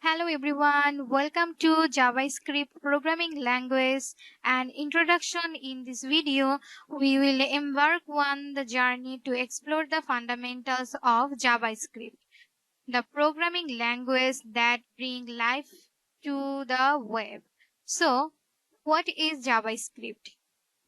Hello everyone, welcome to JavaScript programming language and introduction. In this video, we will embark on the journey to explore the fundamentals of JavaScript, the programming language that bring life to the web. So, what is JavaScript?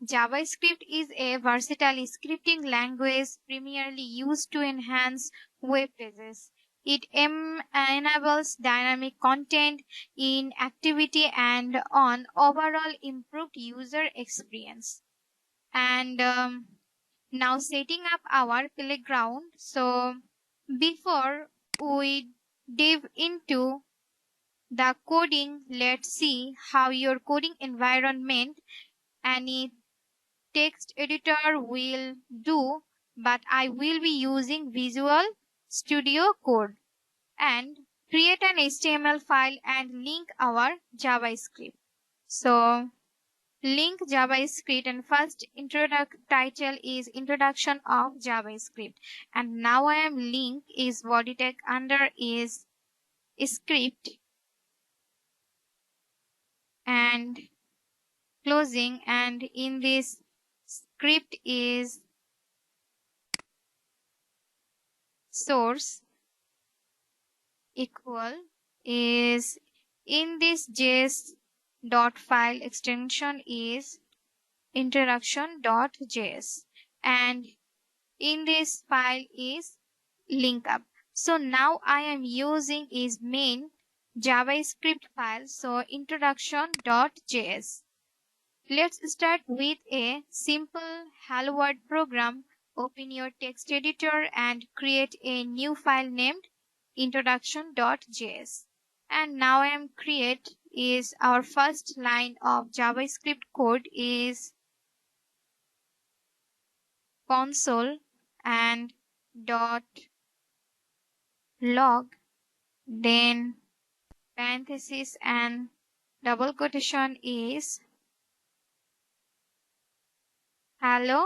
JavaScript is a versatile scripting language primarily used to enhance web pages. It enables dynamic content in activity and on overall improved user experience. And now setting up our playground. So before we dive into the coding, let's see how your coding environment any text editor will do, but I will be using Visual Studio Code and create an HTML file and link our JavaScript. So link JavaScript and first title is introduction of JavaScript, and now I am link is body tag under is script and closing, and in this script is source equal is in this js.file extension is introduction.js, and in this file is link up. So now I am using is main JavaScript file, so introduction.js. Let's start with a simple hello world program. Open your text editor and create a new file named introduction.js. And now I am create is our first line of JavaScript code is console and dot log, then parenthesis and double quotation is hello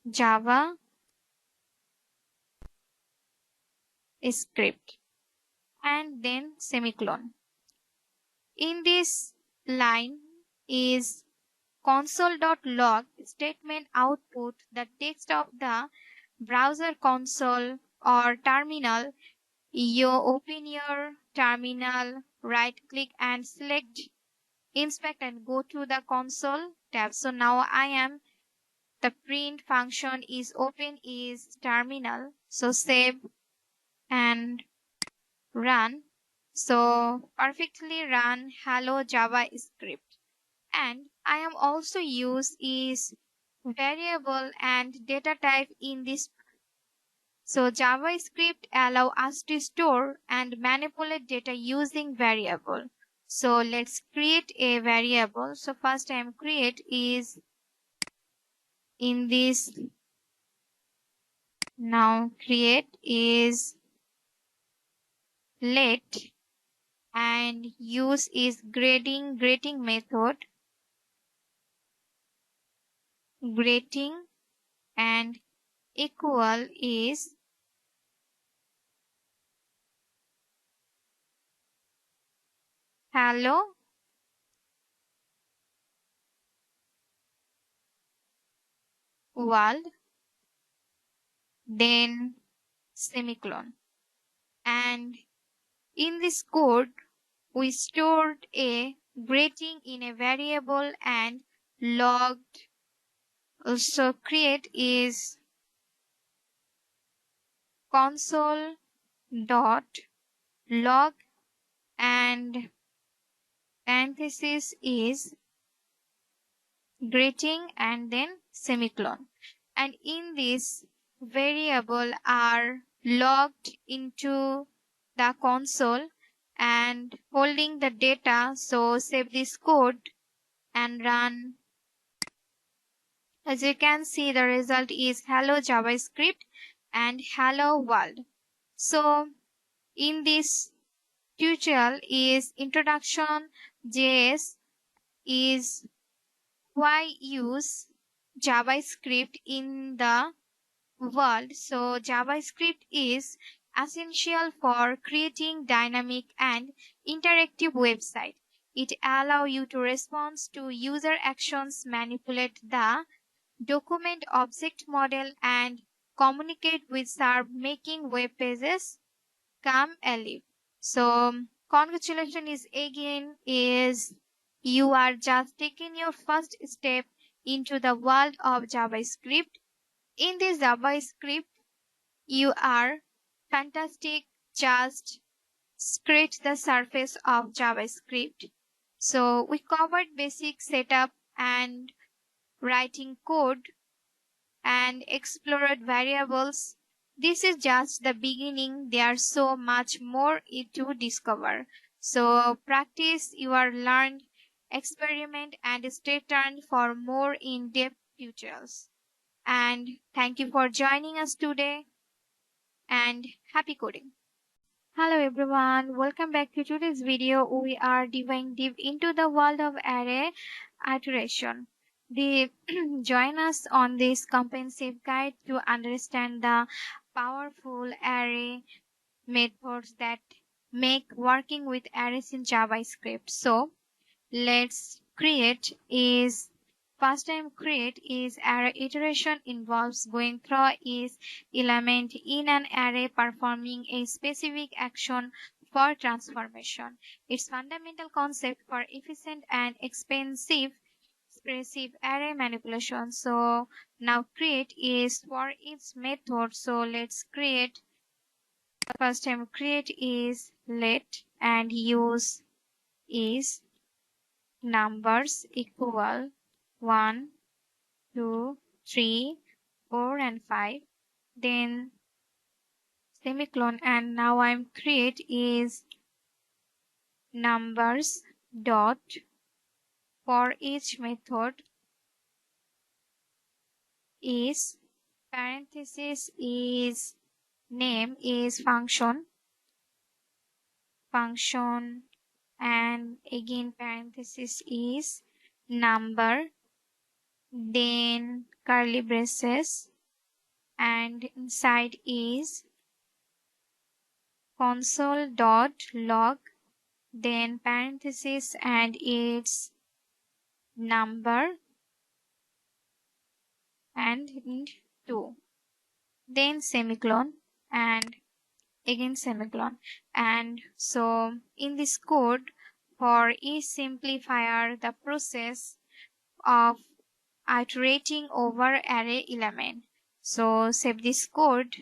Java script, and then semicolon. In this line is console.log statement output the text of the browser console or terminal. You open your terminal, right click and select inspect and go to the console tab. So now I am the print function is open is terminal. So save and run. So perfectly run hello JavaScript. And I am also use is variable and data type in this. So JavaScript allow us to store and manipulate data using variable. So let's create a variable. So first I am create is in this. Now create is let and use is greeting method, greeting and equal is hello world, then semicolon. And in this code we stored a greeting in a variable and logged. Also create is console dot log and parenthesis is greeting and then semicolon. And in this variable are logged into the console and holding the data. So save this code and run. As you can see, the result is hello JavaScript and hello world. So in this tutorial is introduction JS is why use JavaScript in the world. So JavaScript is essential for creating dynamic and interactive website. It allows you to respond to user actions, manipulate the document object model, and communicate with server, making web pages come alive. So congratulations is again is you are just taking your first step into the world of JavaScript. In this JavaScript, you are fantastic. Just scratch the surface of JavaScript. So we covered basic setup and writing code and explored variables. This is just the beginning. There's so much more to discover. So practice your learned, experiment, and stay tuned for more in-depth tutorials. And thank you for joining us today, and happy coding. Hello everyone, welcome back to today's video. We are diving deep into the world of array iteration. Join us on this comprehensive guide to understand the powerful array methods that make working with arrays in JavaScript. So let's create is first time create is array iteration involves going through each element in an array performing a specific action for transformation. Its fundamental concept for efficient and expressive array manipulation. So now create is for its method. So let's create. First time create is let and use is numbers equal 1, 2, 3, 4 and 5, then semicolon, and now I'm create is numbers dot for each method is parenthesis is name is function and again parenthesis is number, then curly braces, and inside is console.log, then parenthesis and its number and 2, then semicolon and again semicolon. And so in this code for each simplifier the process of iterating over array element. So save this code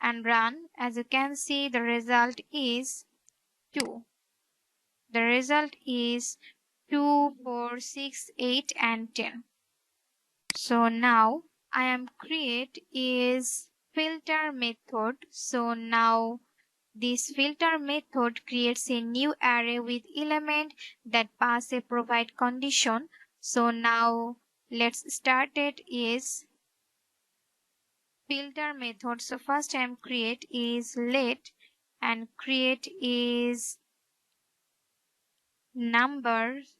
and run. As you can see, the result is 2. The result is 2, 4, 6, 8 and 10. So now I am create is filter method. So now this filter method creates a new array with element that pass a provide condition. So now let's start it is filter method. So first time create is let and create is numbers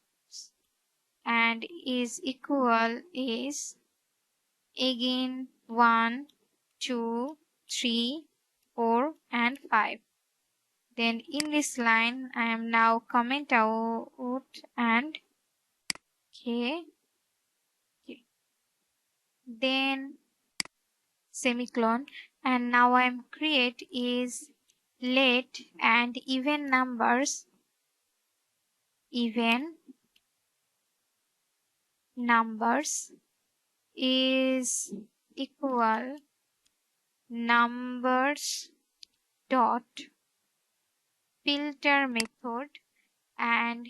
and is equal is again 1, 2, 3, 4 and 5. Then in this line I am now comment out and okay. Then semicolon, and now I am create is let and even numbers is equal numbers dot filter method and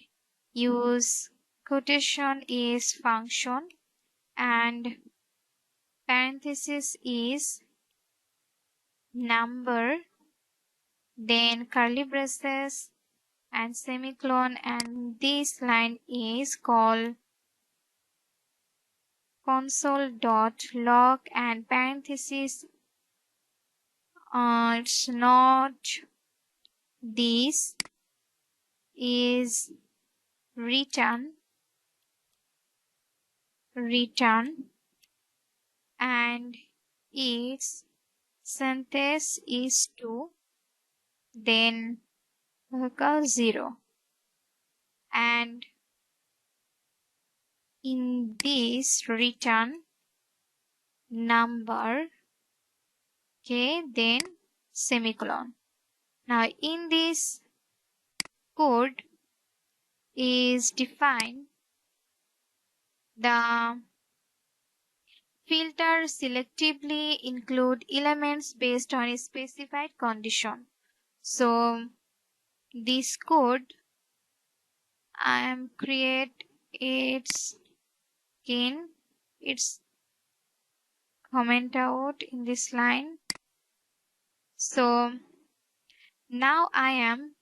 use quotation is function and parenthesis is number, then curly braces and semicolon, and this line is called console.log and parenthesis it's not this is return and its percentage is 2, then equal 0. And in this return number, okay, then semicolon. Now in this code is defined the filter selectively include elements based on a specified condition. So this code I am create its again its comment out in this line. So now I am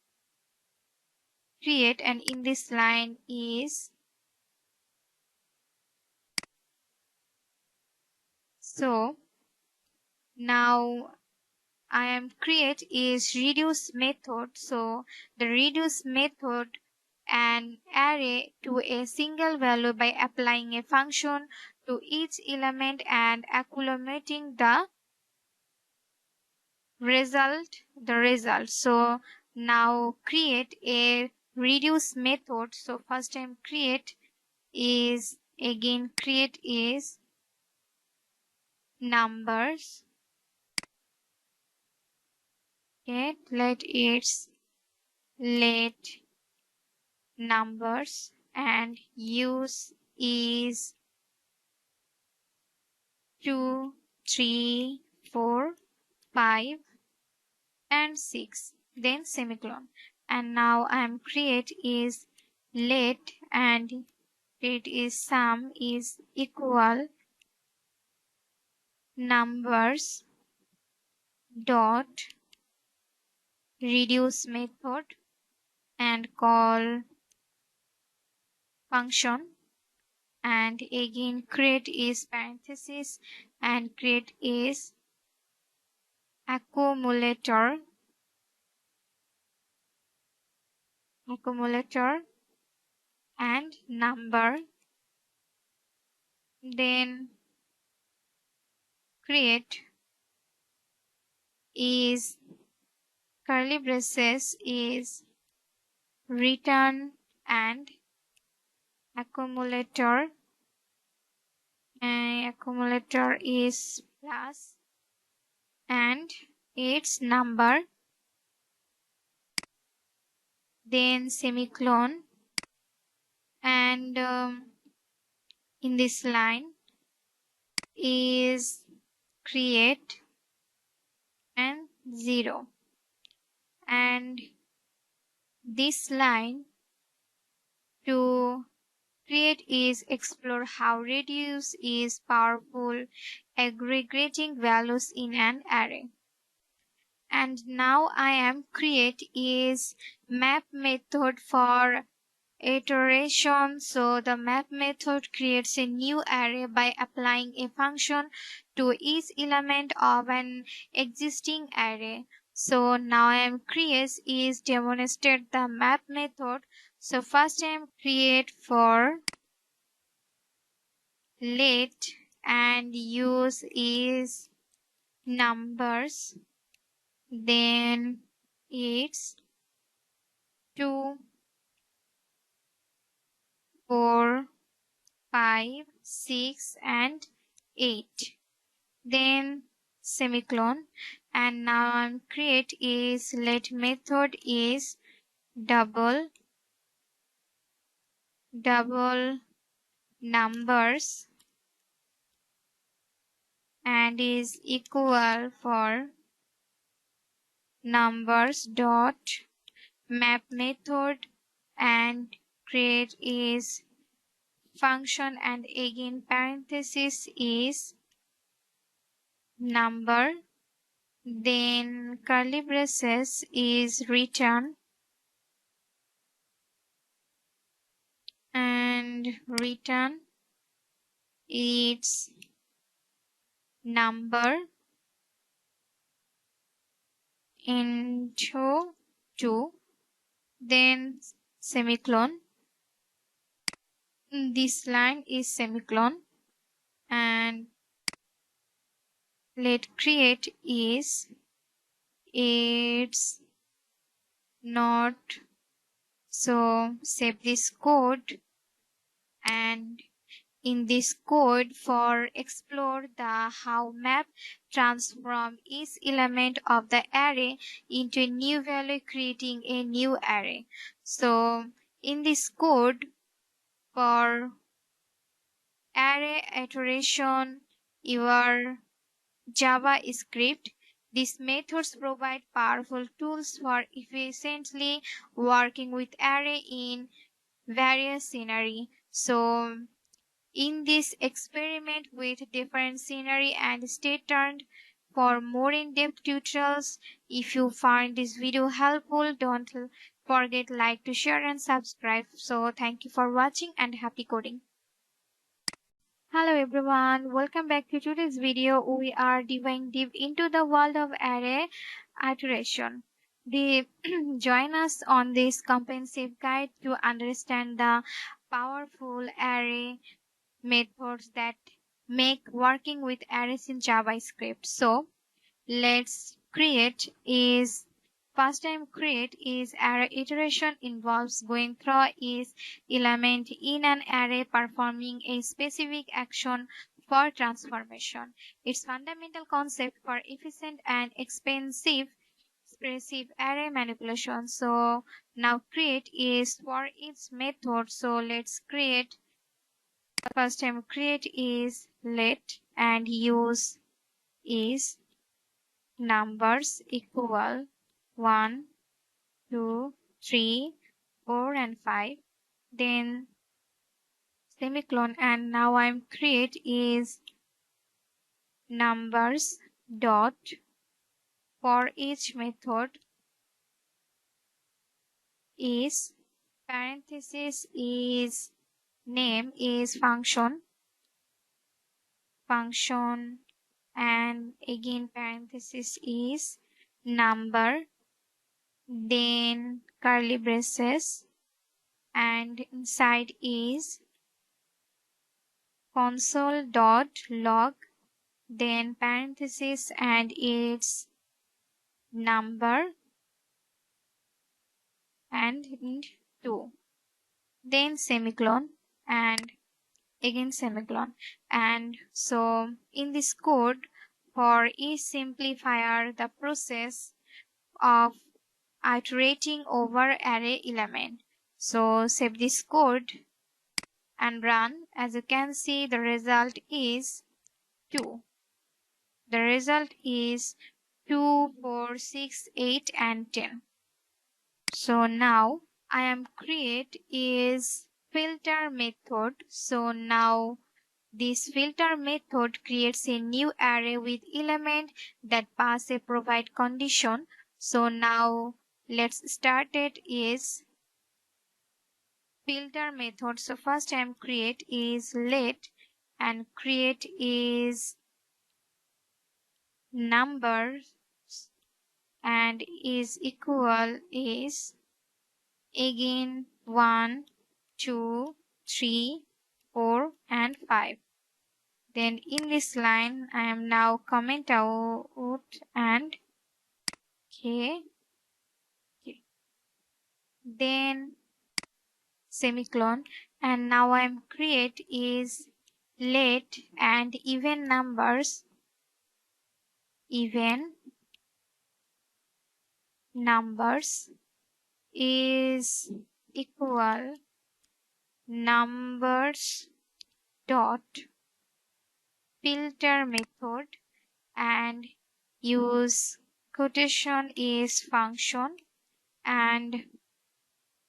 create, and in this line is so now I am create is reduce method. So the reduce method an array to a single value by applying a function to each element and accumulating the result. So now create a reduce method. So first time create is numbers. Okay, let numbers and use is 2, 3, 4, 5 and 6, then semicolon. And now I am create is let and it is sum is equal numbers dot reduce method and call function, and again create is parenthesis and create is accumulator and number, then create is curly braces is return and accumulator is plus and its number, then semicolon, and in this line is create and 0, and this line to create is explore how reduce is powerful aggregating values in an array. And now I am create is map method for iteration. So the map method creates a new array by applying a function to each element of an existing array. So now I am create is demonstrate the map method. So first I am create for let and use is numbers, then it's 2, 4, 5, 6 and 8, then semicolon. And now I'm create is let method is double numbers and is equal for numbers dot map method and create is function, and again parenthesis is number, then curly braces is return and return its number into 2, then semicolon. This line is semicolon and let create is it's not. So save this code, and in this code for explore the how map transform each element of the array into a new value, creating a new array. So in this code for array iteration, your JavaScript, these methods provide powerful tools for efficiently working with array in various scenery. So in this experiment with different scenery and stay tuned for more in-depth tutorials. If you find this video helpful, don't forget like to share and subscribe. So thank you for watching and happy coding. Hello everyone, welcome back to today's video. We are diving deep into the world of array iteration. Join us on this comprehensive guide to understand the powerful array methods that make working with arrays in JavaScript. So let's create is first time create is array iteration involves going through each element in an array performing a specific action for transformation. Its fundamental concept for efficient and expensive expressive array manipulation. So now create is for its method. So let's create. First time create is let and use is numbers equal 1, 2, 3, 4 and 5. Then semicolon, and now I'm create is numbers dot for each method is parenthesis is name is function and again parenthesis is number, then curly braces, and inside is console.log, then parenthesis and its number and 2, then semicolon and again semicolon. And so in this code for each simplifier the process of iterating over array element. So save this code and run. As you can see, the result is 2. The result is 2, 4, 6, 8 and 10. So now I am create is filter method. So now this filter method creates a new array with element that pass a provide condition. So now let's start it is filter method. So first time create is let and create is numbers and is equal is again 1, 2, 3, 4 and 5. Then in this line I am now comment out and okay. Then semicolon, and now I am create is let and even numbers is equal numbers dot filter method and use quotation is function and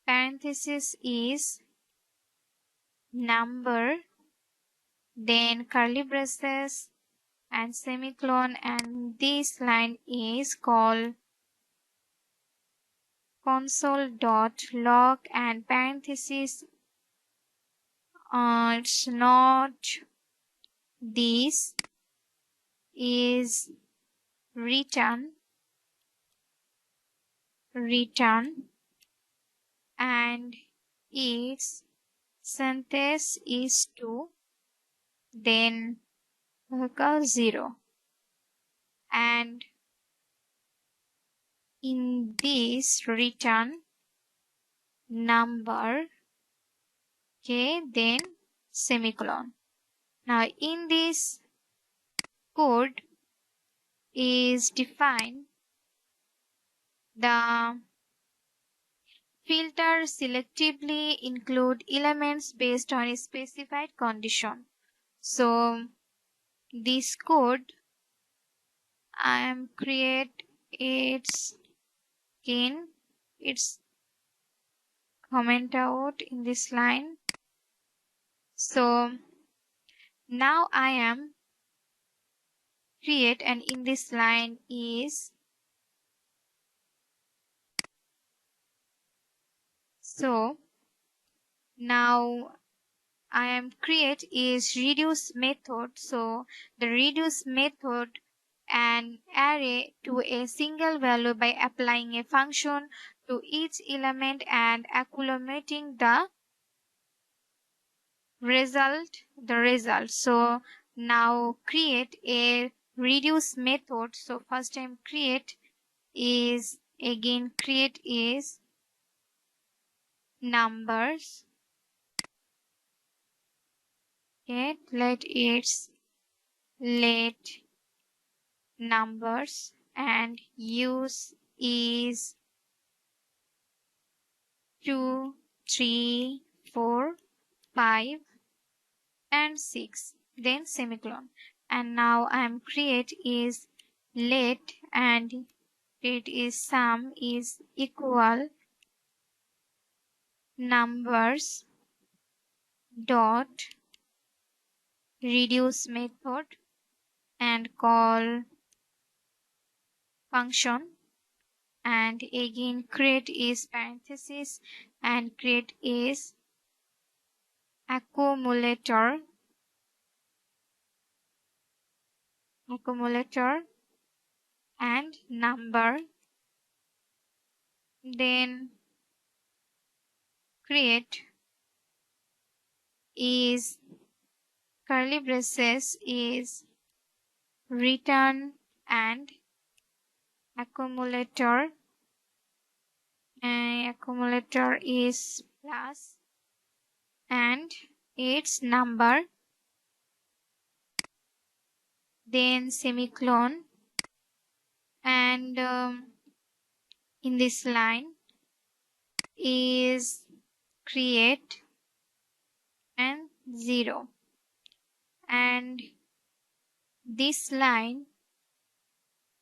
parenthesis is number, then curly braces and semicolon, and this line is called console.log and parenthesis it's not this is return and its syntax is 2, then equal 0. and in this return number. Okay, then semicolon. Now in this code is defined the filter selectively include elements based on a specified condition. So this code I am create its again its comment out in this line. So now I am create, and in this line is so now I am create is reduce method. So the reduce method an array to a single value by applying a function to each element and accumulating the result. So now create a reduce method. So first time create is numbers. Okay, let numbers and use is 2, 3, 4, 5 and 6, then semicolon. And now I am create is let and it is sum is equal numbers dot reduce method and call function, and again create is parenthesis and create is accumulator and number, then create is curly braces is return and accumulator is plus and its number, then semicolon, and in this line is create and 0, and this line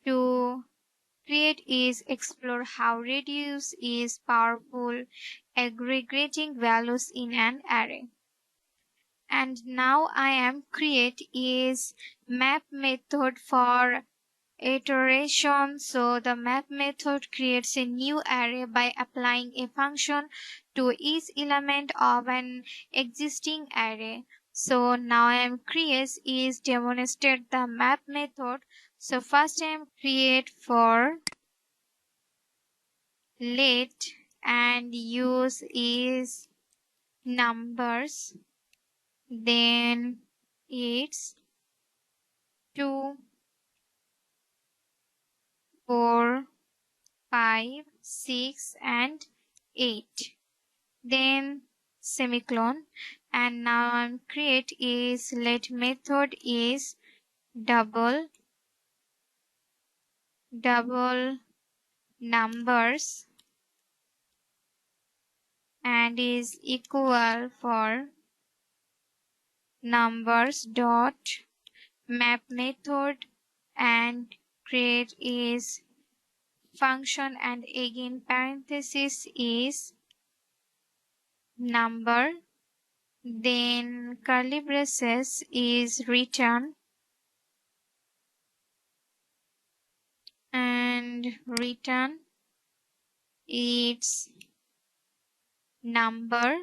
to create is explore how reduce is powerful aggregating values in an array. And now I am create is map method for iteration. So the map method creates a new array by applying a function to each element of an existing array. So now I am create is demonstrate the map method. So first I am create for let and use is numbers, then it's 2, 4, 5, 6 and 8, then semicolon, and now I'm create is let method is double numbers and is equal for numbers dot map method and create is function, and again parenthesis is number, then curly braces is return and return its number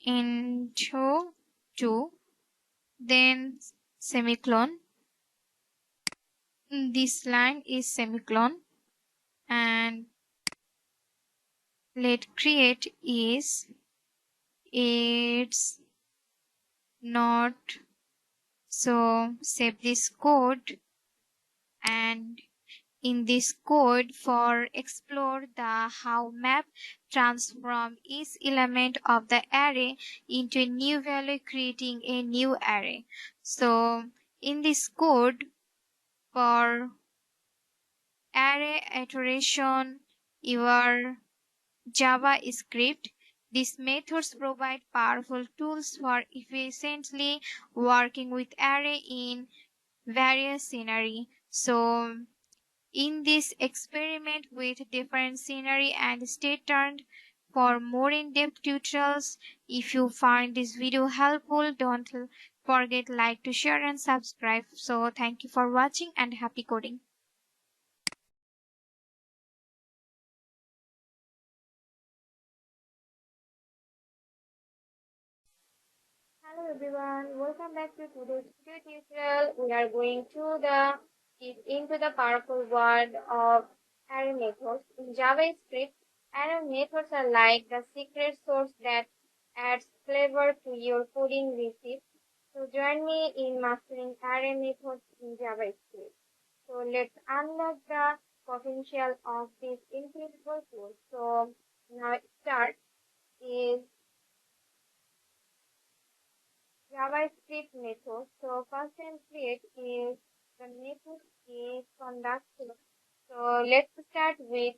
into 2, then semicolon. This line is semicolon, and let create is it's not So save this code, and in this code for explore the how map transform each element of the array into a new value, creating a new array. So in this code for array iteration, your JavaScript, these methods provide powerful tools for efficiently working with array in various scenery. So in this experiment with different scenery, and stay tuned for more in-depth tutorials. If you find this video helpful, don't forget like to share and subscribe. So thank you for watching and happy coding. Hello everyone, welcome back to today's video tutorial. We are going to get into the powerful world of array methods. In JavaScript, array methods are like the secret sauce that adds flavor to your coding recipe. So join me in mastering array methods in JavaScript. So let's unlock the potential of this incredible tool. So now start is JavaScript method. So first and create is the method is conductor. So let's start with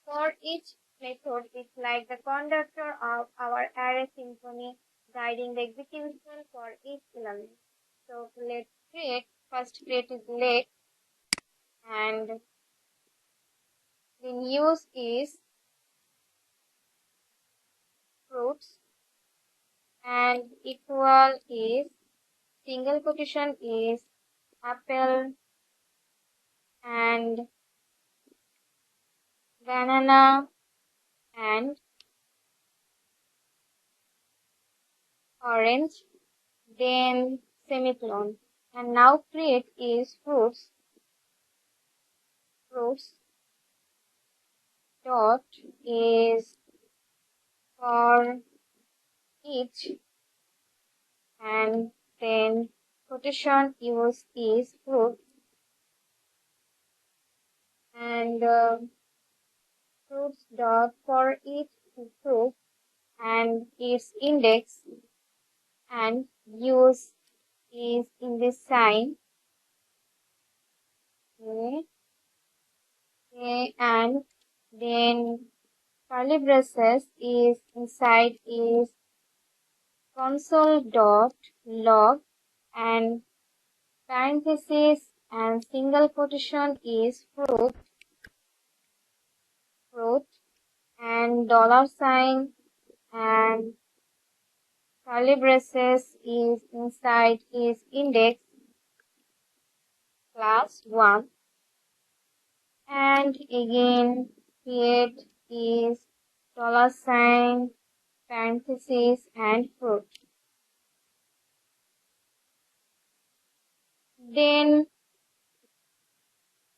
for each method. It's like the conductor of our array symphony, guiding the execution for each element. So let's create. First create is let, and then use is fruits, and equal is single quotation is apple and banana and orange, then semicolon. And now create is fruits dot is for each, and then quotation use is fruit, and fruits dot for each fruit and its index, and use is in this sign. Okay, okay, and then curly braces is inside is console.log, and parenthesis and single quotation is fruit, and dollar sign and curly braces is inside is index class 1, and again create is dollar sign parenthesis and fruit. Then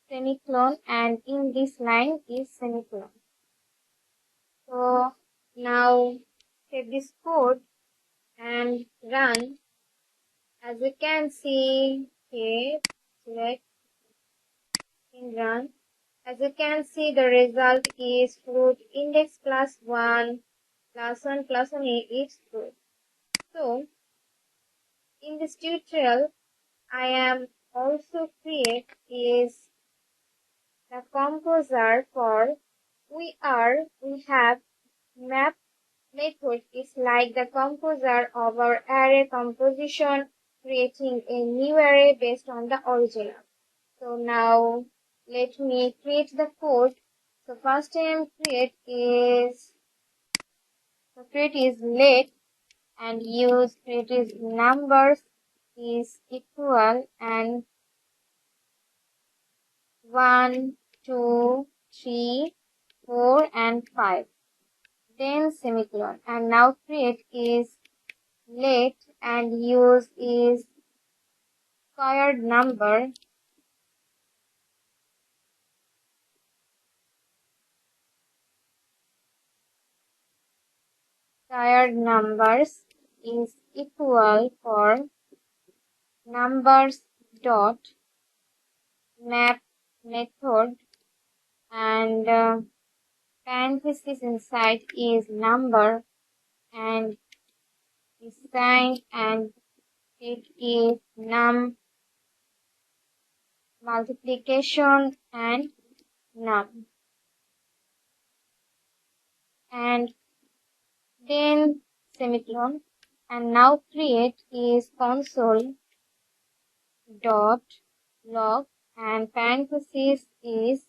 semicolon, and in this line is semicolon. So now save this code and run. As you can see here, select and run. As you can see, the result is fruit index plus 1 plus 1 is fruit. So in this tutorial, I am also create is the composer for we have map method is like the composer of our array composition, creating a new array based on the original. So now let me create the code. So first time create is let, and use create is numbers is equal and 1, 2, 3, 4 and 5. Then semicolon, and now create is let, and use is squared numbers is equal for numbers dot map method, and parenthesis inside is number, and is sign, and it is num multiplication and num, and then semicolon, and now create is console dot log, and parenthesis is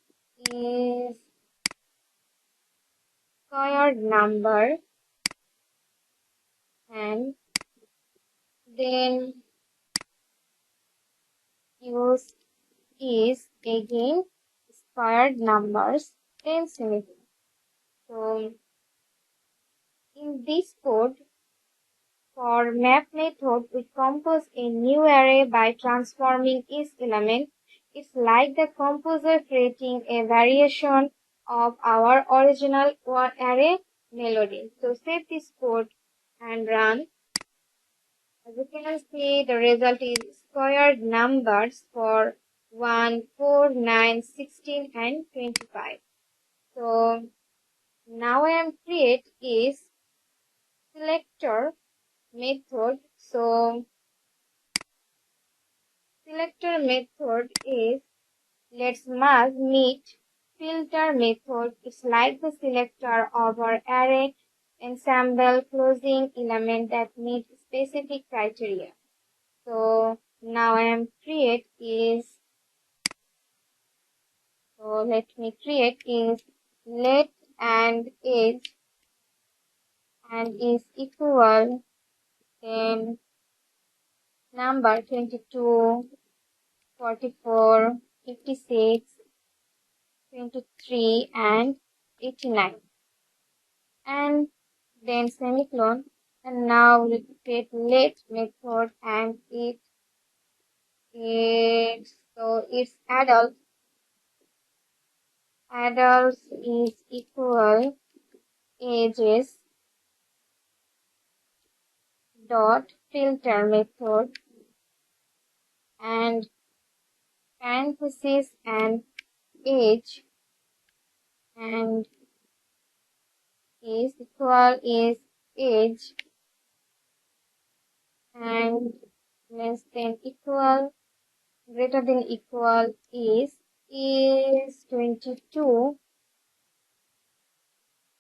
squared number, and then use is again squared numbers, then semicolon. So in this code, for map method, we compose a new array by transforming each element. It's like the composer creating a variation of our original array melody. So save this code and run. As you can see, the result is squared numbers for 1, 4, 9, 16, and 25. So now I am create is selector method. So selector method is let's merge meet filter method. It's like the selector of our array ensemble closing element that meet specific criteria. So now I am create is, so let me create is let and age and is equal, then number 22, 44, 56, 23, and 89, and then semicolon, and now we create let method, and it's adults is equal ages dot filter method, and parenthesis and age, and is equal is age, and less than equal greater than equal is 22,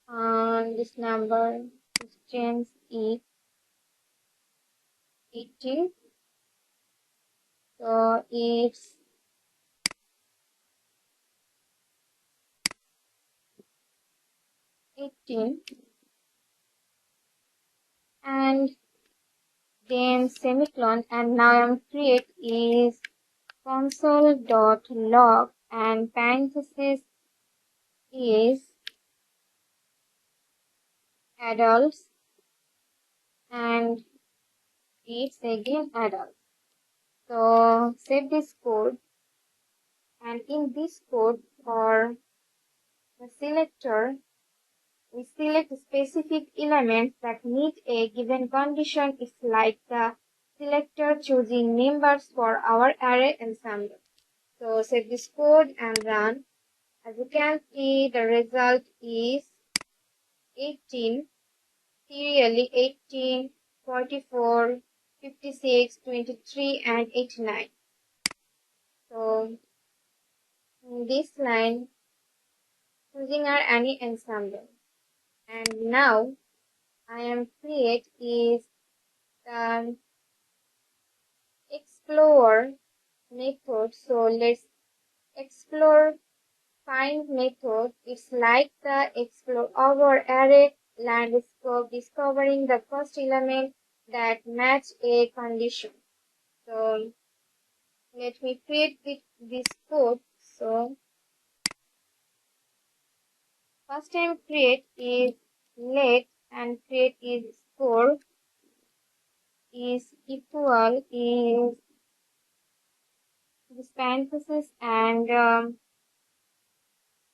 and this number change is 18. So it's 18, and then semicolon, and now I'm create is console.log, and parenthesis is adults, and it's again adults. So save this code, and in this code for the selector, we select specific elements that meet a given condition. It's like the selector choosing members for our array ensemble. So save this code and run. As you can see, the result is 18, serially 18, 44, 56, 23, and 89. So in this line, choosing our any ensemble. And now I am create is the explore method. So let's explore find method. It's like the explore our array landscape, discovering the first element that match a condition. So let me create this code. So first time create is let, and create is score is equal is this parenthesis, and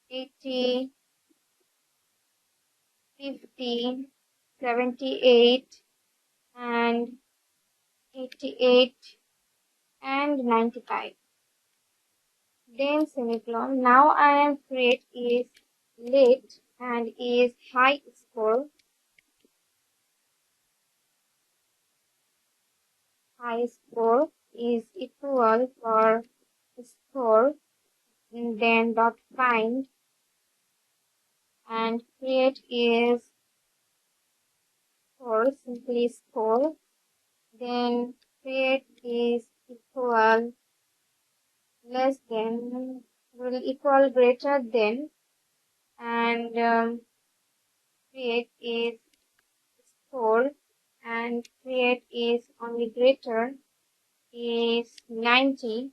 80, 50, 78, and 88, and 95. Then semicolon. Now I am create is late and is high score. High score is equal for score, then dot find, and create is score, simply score. Then create is equal less than, will equal greater than, and create is score, and create is only greater is 90,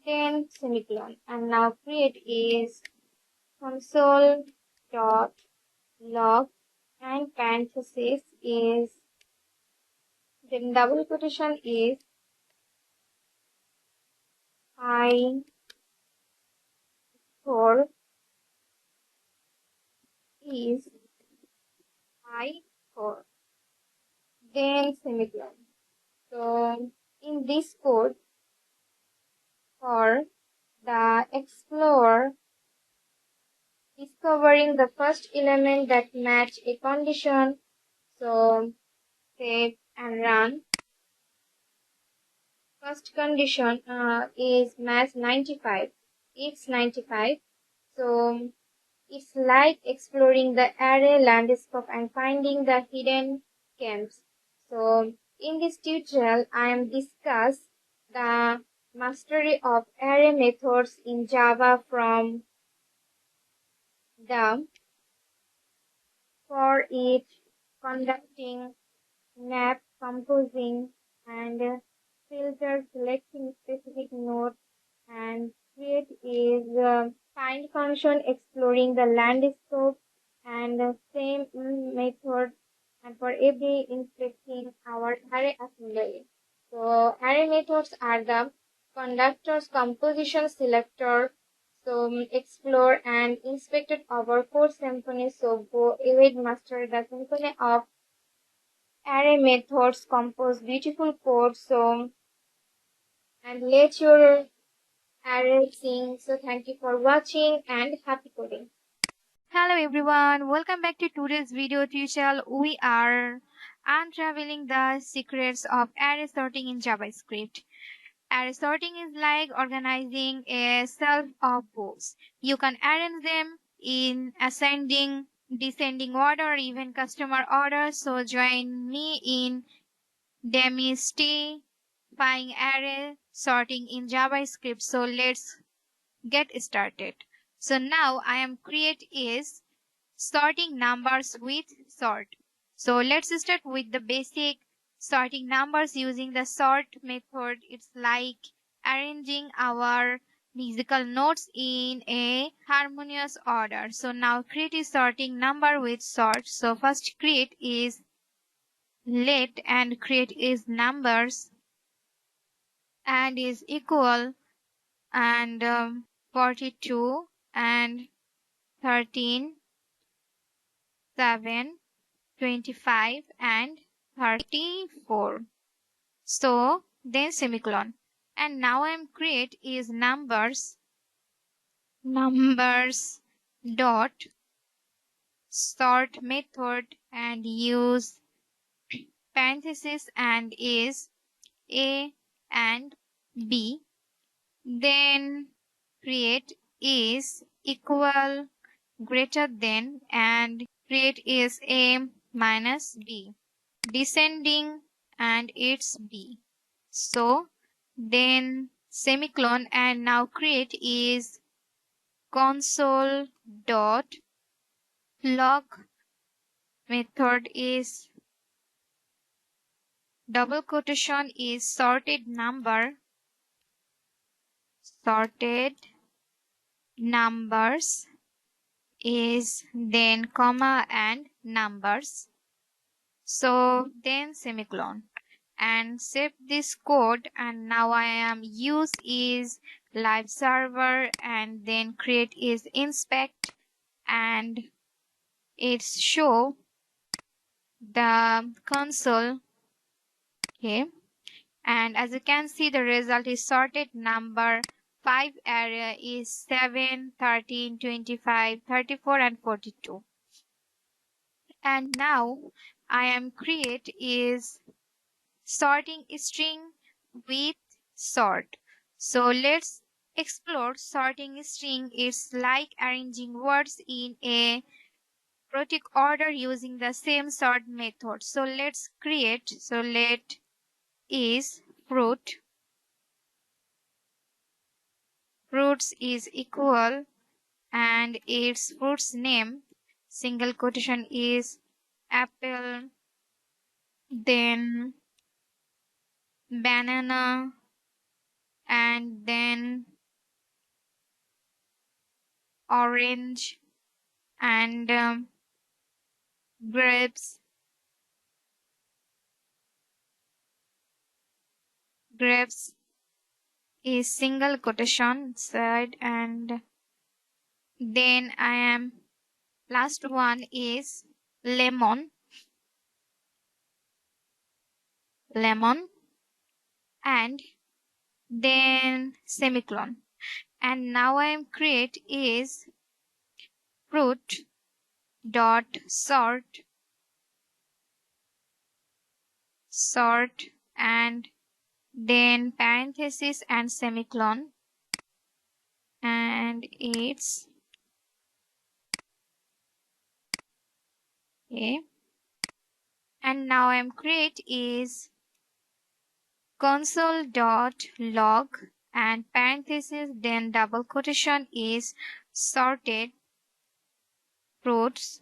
then semicolon. And now create is console dot log, and parenthesis is, then double quotation is high score is high score, then semicolon. So in this code, for the explorer discovering the first element that match a condition, so save and run. First condition is match 95. It's 95. So it's like exploring the array landscape and finding the hidden gems. So in this tutorial, I am discuss the mastery of array methods in Java from the for each, conducting, map, composing, and filter, selecting specific node, and create is find function exploring the landscape, and same method, and for every inspecting our array assembly. So array methods are the conductors, composition, selector, so explore and inspected our code symphony. So go ahead, master the symphony of array methods, compose beautiful code. So and let your array sing. So thank you for watching and happy coding. Hello everyone, welcome back to today's video tutorial. We are unraveling the secrets of array sorting in JavaScript. Array sorting is like organizing a shelf of books. You can arrange them in ascending, descending order, or even customer order. So join me in demystifying array sorting in JavaScript. So let's get started. So now I am create is sorting numbers with sort. So let's start with the basic sorting numbers using the sort method. It's like arranging our musical notes in a harmonious order. So now create is sorting number with sort. So first create is let and create is numbers and is equal and 42 and 13, 7, 25 and 34. So then semicolon. And now I'm create is numbers dot sort method and use parenthesis and is A and B. Then create is equal greater than and create is A minus B. Descending and it's B. So then semicolon and now create is console dot log method is double quotation is sorted numbers is then comma and numbers. So then semicolon and save this code, and now I am use is live server and then create is inspect and it's show the console. Okay, And as you can see, the result is sorted number 5 area is 7, 13, 25, 34 and 42. And now I am create is sorting string with sort. So let's explore sorting string. It's like arranging words in a chaotic order using the same sort method. So let's create. So let is fruit. Fruits is equal and its fruit's name single quotation is apple, then banana, and then orange, and grapes. Grapes is single quotation side, and then I am last one is lemon, lemon, and then semicolon. And now I am create is fruit dot sort, and then parenthesis and semicolon, and it's okay. And now I'm create is console.log and parenthesis then double quotation is sorted fruits,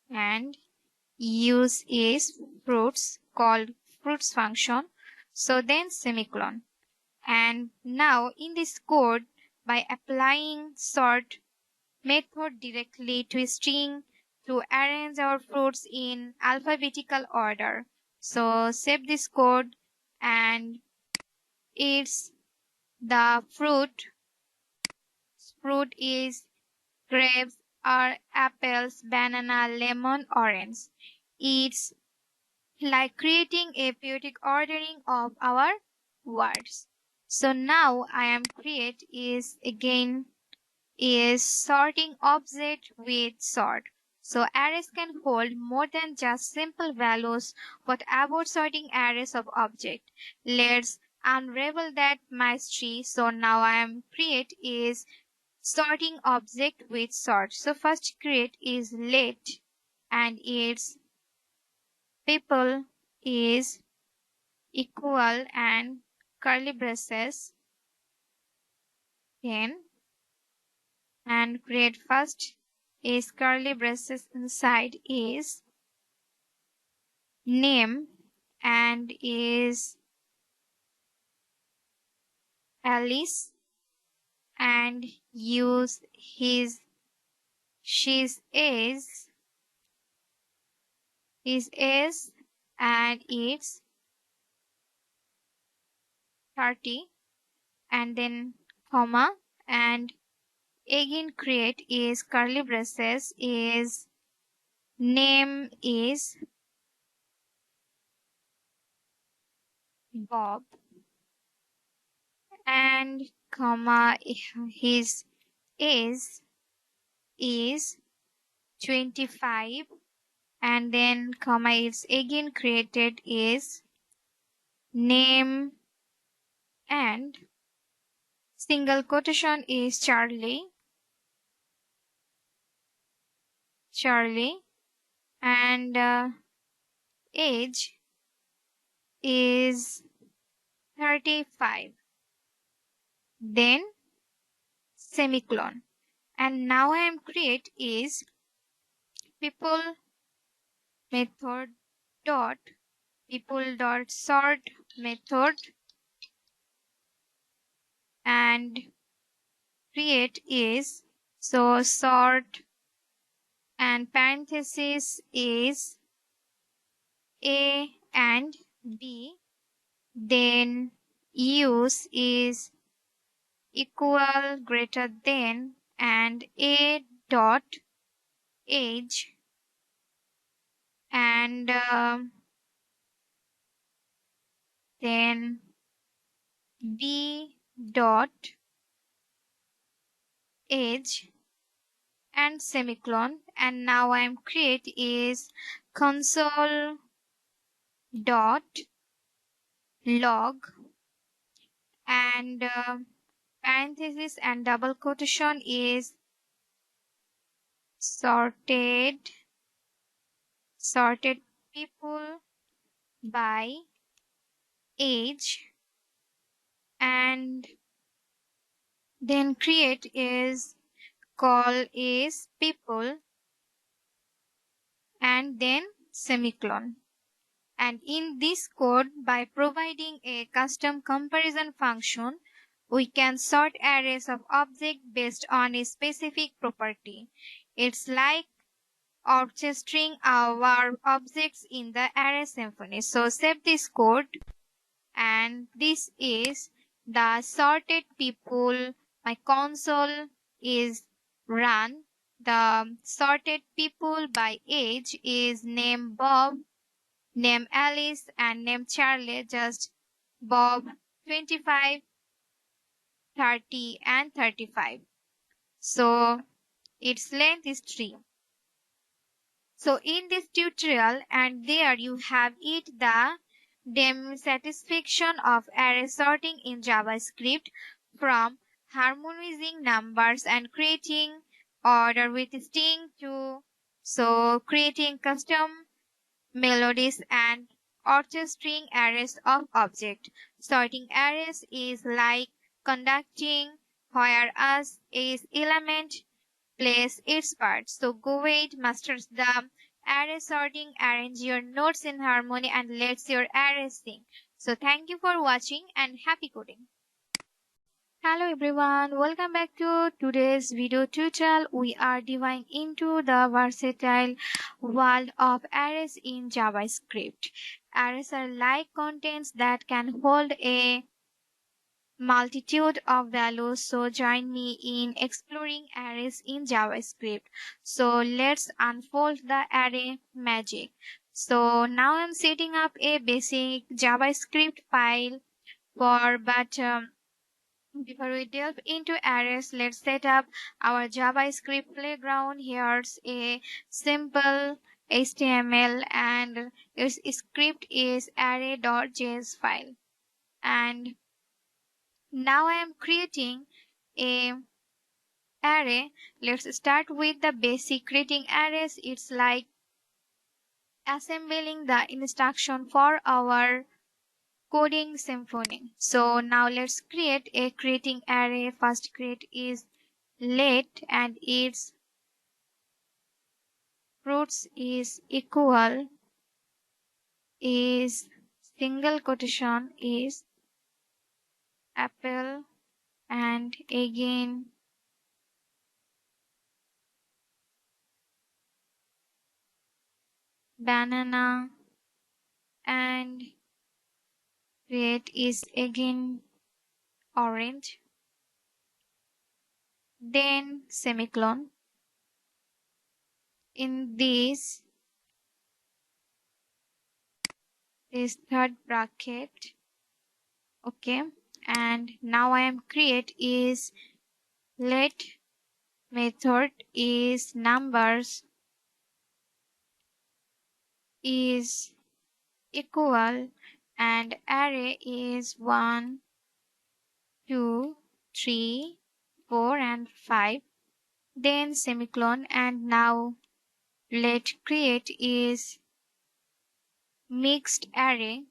and use is fruits called fruits function. So then semicolon. And now in this code, by applying sort method directly to string to arrange our fruits in alphabetical order. So save this code, and it's the fruit is grapes or apples, banana, lemon, orange. It's like creating a periodic ordering of our words. So now I am create is again is sorting object with sort. So arrays can hold more than just simple values. What about sorting arrays of object? Let's unravel that mystery. So now I am create is sorting object with sort. So first create is let, and its people is equal and curly braces, then and create first is curly braces inside is name and is Alice, and use she's is and it's 30, and then comma, and again create is curly braces is name is Bob, and comma his is 25, and then comma is again created is name and single quotation is Charlie, and age is 35, then semicolon. And now I am create is people method dot sort method, and create is so sort and parenthesis is A and B, then use is equal greater than and A dot age, and then b dot age and semicolon, and now I'm create is console dot log and parenthesis and double quotation is sorted people by age, and then create is call is people and then semicolon. And in this code, by providing a custom comparison function, we can sort arrays of objects based on a specific property. It's like orchestrating our objects in the array symphony. So save this code, and this is the sorted people. My console is run. The sorted people by age is name Bob, name Alice, and name Charlie. Just Bob 25, 30, and 35. So its length is 3. So in this tutorial, and there you have it, the satisfaction of array sorting in JavaScript, from harmonizing numbers and creating order with string to creating custom melodies and orchestrating arrays of objects. Sorting arrays is like conducting where as is element plays its part. So go ahead, masters the array sorting, arrange your nodes in harmony, and let's your array sing. So thank you for watching and happy coding. Hello everyone, welcome back to today's video tutorial. We are diving into the versatile world of arrays in JavaScript. Arrays are like contents that can hold a multitude of values. So join me in exploring arrays in JavaScript. So let's unfold the array magic. So now I'm setting up a basic JavaScript file but before we delve into arrays, let's set up our JavaScript playground. Here's a simple HTML and its script is array.js file. And now I am creating a array. Let's start with the basic creating arrays. It's like assembling the instruction for our coding symphony. So now let's create a creating array. First create is let and its fruits is equal is single quotation is apple, and again banana, and create is again orange, then semicolon. In this third bracket, okay, and now I am create is let method is numbers is equal and array is 1, 2, 3, 4, and 5, then semicolon. And now let create is mixed array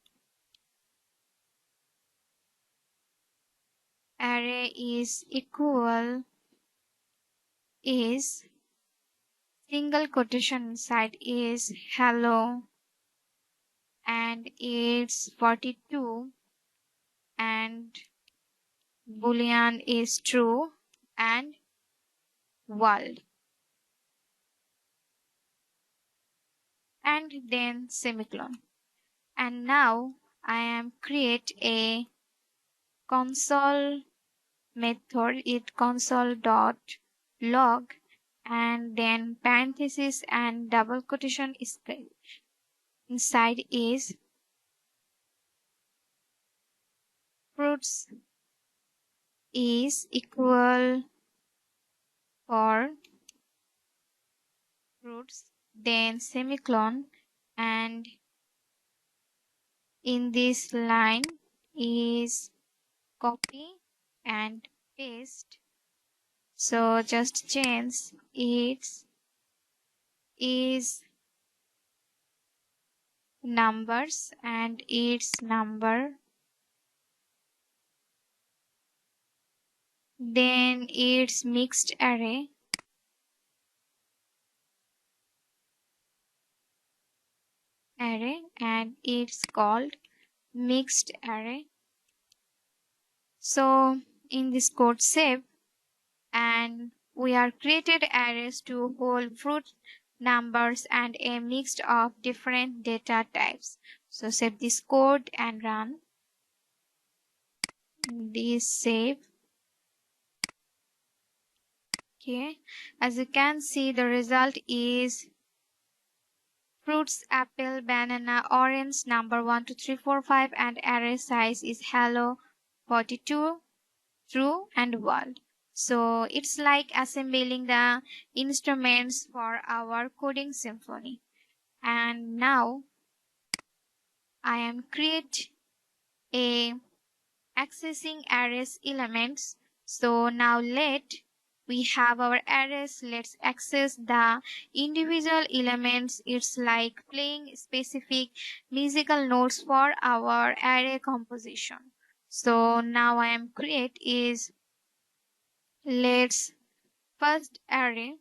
is equal is single quotation inside is hello, and it's 42, and boolean is true, and world, and then semicolon. And now I am create a console method, it console dot log, and then parenthesis and double quotation is inside is fruits is equal for fruits, then semicolon, and in this line is copy and paste. So just change it is numbers and its number, then its mixed array, and it's called mixed array. So in this code save, and we are created arrays to hold fruit numbers and a mix of different data types. So save this code and run this save. Okay, as you can see, the result is fruits, apple, banana, orange, number 1 2 3 4 5, and array size is hello 42, true, and world. So it's like assembling the instruments for our coding symphony. And now I am create a accessing arrays elements. So now we have our arrays. Let's access the individual elements. It's like playing specific musical notes for our array composition. So now I am create is let's first array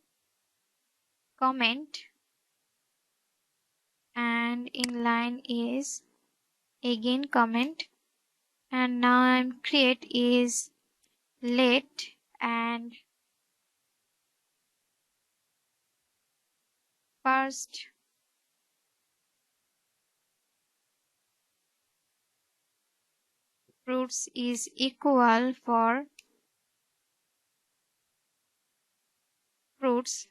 comment, and in line is again comment, and now I'm create is let, and first fruits is equal for fruits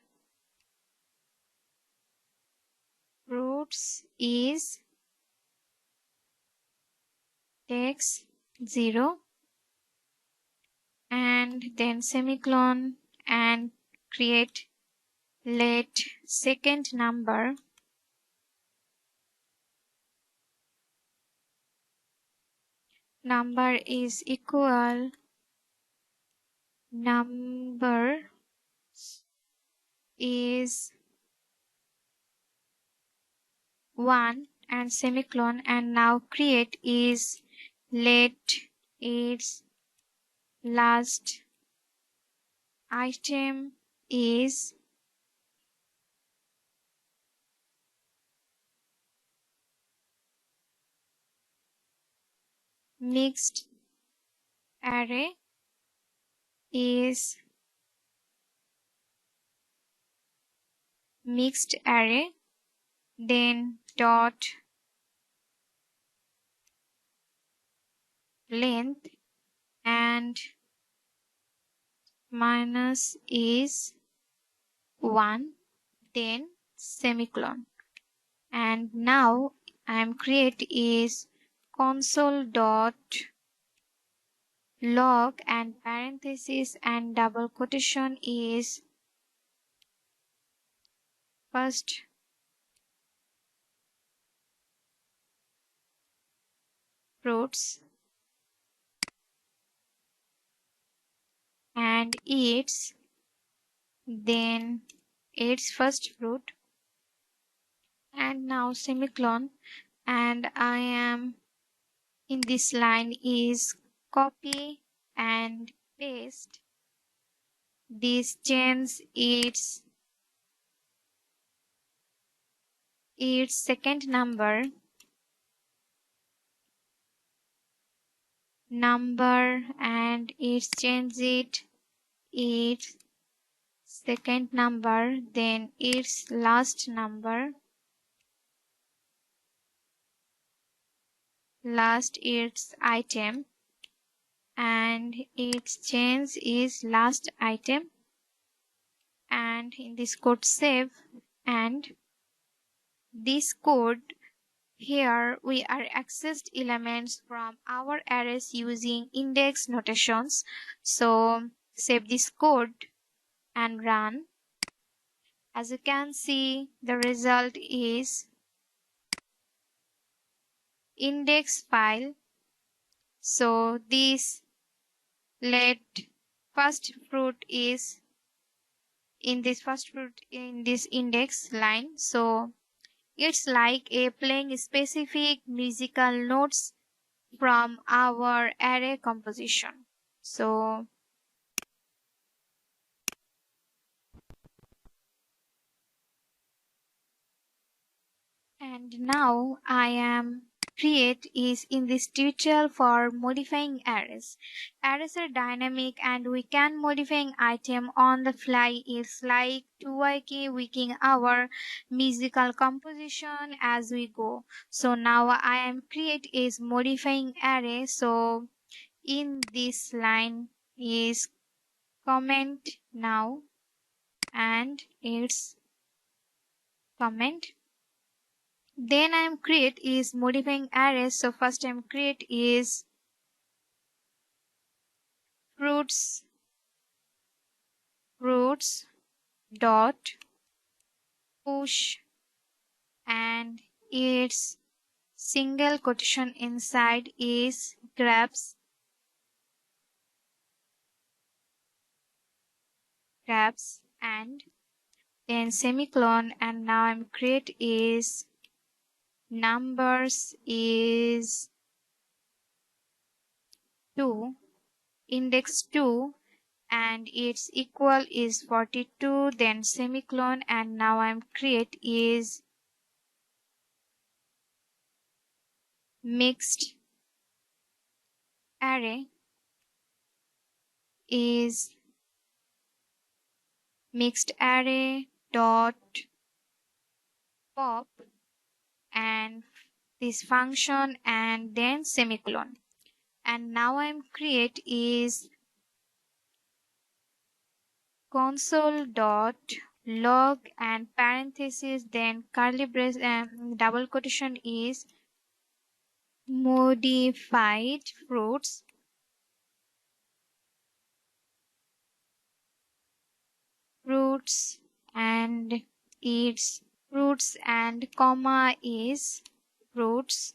is text 0, and then semicolon, and create let second number is equal number is 1, and semicolon, and now create is let its last item is mixed array is mixed array, then dot length, and minus is 1, then semicolon. And now I am create is console dot log, and parenthesis and double quotation is first fruits and its, then its first fruit, and now semicolon, and I am in this line is copy and paste this change its second number and it's change its second number, then its last its item, and its change is last item, and in this code save, and this code Here we are accessed elements from our arrays using index notations. So save this code and run. As you can see, the result is index file. So this let first fruit is in this index line. So it's like a playing specific musical notes from our array composition. So and now I am create is in this tutorial for modifying arrays. Arrays are dynamic and we can modifying item on the fly. It's like tweaking our musical composition as we go. So now I am create is modifying array. So in this line is comment now and its comment. Then I am create is modifying arrays. So first I am create is fruits dot push and its single quotation inside is grabs and then semicolon, and now I'm create is numbers is 2 index 2 and its equal is 42, then semicolon, and now I'm create is mixed array is mixed array dot pop and this function and then semicolon, and now I'm create is console dot log and parenthesis then curly brace and double quotation is modified fruits and its fruits and comma is fruits,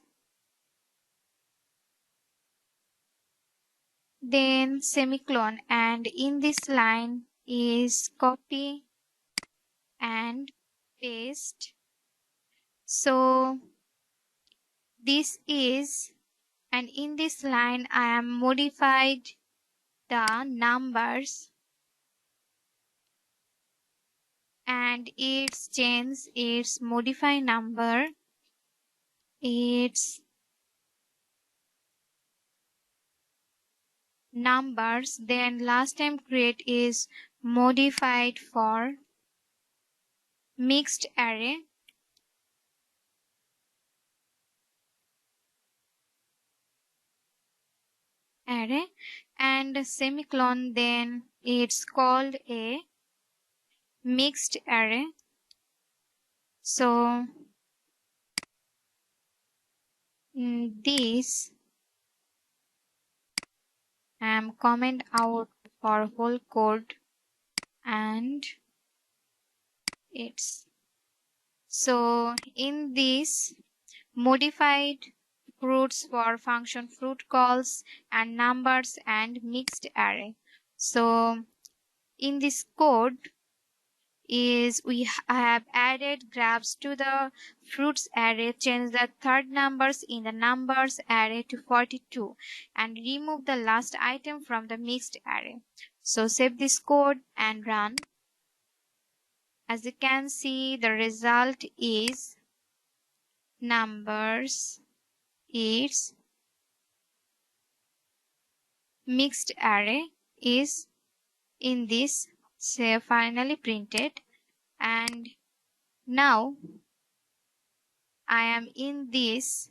then semicolon, and in this line is copy and paste. So this is, and in this line I am modified the numbers and its change its modify number, its numbers, then last time create is modified for mixed array and semicolon, then it's called a mixed array. So this comment out for whole code and it's so in this modified fruits for function fruit calls and numbers and mixed array. So in this code is we have added grabs to the fruits array, change the third numbers in the numbers array to 42 and remove the last item from the mixed array. So save this code and run. As you can see, the result is numbers is mixed array is in this say finally printed, and now I am in this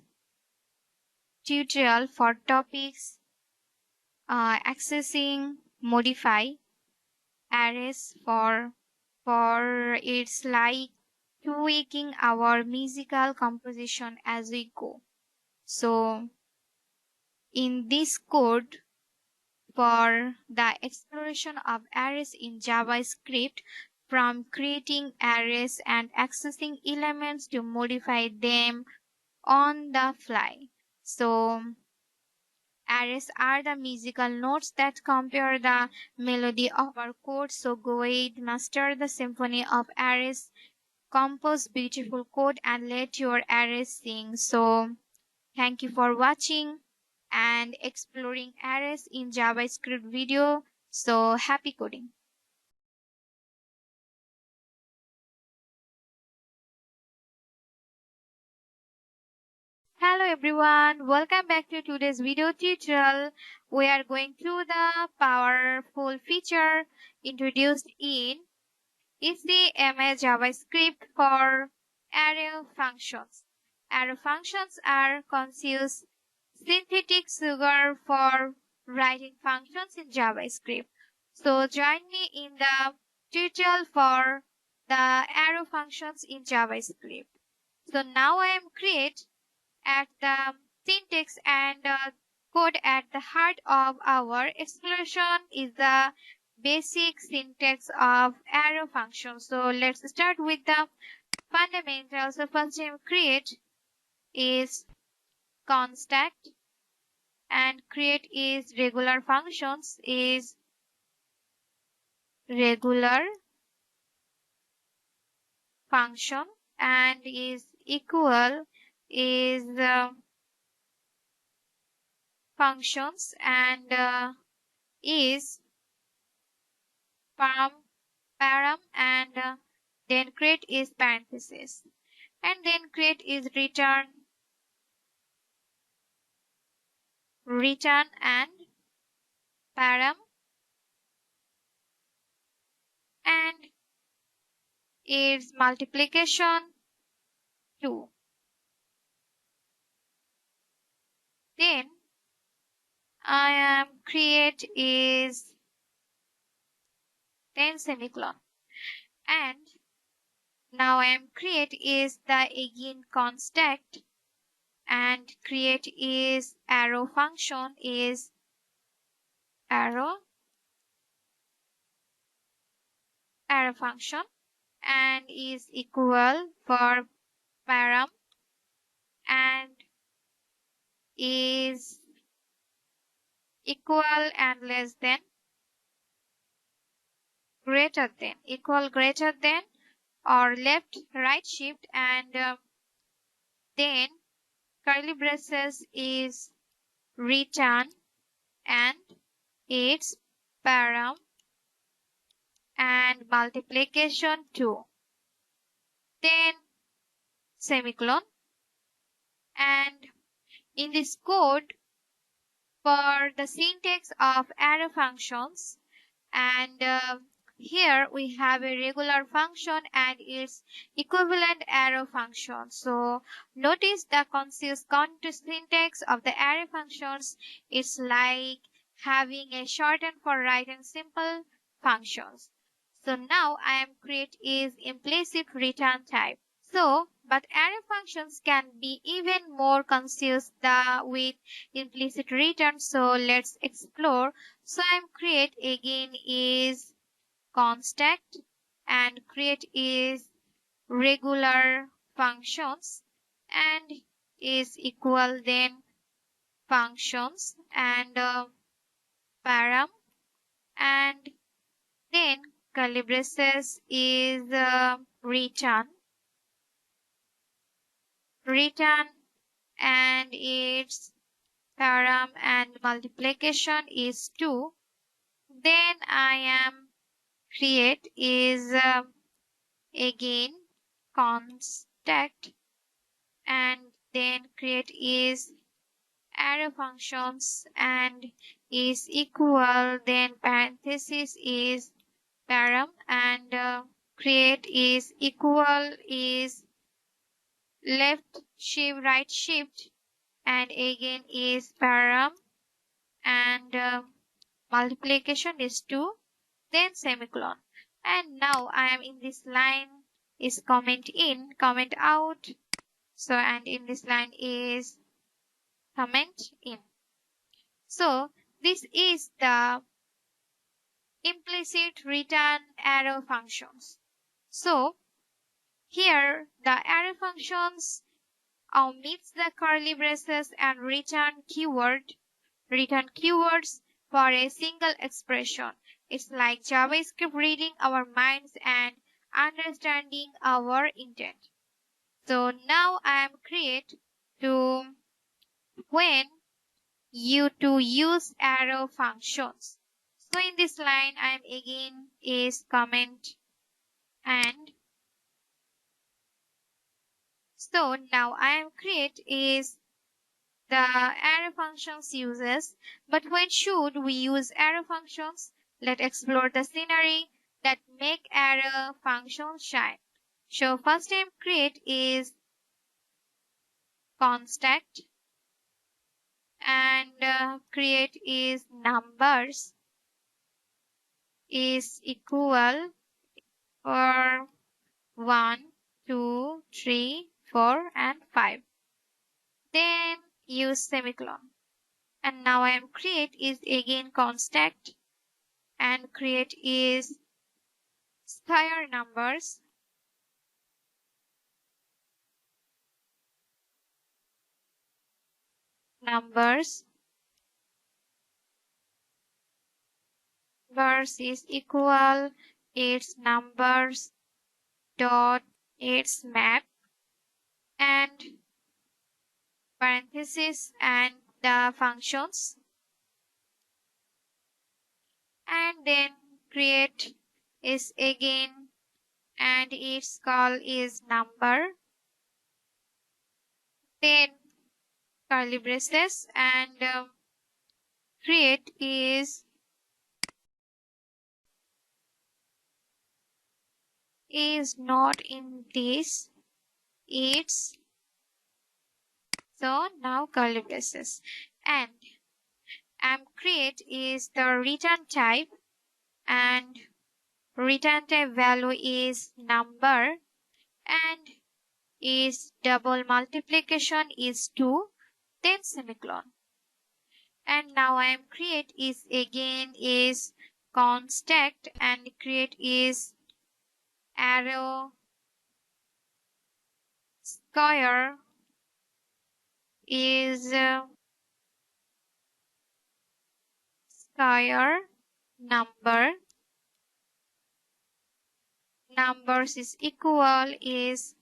tutorial for topics accessing modify arrays for its like tweaking our musical composition as we go. So in this code for the exploration of arrays in JavaScript, from creating arrays and accessing elements to modify them on the fly. So arrays are the musical notes that compare the melody of our code. So go ahead, master the symphony of arrays, compose beautiful code, and let your arrays sing. So thank you for watching and exploring arrays in JavaScript video. So happy coding. Hello everyone, welcome back to today's video tutorial. We are going through the powerful feature introduced in HTML JavaScript for array functions. Array functions are conscious synthetic sugar for writing functions in JavaScript. So join me in the tutorial for the arrow functions in JavaScript. So now I am create at the syntax and code at the heart of our exploration is the basic syntax of arrow functions. So let's start with the fundamentals. So first time create is constant and create is regular functions is regular function and is equal is functions and is param param and then create is parenthesis and then create is return and param and is multiplication 2. Then I am create is then semicolon and now I am create is the again constant and create is arrow function is arrow function and is equal for param and is equal and less than greater than equal greater than or left right shift and then curly braces is return and its param and multiplication 2. Then semicolon and in this code for the syntax of array functions and here we have a regular function and its equivalent arrow function. So notice the conscious syntax of the array functions is like having a shorten for writing simple functions. So now I am create is implicit return type. So, but array functions can be even more conscious with implicit return. So let's explore. So I'm create again is constant and create is regular functions and is equal then functions and param and then curly braces is return and its param and multiplication is 2. Then I am create is again constant and then create is array functions and is equal then parenthesis is param and create is equal is left shift right shift and again is param and multiplication is 2 then semicolon and now I am in this line is comment in, comment out. So, and in this line is comment in. So, this is the implicit return arrow functions. So, here the arrow functions omits the curly braces and return keywords for a single expression. It's like JavaScript reading our minds and understanding our intent. So now I am create to when you to use arrow functions. So in this line I am again is comment and so now I am create is the arrow functions uses, but when should we use arrow functions? Let's explore the scenery that make arrow functions shine. So first time create is constant and create is numbers is equal for 1, 2, 3, 4 and 5. Then use semicolon. And now I am create is again constant and create is square numbers verse is equal its numbers dot its map and parenthesis and the functions and then create is again and its call is number, then curly braces and create is not in this, it's so now curly braces and create is the return type and return type value is number and is double multiplication is 2, then semicolon. And now I am create is again is constant and create is arrow square is square numbers is equal is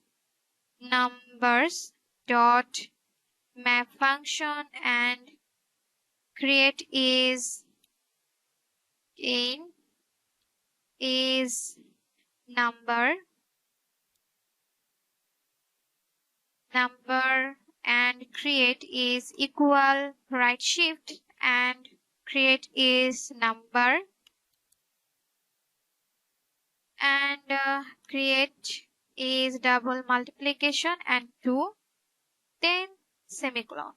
numbers dot map function and create is in is number and create is equal right shift and create is number and create is double multiplication and 2, then semicolon.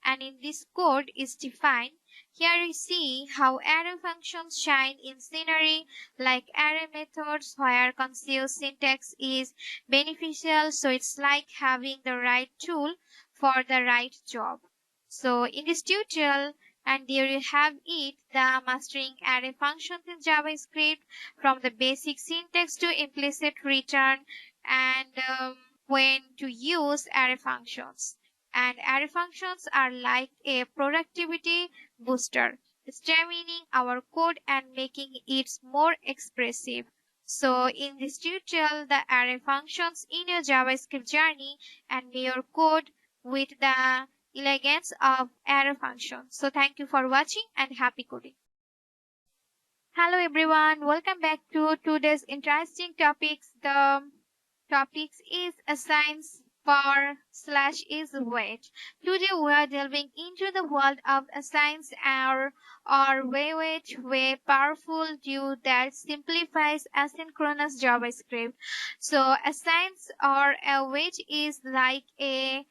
And in this code is defined. Here you see how arrow functions shine in scenery like array methods where conscious syntax is beneficial. So it's like having the right tool for the right job. So in this tutorial, and there you have it, the mastering array functions in JavaScript from the basic syntax to implicit return and when to use array functions. And array functions are like a productivity booster, streamlining our code and making it more expressive. So in this tutorial, the array functions in your JavaScript journey and your code with the elegance of array functions. So thank you for watching and happy coding. Hello everyone, welcome back to today's interesting topics. The topics is assigns for slash is weight. Today we are delving into the world of assigns or way powerful tool that simplifies asynchronous JavaScript. So assigns or a weight is like a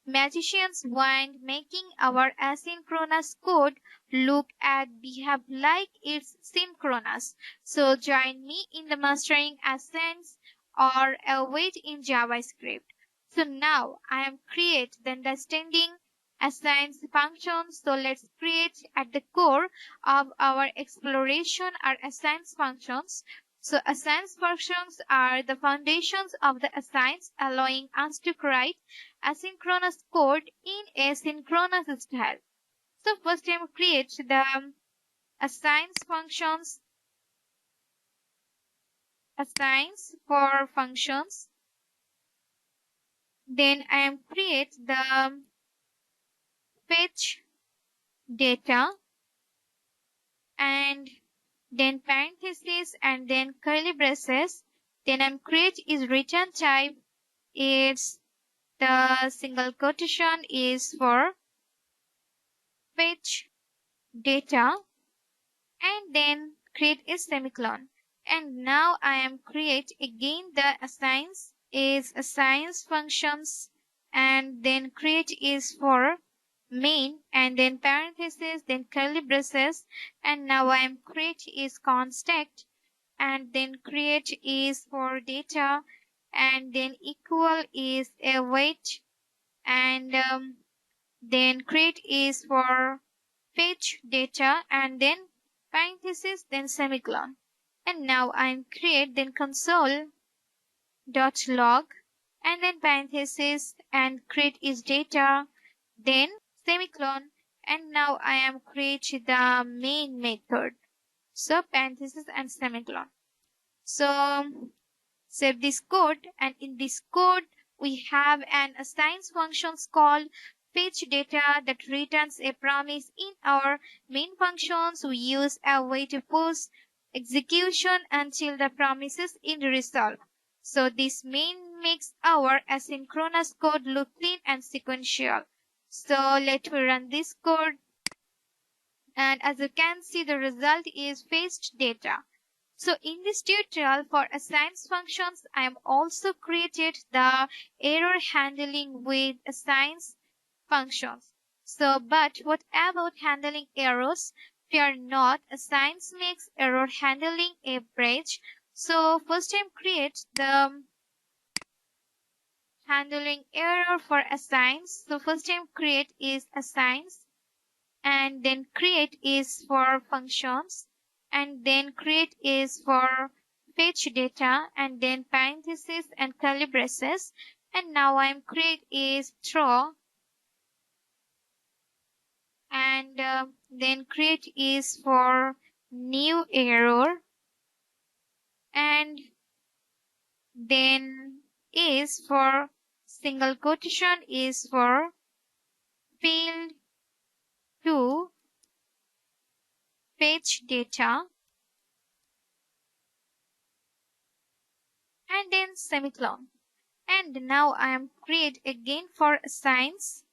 magician's wand, making our asynchronous code look and behave like it's synchronous. So join me in the mastering assigns or await in JavaScript. So now I am create the understanding assigns functions. So let's create at the core of our exploration are assigns functions. So assigns functions are the foundations of the assigns, allowing us to write asynchronous code in a synchronous style. So first time create the assigns functions, assigns for functions. Then I am create the fetch data and then parentheses and then curly braces. Then I'm create is return type. It's the single quotation is for fetch data and then create a semicolon. And now I am create again the assigns is assigns functions and then create is for main and then parentheses then curly braces and now I am create is constant and then create is for data and then equal is await and then create is for fetch data and then parenthesis then semicolon. And now I'm create then console dot log and then parenthesis and create is data then semicolon and now I am create the main method. So parenthesis and semicolon. So save this code and in this code we have an assigns functions called fetch data that returns a promise. In our main functions we use a way to push execution until the promise is in resolve. So this main makes our asynchronous code look clean and sequential. So let me run this code and as you can see the result is fetched data. So in this tutorial for assigns functions, I am also created the error handling with assigns functions. So, but what about handling errors? Fear not, assigns makes error handling a bridge. So first time create the handling error for assigns. So first time create is assigns and then create is for functions and then create is for fetch data and then parentheses and curly braces and now I'm create is throw and then create is for new error and then is for single quotation is for field to fetch data and then semicolon. And now I am create again for assigns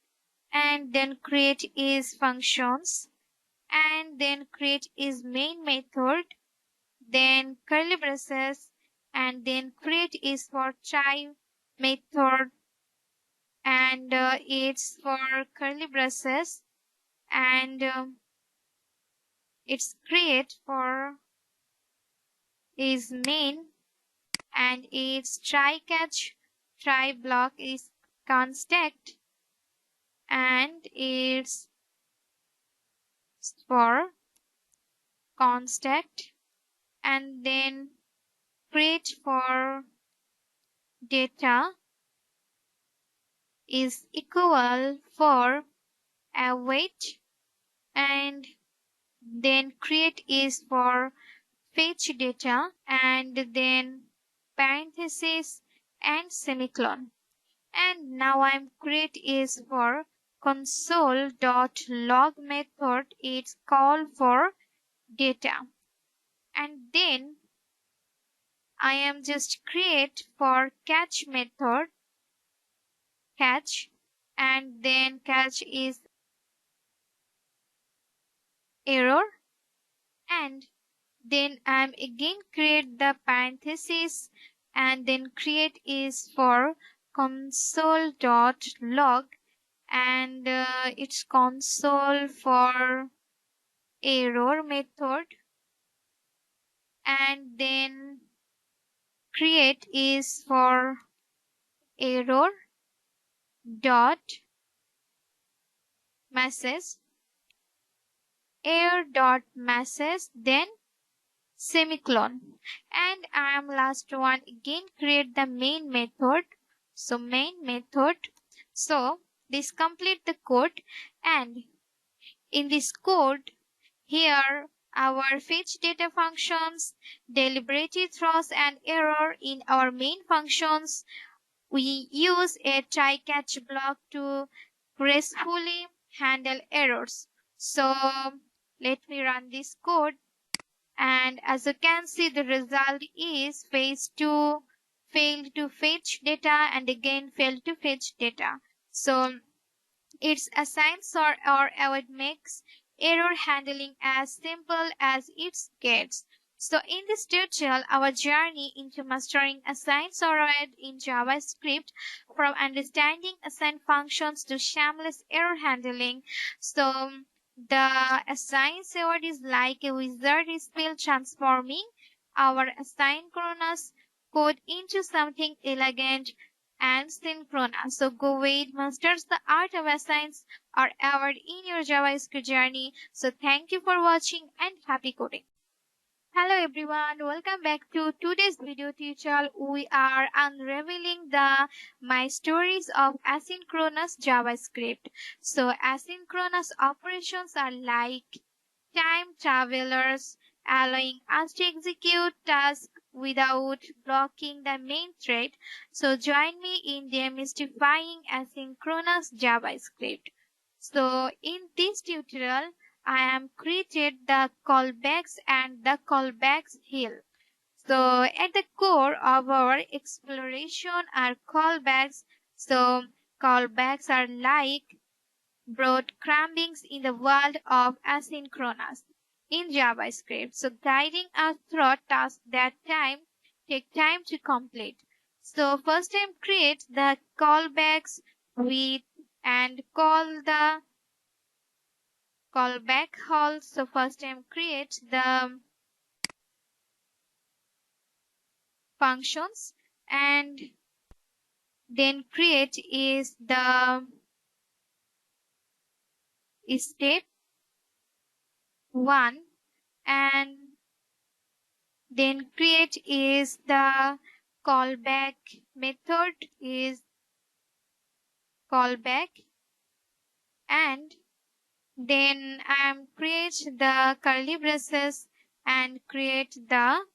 and then create is functions and then create is main method then curly braces and then create is for try method and it's for curly braces and it's create for is main and its try catch try block is constant and it's for constant and then create for data is equal for await and then create is for fetch data and then parenthesis and semicolon. And now I'm create is for console.log method. It's call for data. And then I am just create for catch method catch and then catch is error and then I'm again create the parenthesis and then create is for console.log and it's console for error method and then create is for error dot message, then semicolon. And I am last one again create the main method. So main method. So this complete the code, and in this code here our fetch data functions, deliberately throws an error in our main functions. We use a try catch block to gracefully handle errors. So let me run this code, and as you can see the result is phase 2 failed to fetch data and again failed to fetch data. So it's assigns or it makes error handling as simple as it gets. So in this tutorial, our journey into mastering assigns or in JavaScript, from understanding assign functions to shameless error handling. So the assigns word is like a wizard spell, transforming our asynchronous code into something elegant and synchronous. So go with masters the art of assigns or award in your JavaScript journey. So thank you for watching and happy coding. Hello everyone, welcome back to today's video tutorial. We are unraveling the my stories of asynchronous JavaScript. So asynchronous operations are like time travelers, allowing us to execute tasks without blocking the main thread. So join me in demystifying asynchronous JavaScript. So in this tutorial, I am created the callbacks and the callbacks hill. So at the core of our exploration are callbacks. So callbacks are like breadcrumbs in the world of asynchronous in JavaScript. So guiding us through tasks that take time to complete. So first time create the callbacks with and call the callback hall. So first time create the functions, and then create is the step 1, and then create is the callback method is callback, and then I am create the curly braces and create the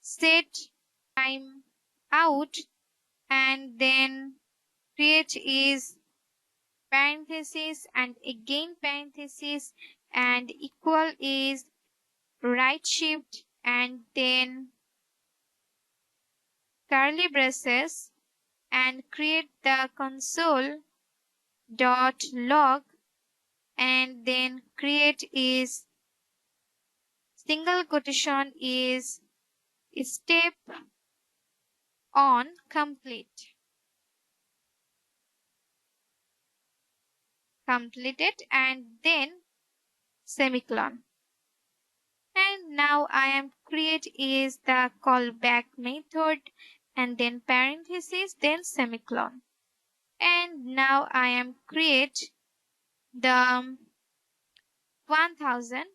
set time out, and then create is parenthesis and again parenthesis, and equal is right shift and then curly braces, and create the console dot log, and then create is single quotation is step on completed, and then semicolon. And now I am create is the callback method and then parenthesis then semicolon. And now I am create the 1000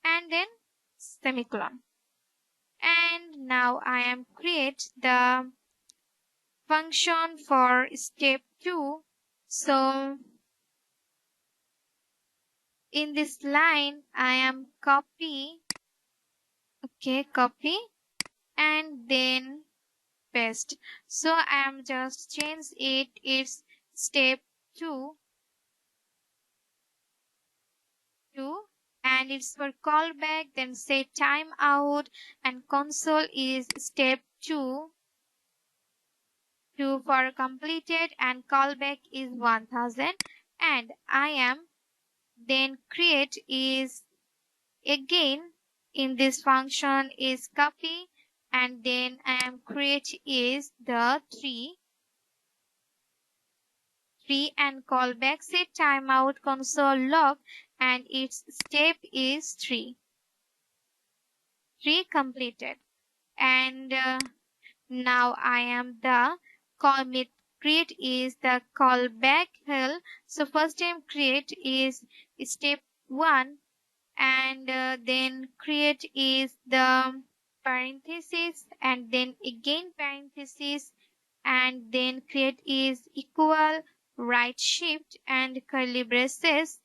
and then semicolon. And now I am create the function for step 2. So in this line I am copy and then paste. So I am just change it's step 2 and it's for callback, then say timeout, and console is step 2 for completed, and callback is 1000, and I am then create is again in this function is copy, and then I am create is the 3 and callback set timeout console log, and its step is 3 completed. And now I am the commit create is the callback hill. So first time create is step 1, and then create is the parenthesis, and then again parenthesis, and then create is equal right shift and curly braces,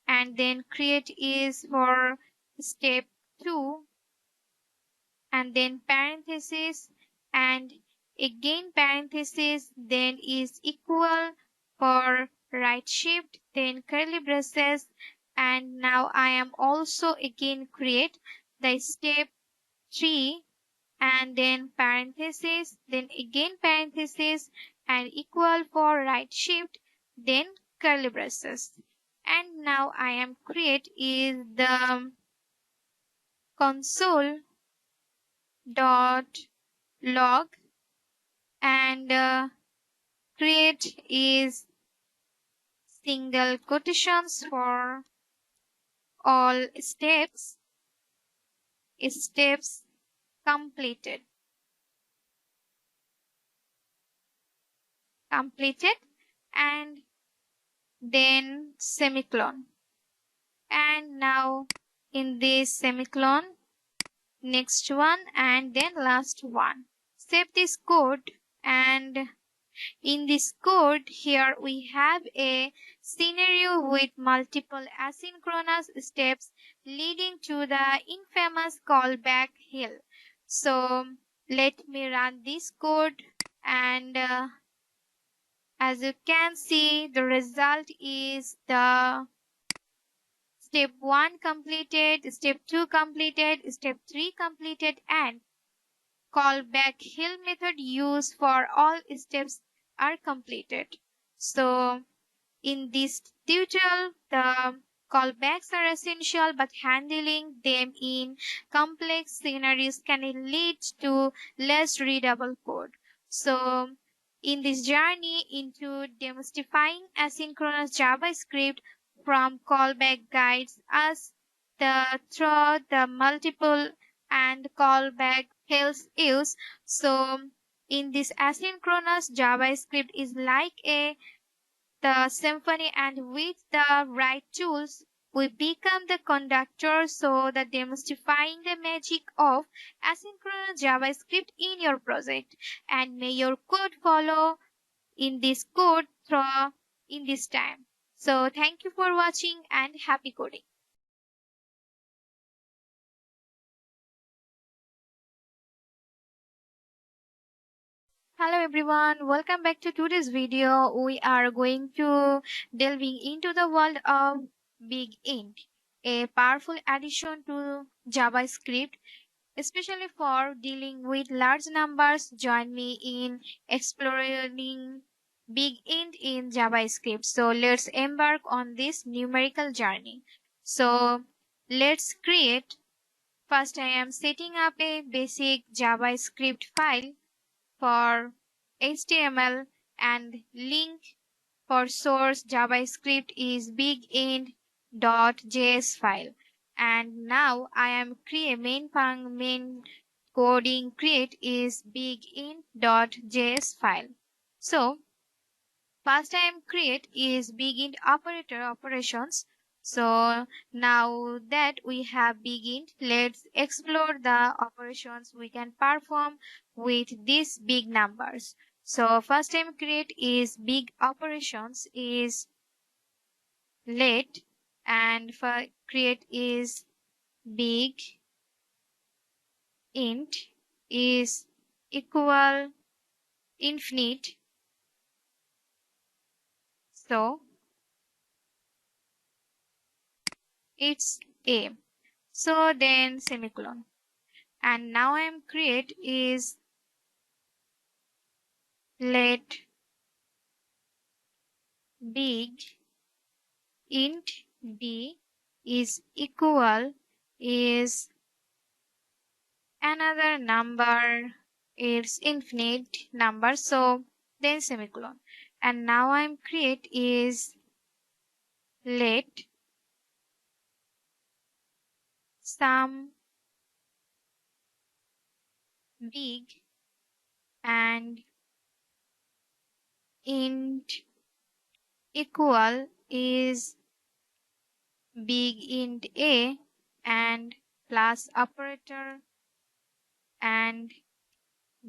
and then create is for step 2, and then parenthesis, and again parenthesis, then is equal for right shift, then curly braces, and now I am also again create the step 3, and then parenthesis, then again parenthesis, and equal for right shift, then curly braces. And now I am create is the console dot log, and create is single quotations for all steps completed, and then semicolon. And now in this semicolon, next one, and then last one. Save this code, and in this code here we have a scenario with multiple asynchronous steps leading to the infamous callback hill. So let me run this code, and as you can see, the result is the step 1 completed, step 2 completed, step 3 completed, and callback hill method used for all steps are completed. So in this tutorial, the callbacks are essential, but handling them in complex scenarios can lead to less readable code. So in this journey into demystifying asynchronous JavaScript, from callback guides us through the multiple and callback hills use. So in this asynchronous JavaScript is like the symphony, and with the right tools we become the conductor, so the demystifying the magic of asynchronous JavaScript in your project, and may your code follow in this code through in this time. So thank you for watching and happy coding. Hello everyone, welcome back to today's video. We are going to delving into the world of Big Int, a powerful addition to JavaScript, especially for dealing with large numbers. Join me in exploring Big Int in JavaScript. So let's embark on this numerical journey. So let's create. First, I am setting up a basic JavaScript file for HTML, and link for source JavaScript is begin.js file. And now I am main coding create is begin.js file. So first I am create is begin operations. So now that we have begin, let's explore the operations we can perform with these big numbers. So first time create is big operations is let, and for create is big int is equal infinite. So it's a. So then semicolon. And now I am create is let big int b is equal is another number, it's infinite number, so then semicolon. And now I'm create is let some big and int equal is big int a and plus operator and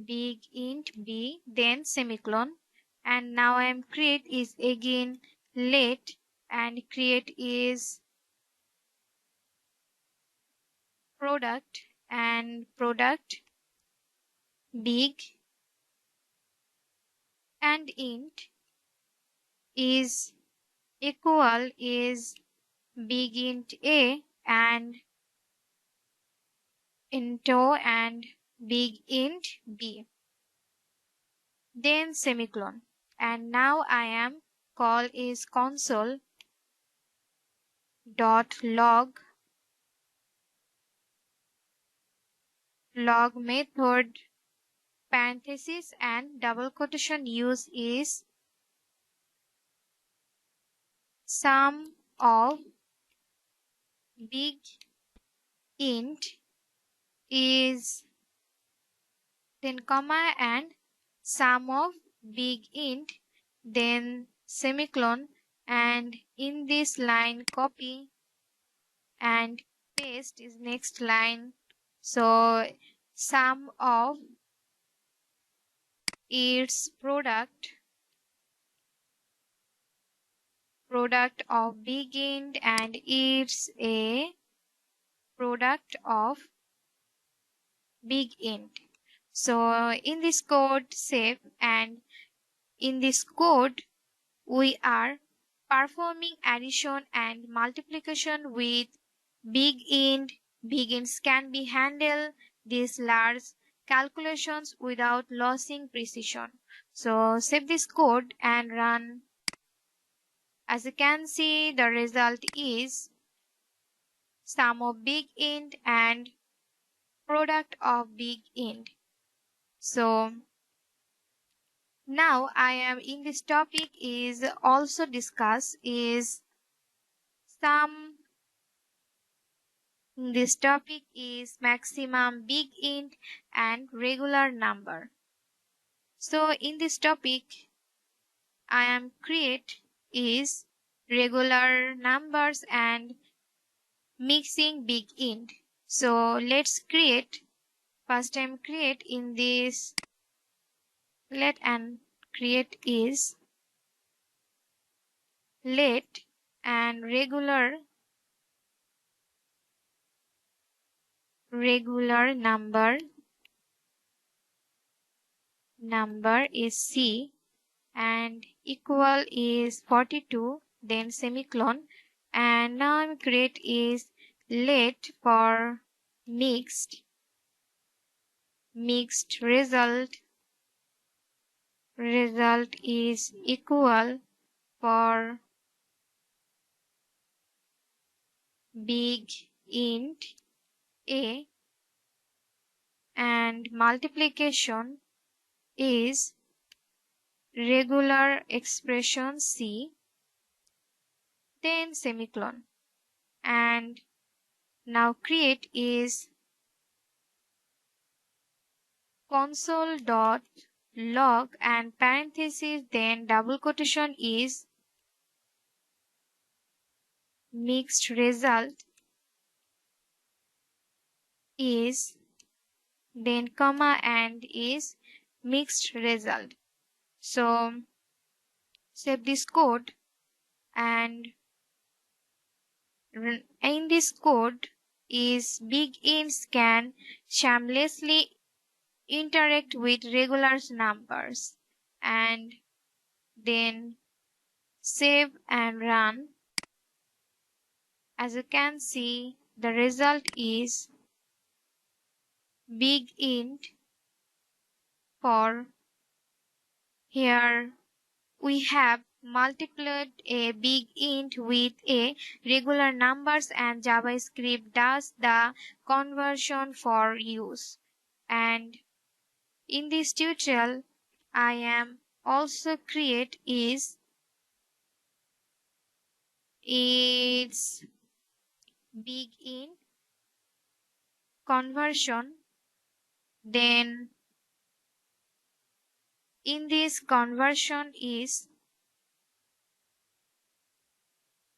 big int b, then semicolon. And now I am create is again let, and create is product, and product big, and int is equal is big int a and into and big int b, then semicolon. And now I am call is console dot log method parenthesis and double quotation use is sum of big int is, then comma, and sum of big int, then semicolon. And in this line copy and paste is next line. So sum of its product of big int and it's a product of big int. So in this code save, and in this code we are performing addition and multiplication with big int. Big ints can be handle these large calculations without losing precision. So save this code and run. As you can see, the result is sum of big int and product of big int. So now I am in this topic is also discuss is sum. This topic is maximum big int and regular number. So in this topic I am create is regular numbers and mixing big int. So let's create. First time create in this let, and create is let and regular number is C and equal is 42, then semicolon. And now I'm create is let for mixed result is equal for big int a and multiplication is regular expression C, then semicolon. And now create is console dot log and parenthesis, then double quotation is mixed result is, then comma, and is mixed result. So save this code, and in this code is big ints can shamelessly interact with regular numbers. And then save and run. As you can see, the result is big int for here we have multiplied a big int with a regular numbers, and JavaScript does the conversion for use. And in this tutorial I am also create is its big int conversion, then in this conversion is,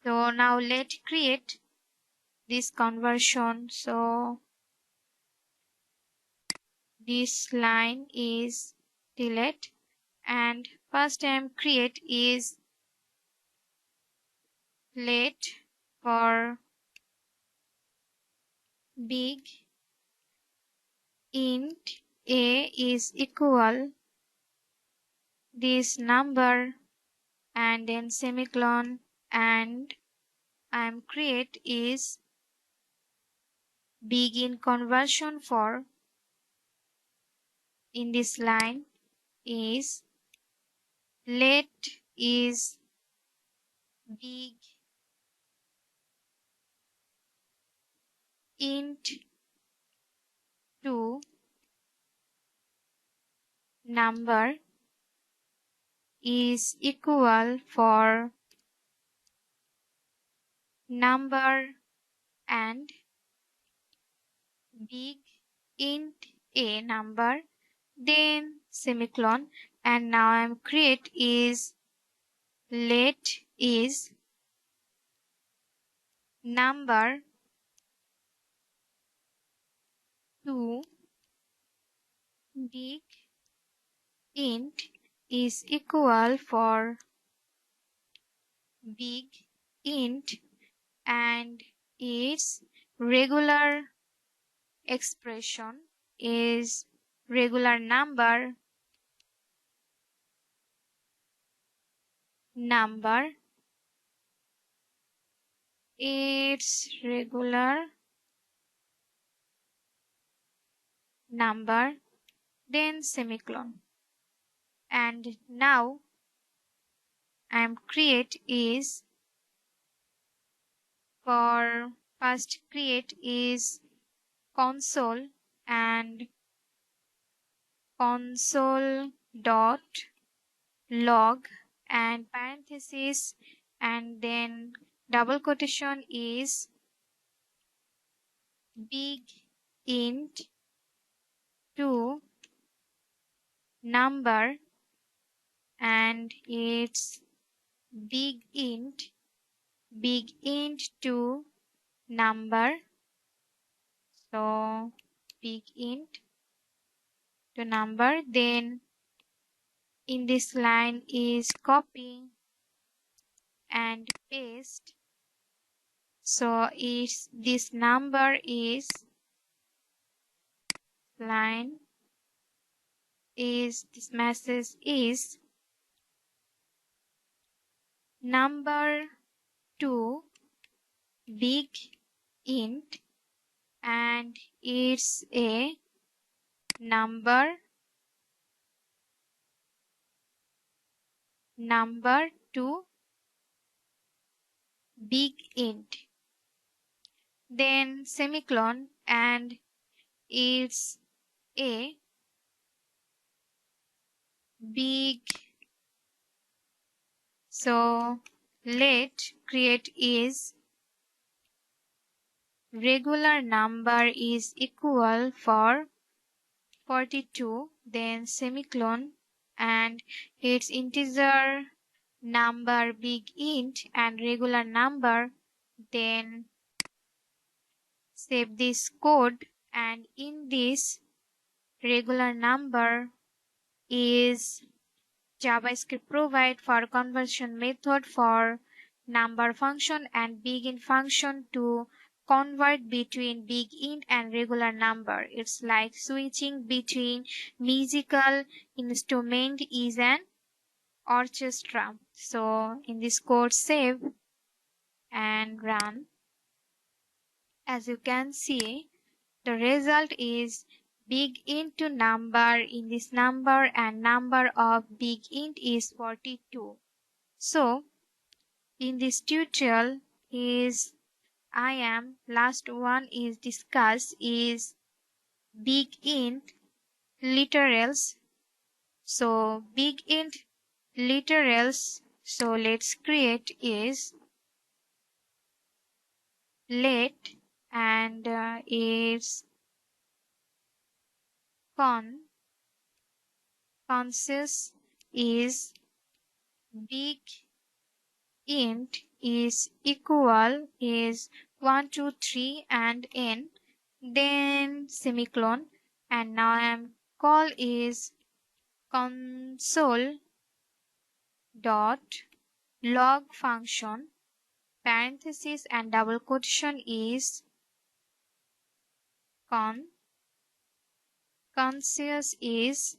so now let's create this conversion. So this line is delete, and first time create is let for big int a is equal this number and then semicolon, and I'm create is begin conversion for in this line is let is big int 2 number is equal for number and big int a number, then semicolon, and now I'm create is let is number 2 big int is equal for big int and its regular expression is regular number its regular number, then semicolon, and now I'm create is for first create is console and console dot log and parenthesis and then double quotation is big int 2 number and it's big int 2 number, so big int to number, then in this line is copy and paste, so is this number is line is this message is number 2 big int and it's a number 2 big int, then semicolon, and it's a big, so let create is regular number is equal for 42, then semicolon, and its integer number big int and regular number, then save this code, and in this regular number is JavaScript provide for conversion method for number function and big int function to convert between big int and regular number. It's like switching between musical instrument is an orchestra. So in this code save and run. As you can see, the result is big int to number in this number and number of big int is 42. So in this tutorial is last one is discussed is big int literals. So big int literals, so let's create is let and is conscious is big int is equal is 1 2 3 and n, then semicolon, and now I'm call is console dot log function parenthesis and double quotation is conscious is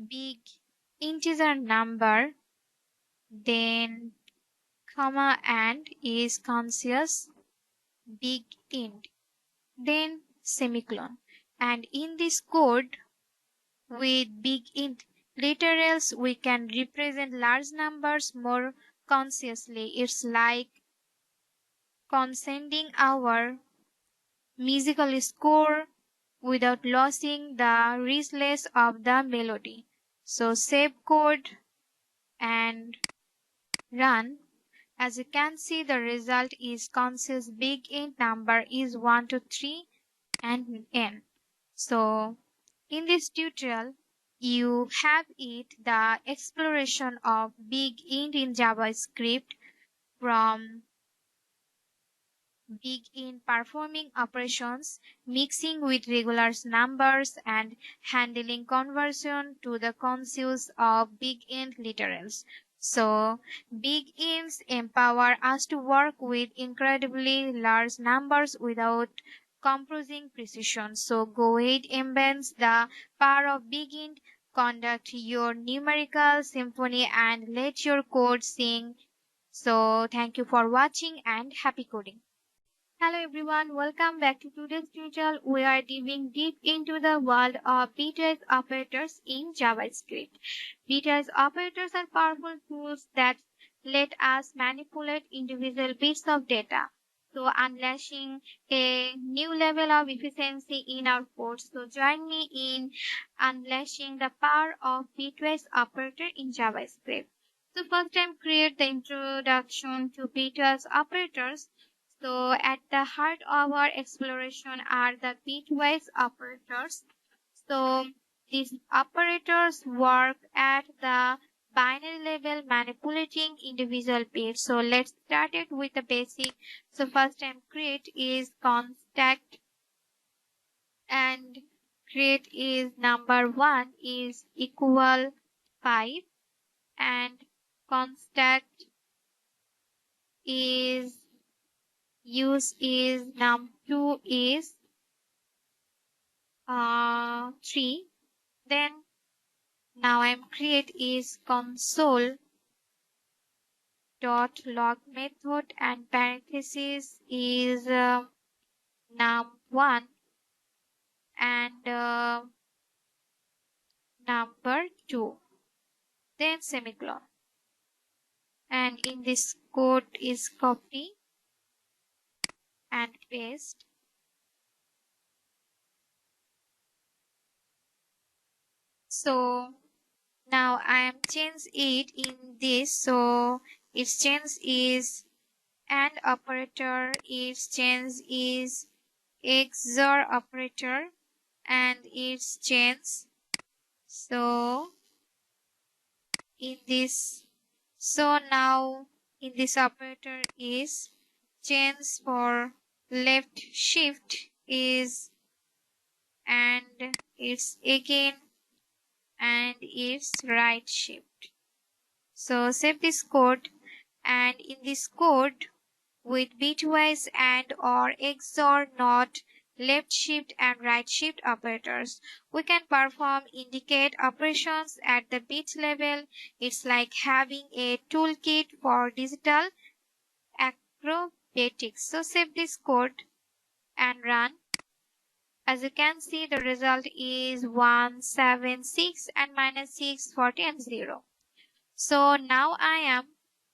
big integer number, then comma and is conscious big int, then semicolon. And in this code with big int literals we can represent large numbers more consciously. It's like condensing our musical score without losing the richness of the melody. So save code and run. As you can see, the result is conscious big int number is 1 to 3 and n. So in this tutorial, you have it the exploration of big int in JavaScript from big in performing operations, mixing with regular numbers, and handling conversion to the conscious of big int literals. So, big ints empower us to work with incredibly large numbers without compromising precision. So, go ahead, embrace the power of big int, conduct your numerical symphony, and let your code sing. So, thank you for watching and happy coding. Hello everyone, welcome back to today's tutorial. We are diving deep into the world of bitwise operators in JavaScript. Bitwise operators are powerful tools that let us manipulate individual bits of data, so unleashing a new level of efficiency in our code. So join me in unleashing the power of bitwise operator in JavaScript. So first time create the introduction to bitwise operators. So at the heart of our exploration are the bitwise operators. So these operators work at the binary level manipulating individual bits. So let's start it with the basic. So first time create is contact and create is number 1 is equal 5 and contact is use is num2 is 3, then now I'm create is console dot log method and parenthesis is num1 and number 2, then semicolon, and in this code is copy and paste. So now I am change it in this. So its change is and operator, its change is XOR operator and its change. So in this, so now in this operator is change for left shift is and it's again and it's right shift. So save this code, and in this code with bitwise and or XOR not left shift and right shift operators, we can perform indicate operations at the bit level. It's like having a toolkit for digital acrobatics. So save this code and run. As you can see, the result is 1 7 6 and -6 40 and 0. So now I am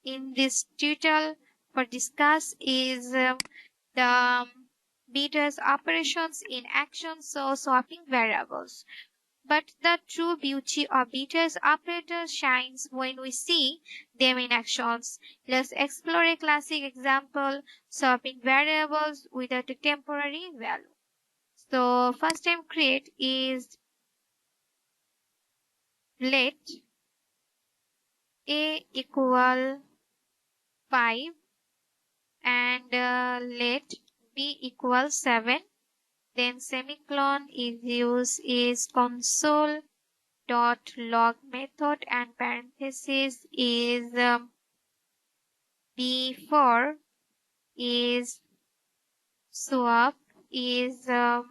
in this tutorial for discuss is the bitwise operations in action, so swapping variables. But the true beauty of bitwise operators shines when we see them in actions. Let's explore a classic example, swapping variables without a temporary value. So first time create is let a equal 5 and let b equal 7. Then semicolon is used is console dot log method and parenthesis is b4 is swap is a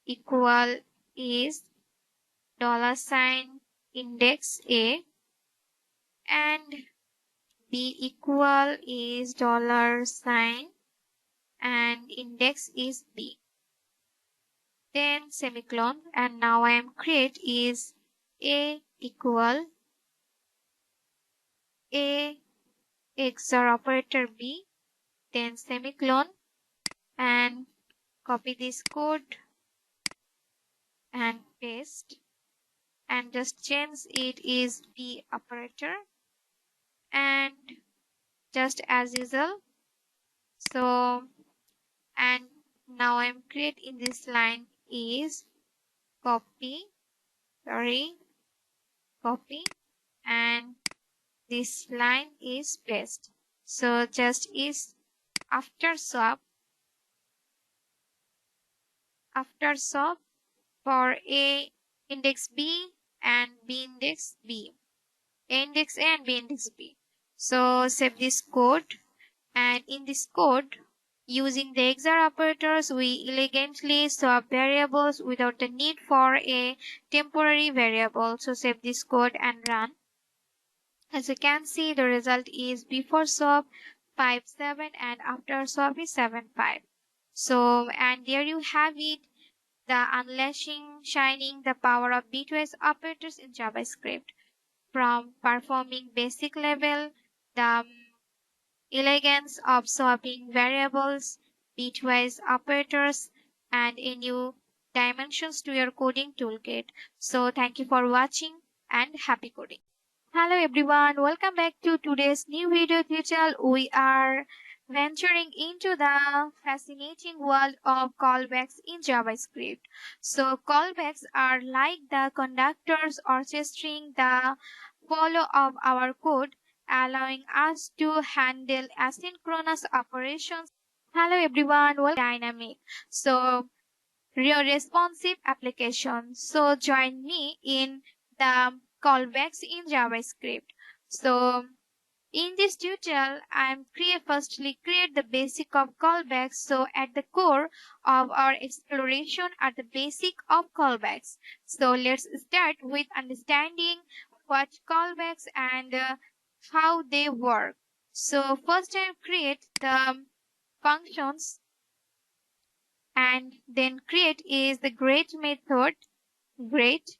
equal is dollar sign index a and b equal is dollar sign and index is b. Then semicolon and now I am create is a equal a XOR operator b, then semicolon and copy this code and paste and just change it is b operator and just as usual. So and now I'm create in this line is copy and this line is paste. So just is after swap for a index b and b index b, a index a and b index b. So save this code and in this code using the XOR operators we elegantly swap variables without the need for a temporary variable. So save this code and run. As you can see the result is before swap 5 7 and after swap is 7 5. So and there you have it, the unleashing shining the power of bitwise operators in JavaScript. From performing basic level, the elegance of swapping variables, bitwise operators, and a new dimensions to your coding toolkit. So thank you for watching and happy coding. Hello everyone, welcome back to today's new video tutorial. We are venturing into the fascinating world of callbacks in JavaScript. So callbacks are like the conductors orchestrating the flow of our code, allowing us to handle asynchronous operations. Hello everyone, welcome to dynamic. So your responsive application. So join me in the callbacks in JavaScript. So in this tutorial, I am firstly create the basic of callbacks. So at the core of our exploration are the basic of callbacks. So let's start with understanding what callbacks and how they work. So first I create the functions and then create is the great method. Great.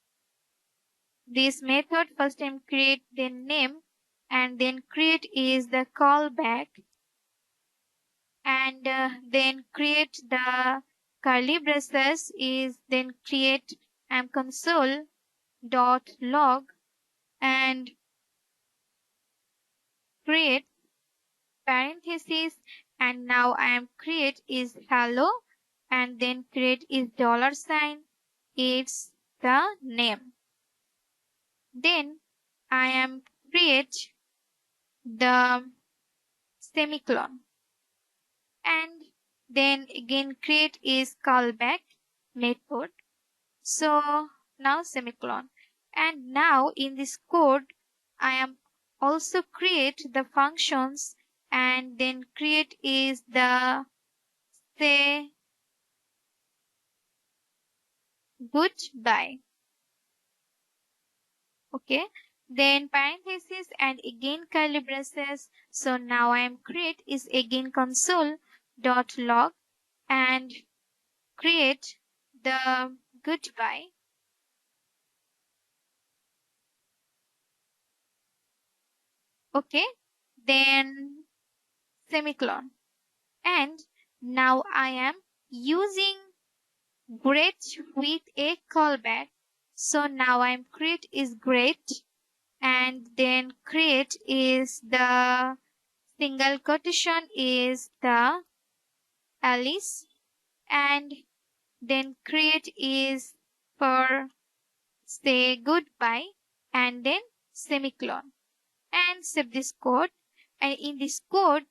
This method first time create then name and then create is the callback and then create the curly braces is then create and console dot log and create parenthesis and now I am create is hello and then create is dollar sign, it's the name. Then I am create the semicolon and then again create is callback method. So now semicolon and now in this code I am also create the functions and then create is the say goodbye. Okay, then parenthesis and again curly braces. So now I am create is again console dot log and create the goodbye. Okay, then semicolon and now I am using great with a callback. So now I am create is great and then create is the single quotation is the Alice and then create is for say goodbye, and then semicolon, and save this code. And in this code,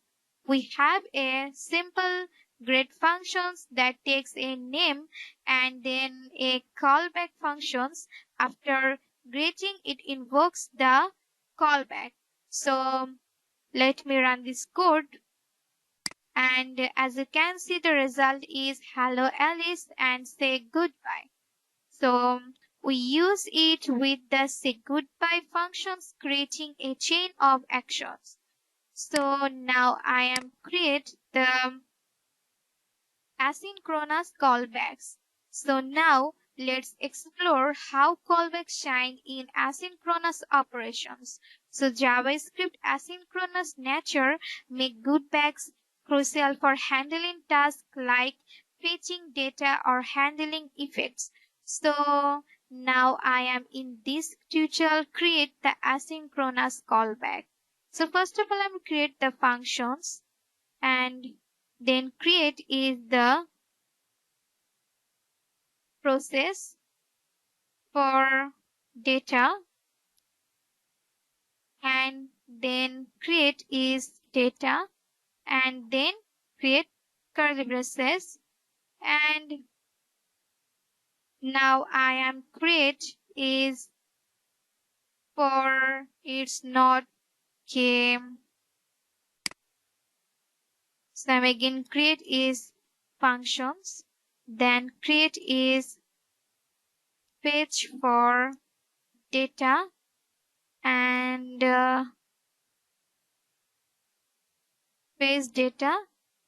we have a simple greet functions that takes a name and then a callback functions. After greeting, it invokes the callback. So let me run this code. And as you can see, the result is hello Alice and say goodbye. So we use it with the say goodbye functions, creating a chain of actions. So now I am create the asynchronous callbacks. So now let's explore how callbacks shine in asynchronous operations. So JavaScript asynchronous nature make callbacks crucial for handling tasks like fetching data or handling effects. So now I am in this tutorial create the asynchronous callback. So first of all, I'm create the functions, and then create is the process for data, and then create is data, and then create curly braces, and now I am create is for it's not came. So I'm again create is functions, then create is fetch for data, and fetch data,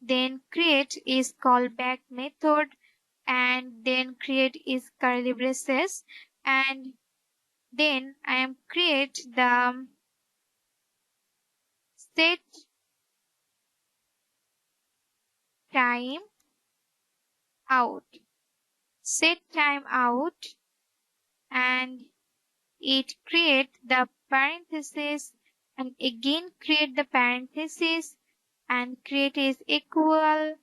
then create is callback method, and then create is curly braces, and then I am create the set time out, set time out, and it create the parenthesis, and again create the parenthesis, and create is equal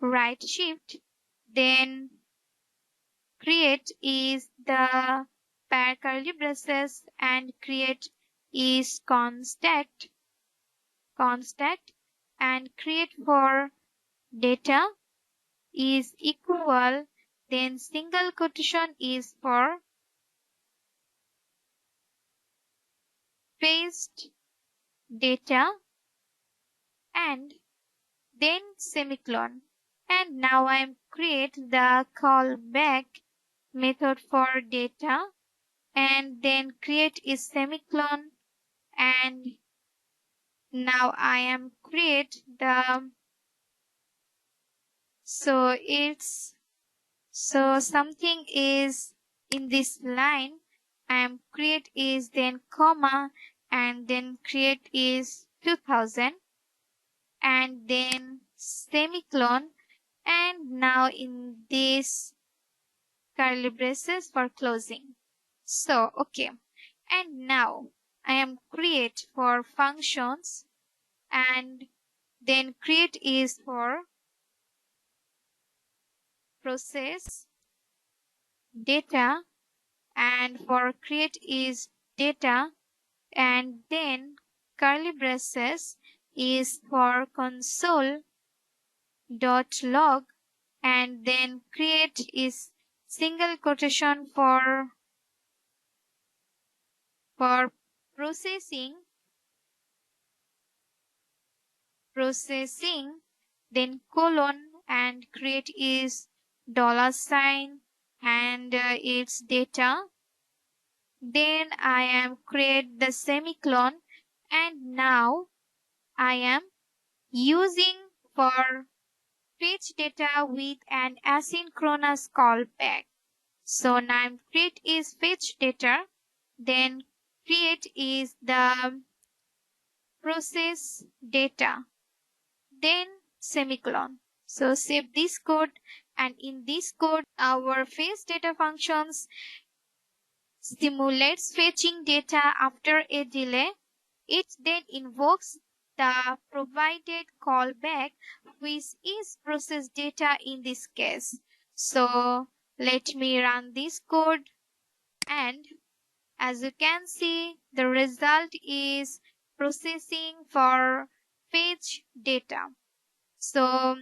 right shift, then create is the pair curly braces, and create is constant, and create for data is equal, then single quotation is for paste data, and then semicolon. And now I am create the callback method for data, and then create is semicolon, and now I am create the so something is in this line, I am create is then comma, and then create is 2000, and then semicolon, and now in this curly braces for closing. So okay, and now I am create for functions, and then create is for process data, and for create is data, and then curly braces is for console dot log, and then create is single quotation for processing, then colon, and create is dollar sign, and its data, then I am create the semicolon, and now I am using for fetch data with an asynchronous callback. So now create is fetch data, then create is the process data, then semicolon. So save this code, and in this code our fetch data functions simulates fetching data after a delay. It then invokes the provided callback, which is process data in this case. So let me run this code. And as you can see, the result is processing for page data. So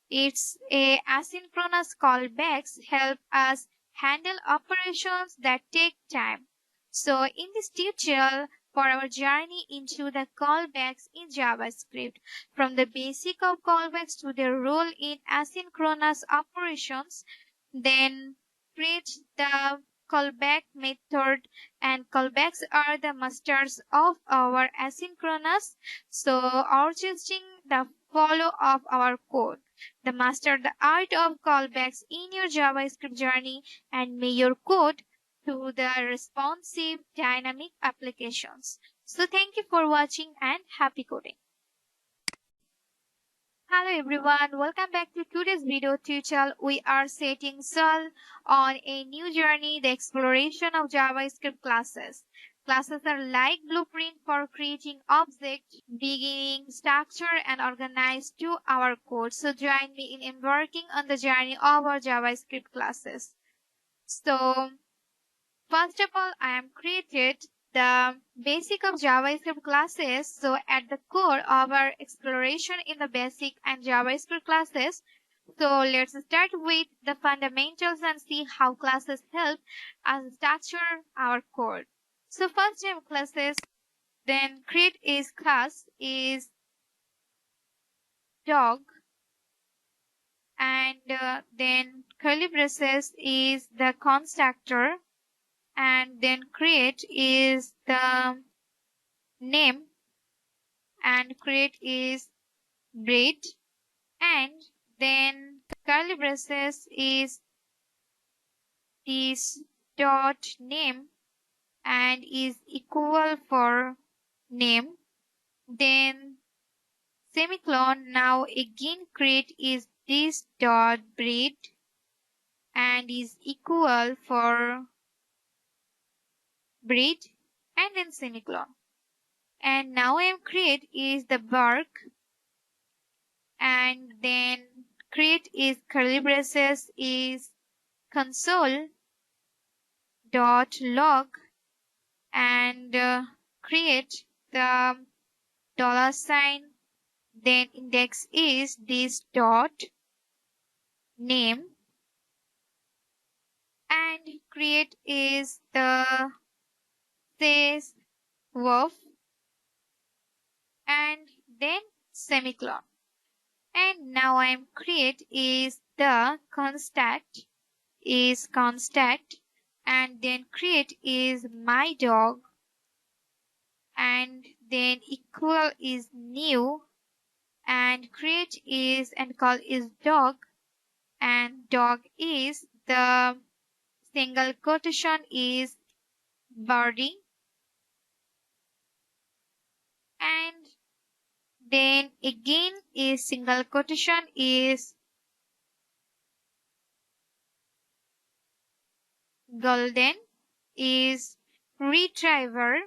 it's a asynchronous callbacks help us handle operations that take time. So in this tutorial, for our journey into the callbacks in JavaScript, from the basic of callbacks to their role in asynchronous operations, then create the callback method, and callbacks are the masters of our asynchronous, so orchestrating the follow of our code. The master the art of callbacks in your JavaScript journey and may your code to the responsive dynamic applications. So thank you for watching and happy coding. Hello everyone, welcome back to today's video tutorial. We are setting sail on a new journey, the exploration of JavaScript classes. Classes are like blueprint for creating objects, beginning, structure, and organize to our code. So join me in embarking on the journey of our JavaScript classes. So first of all, I am created the basic of JavaScript classes. So at the core of our exploration in the basic and JavaScript classes, so let's start with the fundamentals and see how classes help us structure our code. So first time classes, then create is class is dog, and then curly braces is the constructor, and then create is the name, and create is breed, and then curly braces is this dot name and is equal for name, then semicolon. Now again create is this dot breed and is equal for breed, and then semicolon. And now I am create is the bark, and then create is curly braces is console dot log, and create the dollar sign, then index is this dot name, and create is the says wolf, and then semicolon. And now I'm create is the contact is contact, and then create is my dog, and then equal is new, and create is and call is dog, and dog is the single quotation is birdie, and then again is single quotation is golden is retriever,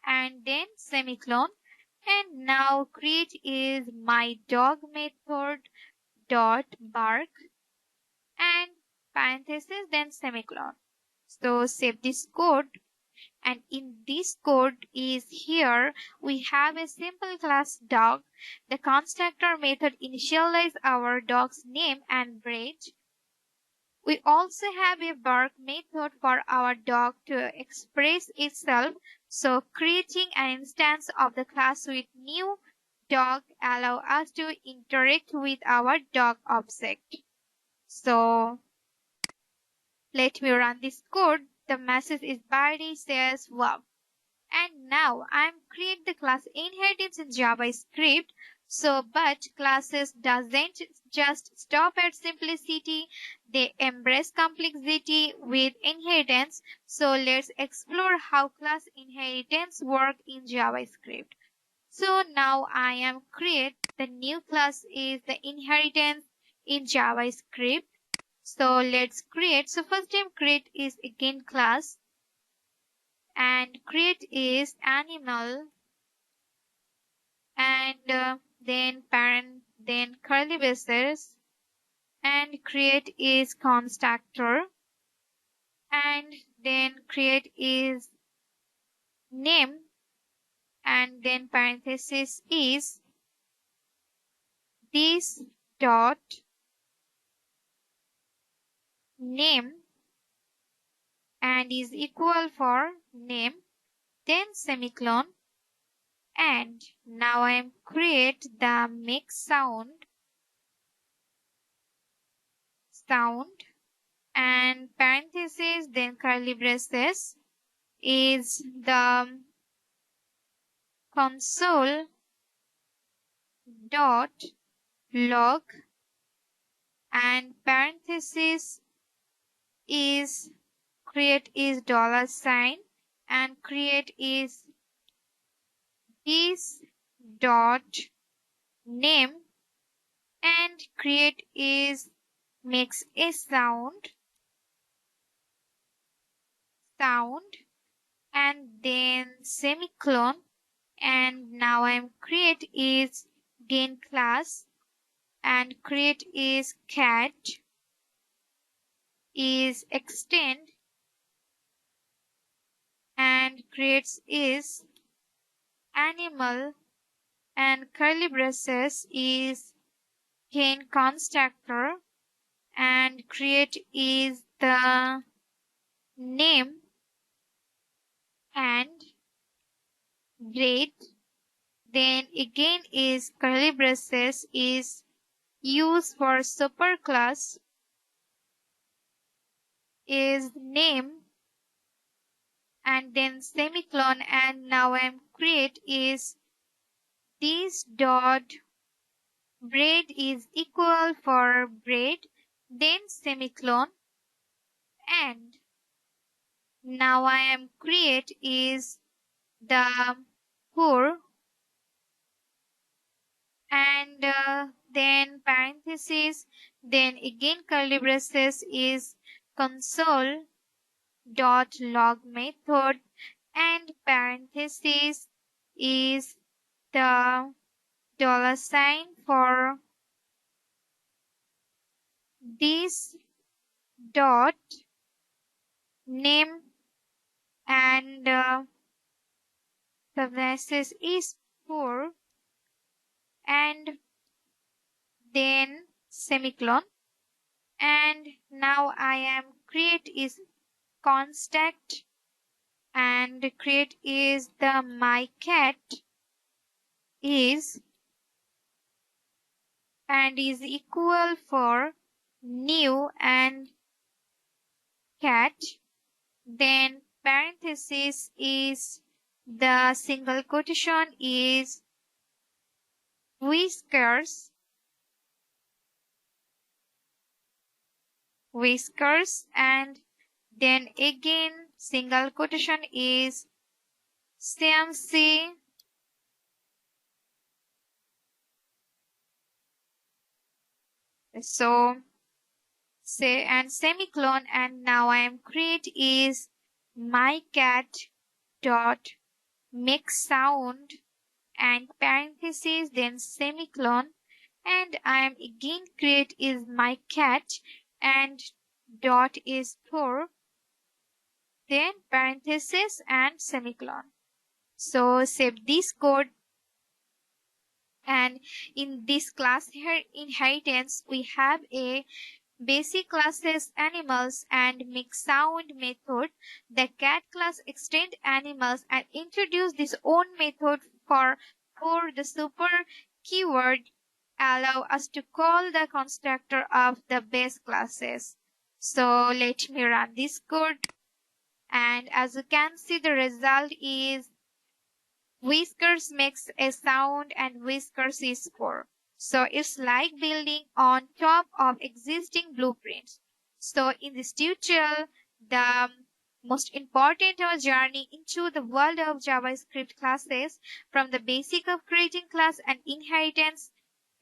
and then semicolon. And now create is my dog method dot bark, and parenthesis, then semicolon. So save this code, and in this code is here we have a simple class dog. The constructor method initialize our dog's name and breed. We also have a bark method for our dog to express itself. So creating an instance of the class with new dog allow us to interact with our dog object. So let me run this code. The message is birdie says wow. And now I'm create the class inheritance in JavaScript. So but classes doesn't just stop at simplicity, they embrace complexity with inheritance. So let's explore how class inheritance work in JavaScript. So now I am create the new class is the inheritance in JavaScript. So let's create. So first time create is again class, and create is animal, and then parent then curly braces, and create is constructor, and then create is name, and then parenthesis is this dot name and is equal for name, then semicolon, and now I am create the make sound and parenthesis then curly braces is the console dot log, and parenthesis is create is dollar sign, and create is this dot name, and create is makes a sound and then semicolon, and now I'm create is gain class, and create is cat is extend, and creates is animal, and curly braces is gain constructor, and create is the name, and grade, then again is curly braces is used for superclass is name, and then semicolon, and now I'm create is this dot bread is equal for bread, then semicolon, and now I am create is the pour, and then parenthesis, then again curly braces is console dot log method, and parenthesis is the dollar sign for this dot name, and the braces is pour, and then semicolon, and now I am create is contact, and create is the my cat is, and is equal for new and cat, then parenthesis is the single quotation is whiskers, and then again single quotation is CMC, so say and semicolon, and now I am create is my cat dot make sound and parenthesis then semicolon, and I am again create is my cat and dot is for then parenthesis and semicolon. So save this code, and in this class here inheritance we have a basic classes animals and make sound method. The cat class extend animals and introduce this own method for the super keyword allow us to call the constructor of the base classes. So let me run this code, and as you can see the result is whiskers makes a sound and whiskers is 4. So it's like building on top of existing blueprints. So in this tutorial, the most important journey into the world of JavaScript classes, from the basic of creating class and inheritance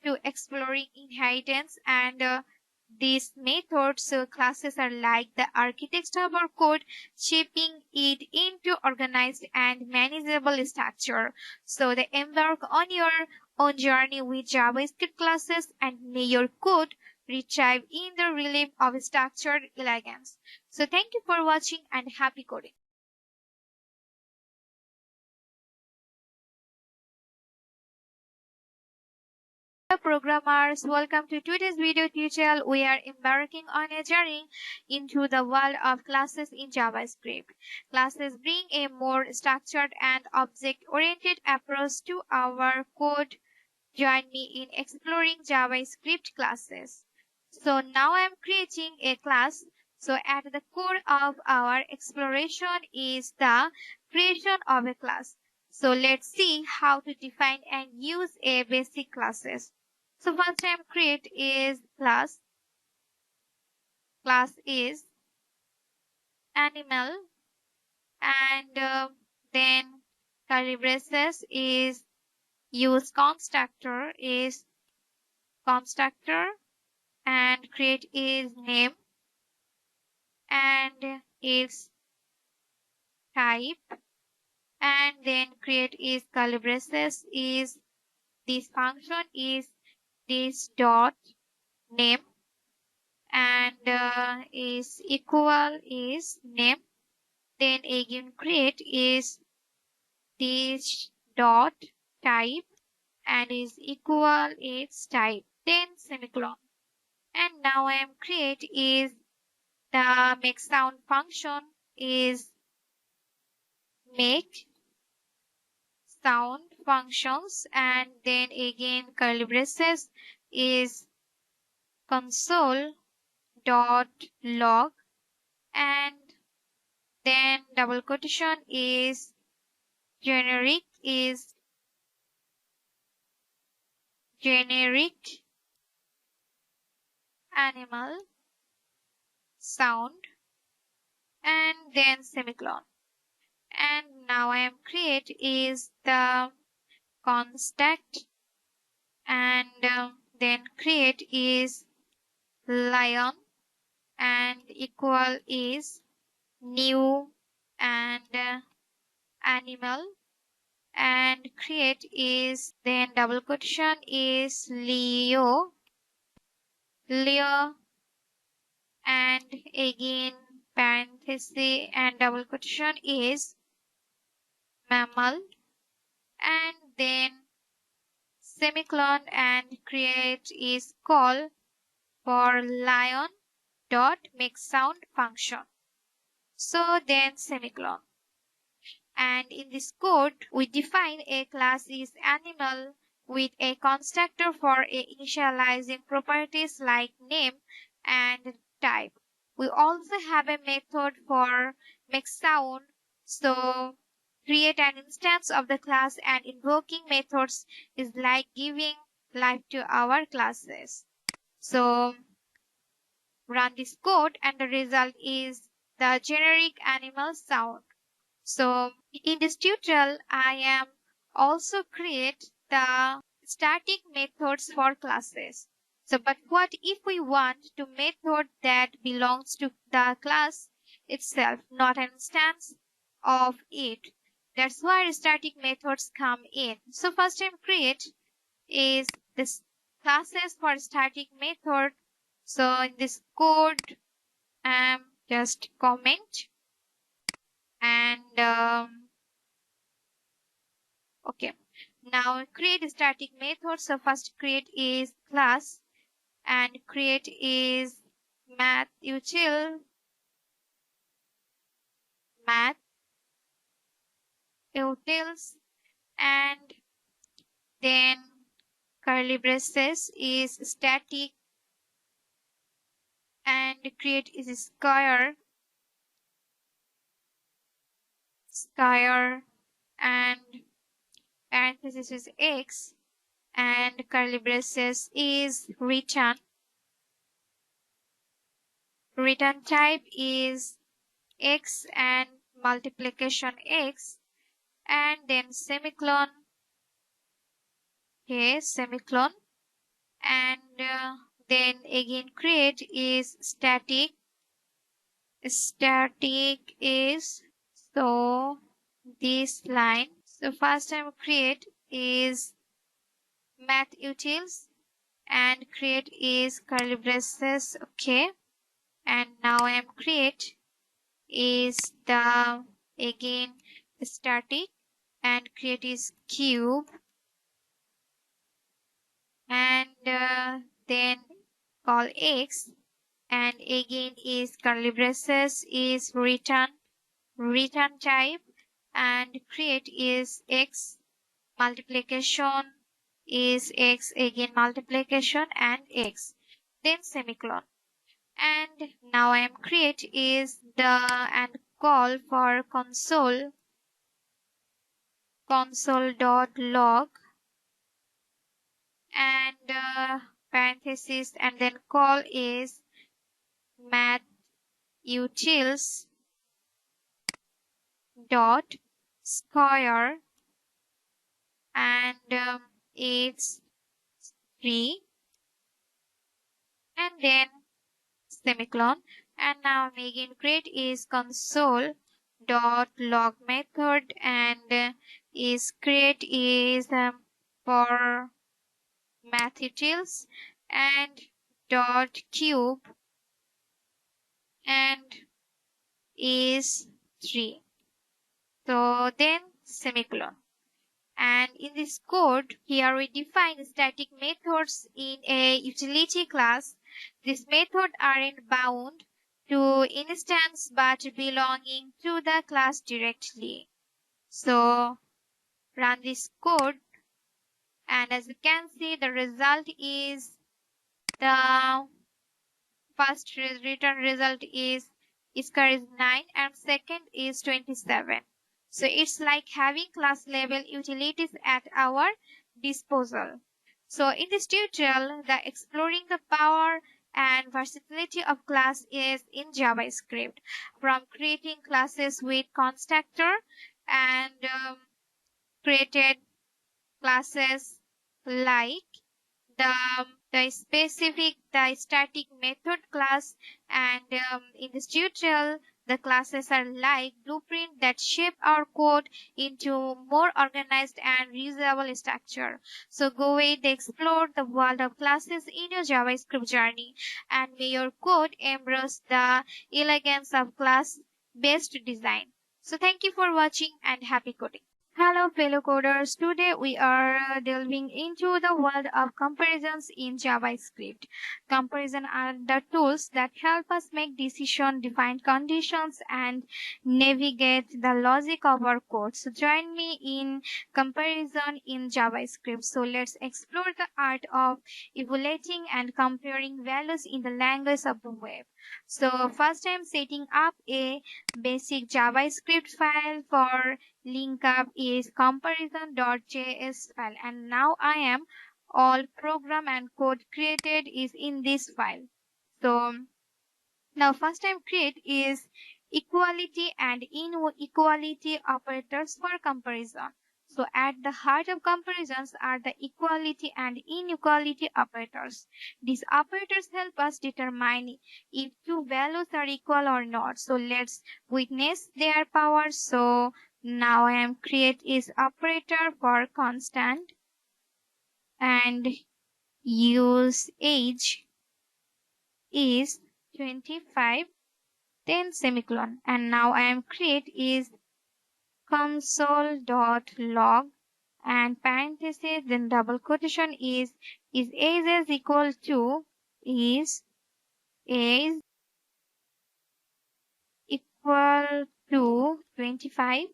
to exploring inheritance, and these methods classes are like the architect of our code, shaping it into organized and manageable structure. So they embark on your own journey with JavaScript classes and may your code retrieve in the relief of structured elegance. So thank you for watching and happy coding. Hello programmers, welcome to today's video tutorial. We are embarking on a journey into the world of classes in JavaScript. Classes bring a more structured and object-oriented approach to our code. Join me in exploring JavaScript classes. So now I'm creating a class. So at the core of our exploration is the creation of a class. So let's see how to define and use a basic classes. So first time create is class. Class is animal and then curly braces is use constructor is constructor and create is name and is type and then create is curly braces is this function is this dot name and is equal is name then again create is this dot type and is equal is type then semicolon and now I am create is the make sound function is make sound functions and then again curly braces is console dot log and then double quotation is generic animal sound and then semicolon and now I am create is the contact and then create is lion and equal is new and animal and create is then double quotation is leo and again parenthesis and double quotation is mammal and then semicolon and create is call for lion dot make sound function. So then semicolon. And in this code, we define a class is animal with a constructor for initializing properties like name and type. We also have a method for make sound. So create an instance of the class and invoking methods is like giving life to our classes. So run this code and the result is the generic animal sound. So in this tutorial, I am also create the static methods for classes. So but what if we want to method that belongs to the class itself, not an instance of it? That's where static methods come in. So first time create is this classes for static method. So in this code, just comment and okay. Now create a static method. So first create is class and create is math utils and then curly braces is static and create is square and parenthesis is x and curly braces is return type is x and multiplication x and then semicolon semicolon and then again create is static is so this line so first time create is math utils, and create is curly braces. Okay, and now I am create is the again static, and create is cube, and then call x, and again is curly braces is return type, and create is x, multiplication is x, again multiplication and x, then semicolon. And now I am create is the and call for console.log, and parenthesis, and then call is math utils dot square, and it's 3, and then semicolon. And now again create is console dot log method, and is create is for math utils, and dot cube, and is 3. So then semicolon. And in this code, here we define static methods in a utility class. These methods aren't bound to instance but belonging to the class directly. So run this code, and as you can see, the result is the first return result is square is 9 and second is 27. So it's like having class level utilities at our disposal. So in this tutorial, the exploring the power and versatility of class is in JavaScript, from creating classes with constructor and created classes like the the static method class, and in this tutorial the classes are like blueprint that shape our code into more organized and reusable structure. So go ahead, explore the world of classes in your JavaScript journey, and may your code embrace the elegance of class based design. So thank you for watching and happy coding. Hello fellow coders, today we are delving into the world of comparisons in JavaScript. Comparison are the tools that help us make decisions, define conditions, and navigate the logic of our code. So join me in comparison in JavaScript. So let's explore the art of evaluating and comparing values in the language of the web. So first I'm setting up a basic JavaScript file for link up is comparison.js file, and now I am all program and code created is in this file. So now first time create is equality and inequality operators for comparison. So at the heart of comparisons are the equality and inequality operators. These operators help us determine if two values are equal or not. So let's witness their power. So now I am create is operator for constant, and use age is 25, then semicolon, and now I am create is console.log, and parenthesis, then double quotation is age is equal to is age equal to 25,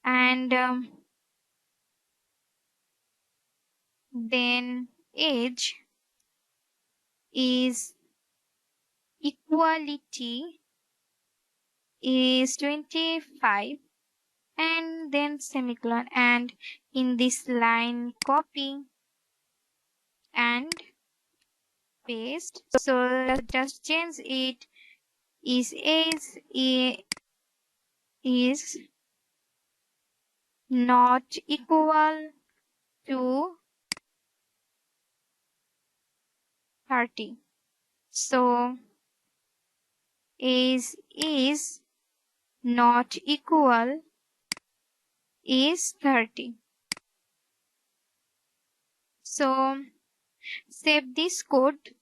and then age is equality is 25, and then semicolon, and in this line copy and paste. So just change it is is not equal to 30. So is not equal is 30. So save this code,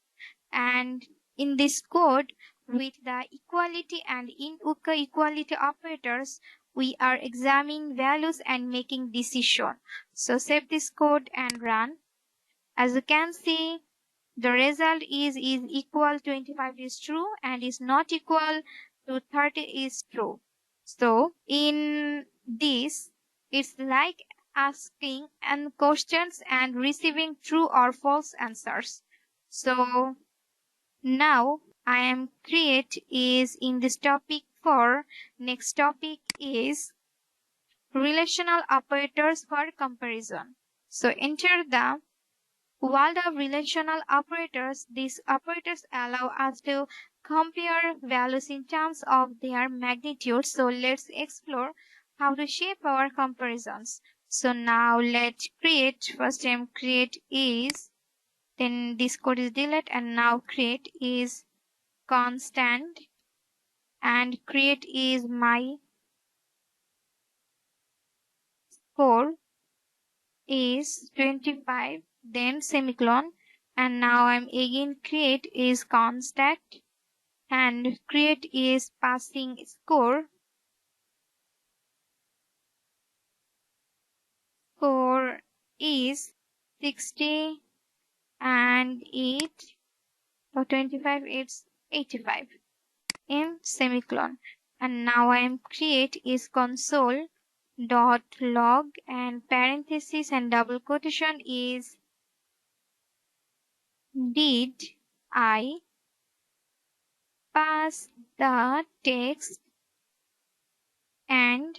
and in this code with the equality and inequality operators, we are examining values and making decision. So save this code and run. As you can see, the result is equal 25 is true and is not equal to 30 is true. So in this, it's like asking and questions and receiving true or false answers. So now I am create is in this topic 4. Next topic is relational operators for comparison. So enter the world of relational operators. These operators allow us to compare values in terms of their magnitude. So let's explore how to shape our comparisons. So now let's create. First time create is, then this code is delete, and now create is constant, and create is my score is 25, then semicolon, and now I'm again create is constant, and create is passing score is 60, and 8 for 25 it's 85 in semicolon, and now I'm create is console dot log, and parenthesis and double quotation is did I pass the text, and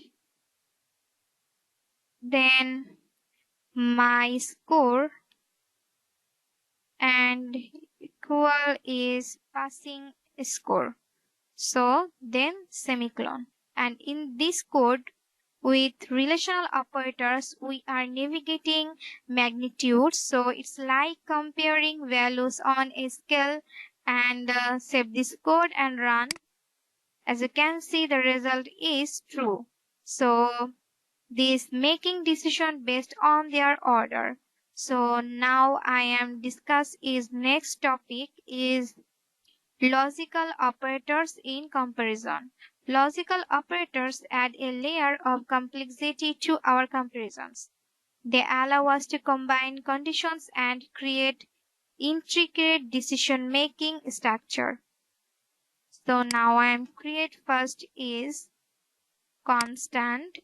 then my score, and equal is passing score. So then semicolon. And in this code with relational operators, we are navigating magnitudes. So it's like comparing values on a scale, and save this code and run. As you can see, the result is true. So this making decision based on their order. So now I am discuss is next topic is logical operators in comparison. Logical operators add a layer of complexity to our comparisons. They allow us to combine conditions and create intricate decision-making structure. So now I am create first is constant,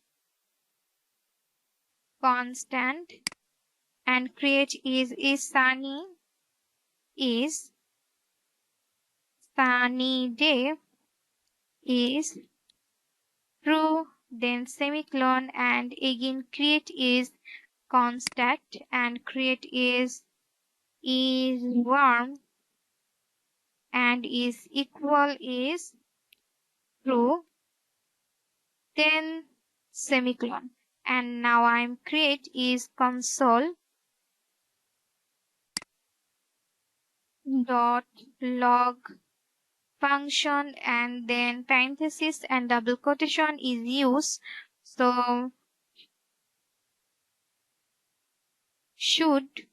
and create is sunny day is true, then semicolon, and again create is constant, and create is warm, and is equal is true, then semicolon. And now I'm create is console dot log function, and then parenthesis and double quotation is used. So should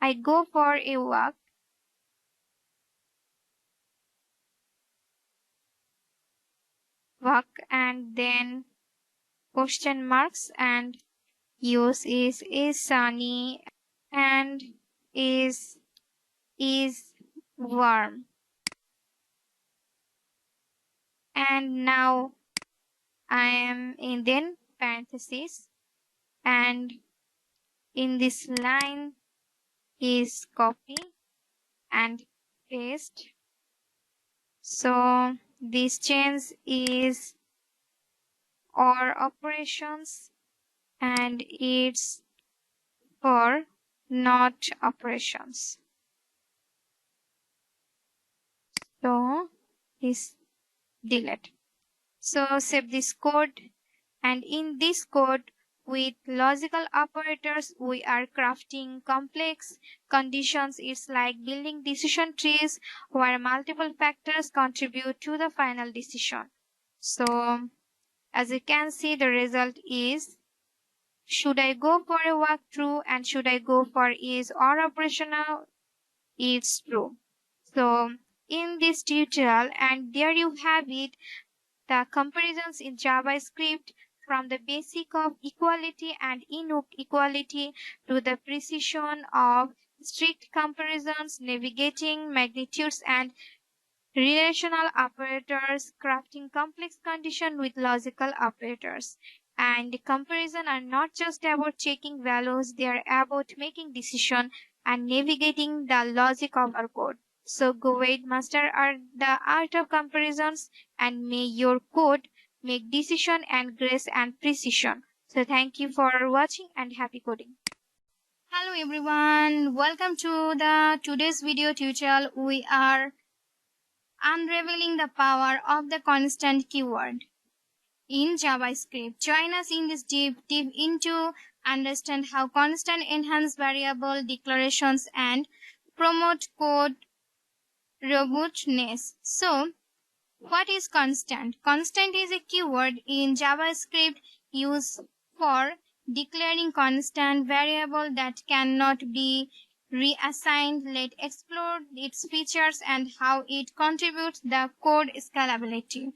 I go for a walk, and then question marks, and use is sunny, and is warm. And now I am in then parenthesis, and in this line is copy and paste. So this change is or operations, and it's for not operations. So this delete. So save this code, and in this code with logical operators we are crafting complex conditions. It's like building decision trees where multiple factors contribute to the final decision. So as you can see, the result is should I go for a walkthrough and should I go for is or operational is true. So in this tutorial, and there you have it, the comparisons in JavaScript from the basic of equality and inequality to the precision of strict comparisons, navigating magnitudes and relational operators, crafting complex condition with logical operators. And comparison are not just about checking values, they are about making decision and navigating the logic of our code. So go ahead, master are the art of comparisons and may your code make decision and grace and precision. So thank you for watching and happy coding. Hello everyone, welcome to the today's video tutorial. We are unraveling the power of the constant keyword in JavaScript. Join us in this deep into understand how constant enhance variable declarations and promote code robustness. So, what is constant? Constant is a keyword in JavaScript used for declaring constant variable that cannot be reassigned. Let's explore its features and how it contributes the code scalability.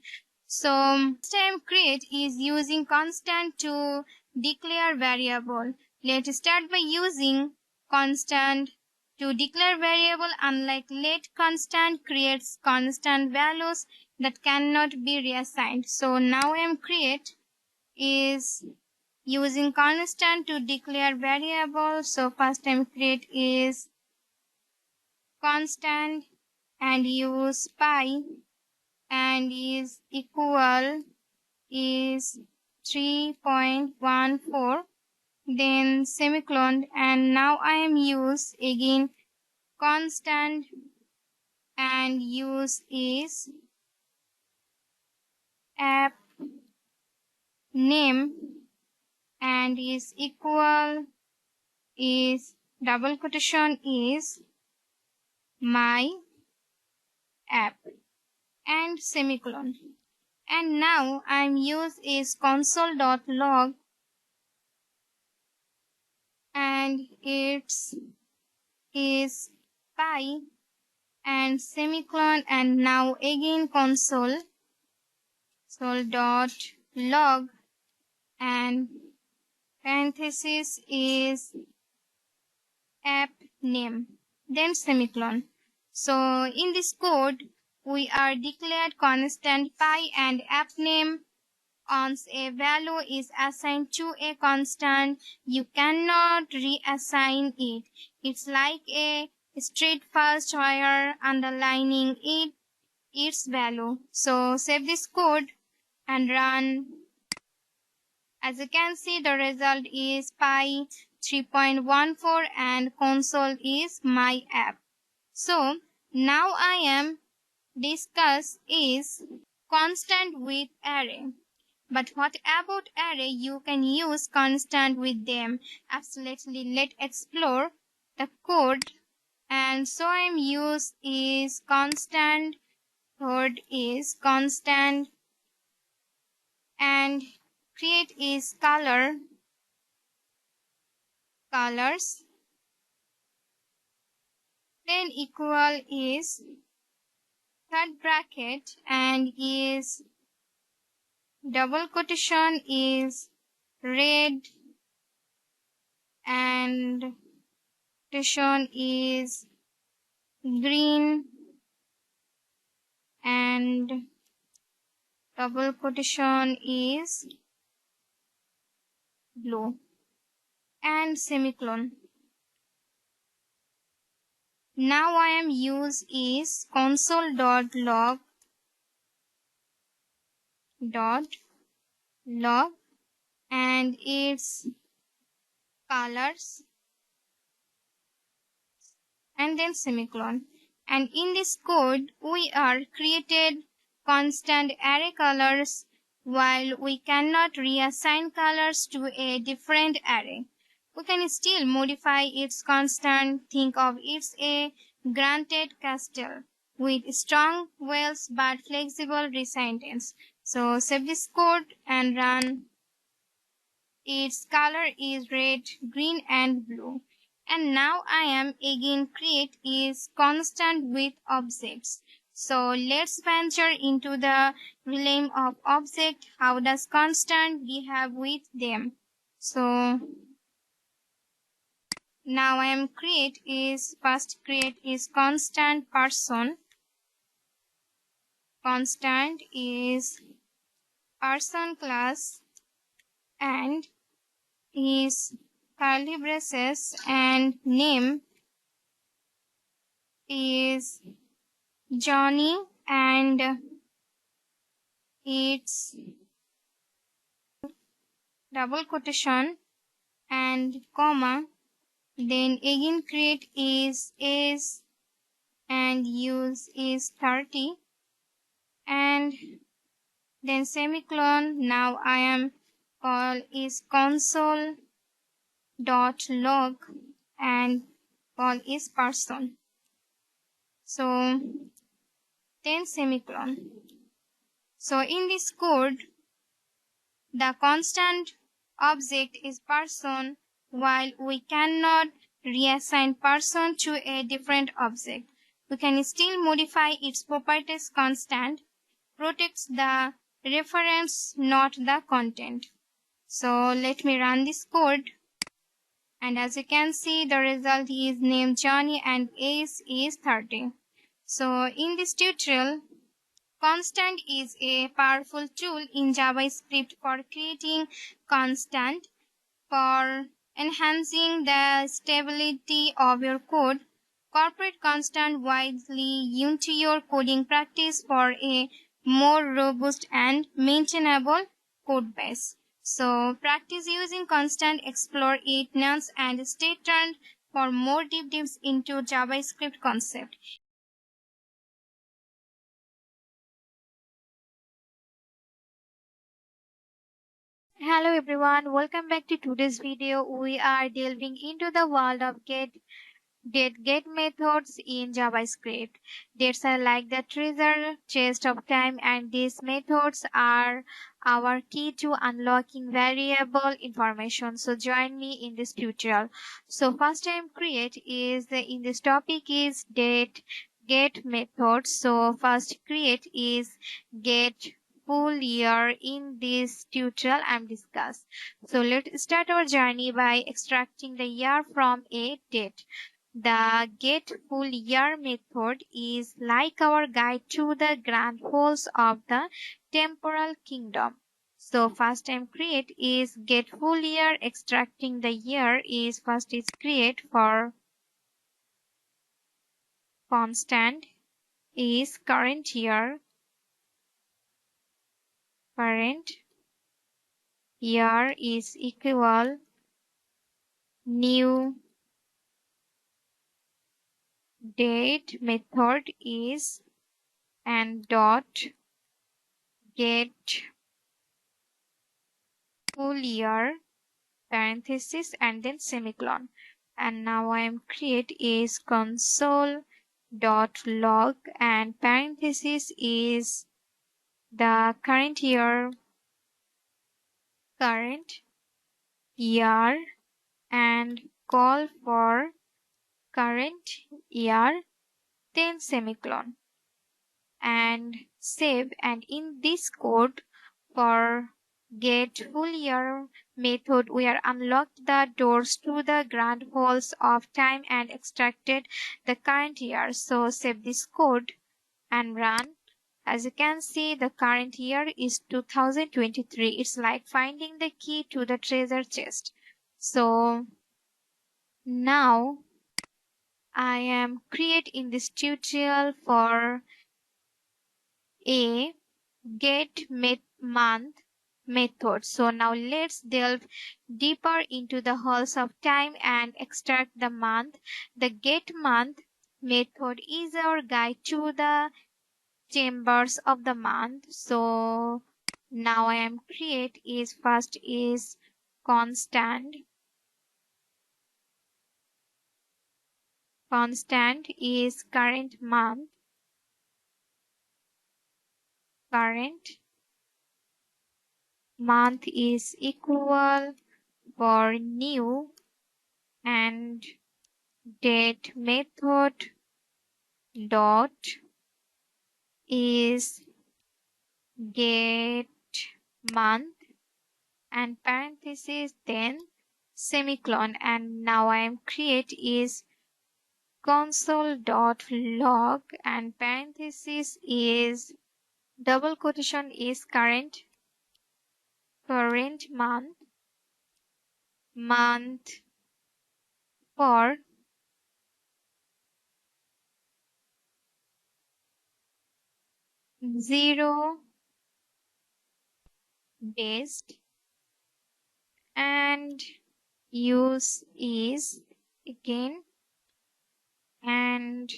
So, time create is using constant to declare variable. Let's start by using constant to declare variable. Unlike let, constant creates constant values that cannot be reassigned. So now create is using constant to declare variable. So first create is constant and use pi and is equal is 3.14, then semicolon, and now I am use again constant and use is app name and is equal is double quotation is my app and semicolon. And now I'm use is console.log and it's is pi and semicolon, and now again console dot log and parenthesis is app name, then semicolon. So in this code we are declared constant pi and app name. Once a value is assigned to a constant, you cannot reassign it. It's like a straight first wire underlining its value. So save this code and run. As you can see, the result is pi 3.14 and console is my app. So now I am discuss is constant with array. But what about array? You can use constant with them. Absolutely. Let's explore the code. And so I'm use is constant, third is constant, and create is colors, then equal is third bracket and is double quotation is red and quotation is green and double quotation is blue and semicolon. Now I am use is console.log and its colors and then semicolon. And in this code we are created constant array colors while we cannot reassign colors to a different array. We can still modify its constant. Think of it's a granted castle with strong walls but flexible resistance. So save this code and run. its color is red, green and blue. And now I am again create is constant with objects. So let's venture into the realm of object. How does constant behave with them? So now I am create is first create is constant person. Constant is person class and is curly braces and name is Johnny and it's double quotation and comma. Then again create is and use is 30 and then semicolon. Now I am call is console dot log and call is person. So then semicolon. So in this code, the constant object is person while we cannot reassign person to a different object. We can still modify its properties. Constant protects the reference, not the content. So let me run this code. And as you can see, the result is name Johnny and age is 30. So in this tutorial, constant is a powerful tool in JavaScript for creating constant, for enhancing the stability of your code. Incorporate constant widely into your coding practice for a more robust and maintainable code base. So practice using constant, explore it, nuance and stay tuned for more deep dives into JavaScript concept. Hello everyone, welcome back to today's video. We are delving into the world of get methods in JavaScript. Dates are like the treasure chest of time, and these methods are our key to unlocking variable information. So join me in this tutorial. So first time create is in this topic is get methods. So first create is get full year in this tutorial I'm discuss. So let's start our journey by extracting the year from a date. The get full year method is like our guide to the grand halls of the temporal kingdom. So first time create is get full year. Extracting the year is first is create for constant is current year. Current year is equal new date. Method is and dot get full year parenthesis and then semicolon. And now I am create is console dot log and parenthesis is the current year and call for current year then semicolon and save. And in this code for get full year method, we are unlocked the doors to the grand halls of time and extracted the current year. So save this code and run. As you can see, the current year is 2023. It's like finding the key to the treasure chest. So now I am creating this tutorial for a month method. So now let's delve deeper into the halls of time and extract the month. The get month method is our guide to the chambers of the month. So now I am create is first is constant is current month. Current month is equal for new and date method dot is get month and parenthesis then semicolon, and now I am create is console.log and parenthesis is double quotation is current month for 0 based and use is again and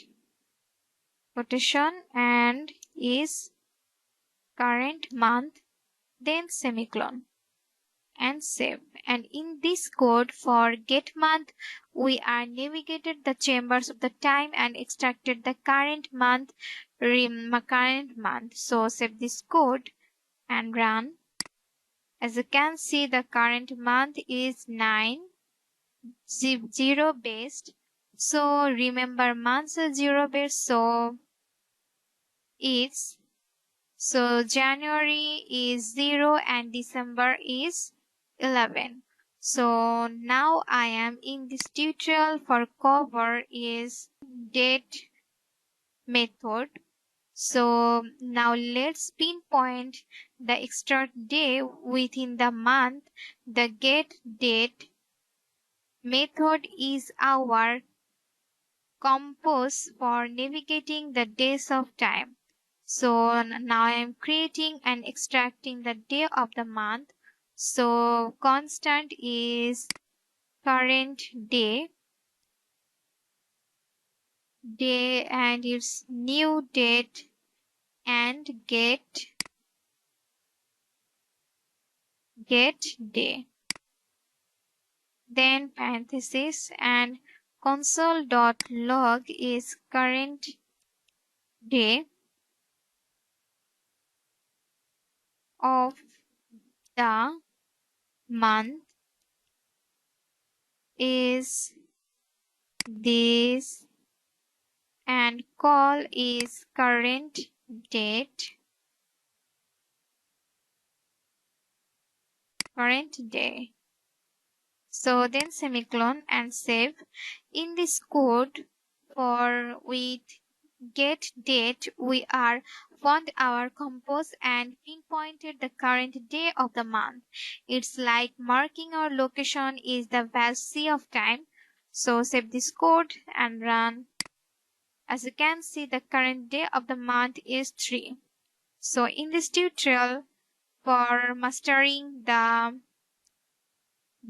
quotation and is current month then semicolon and save. And in this code for get month, we are navigated the chambers of the time and extracted the current month, So save this code and run. As you can see, the current month is 0 based. So remember months are 0 based. So January is 0 and December is 11. So now I am in this tutorial for cover is date method. So now let's pinpoint the extra day within the month. The get date method is our compass for navigating the days of time. So now I am creating and extracting the day of the month. So constant is current day and its new date and get day. Then parenthesis and console.log is current day of the month is this and call is current date current day. So then semicolon and save. In this code for with get date we are found our compose and pinpointed the current day of the month. It's like marking our location is the value of time. So save this code and run. As you can see, the current day of the month is 3. So in this tutorial for mastering the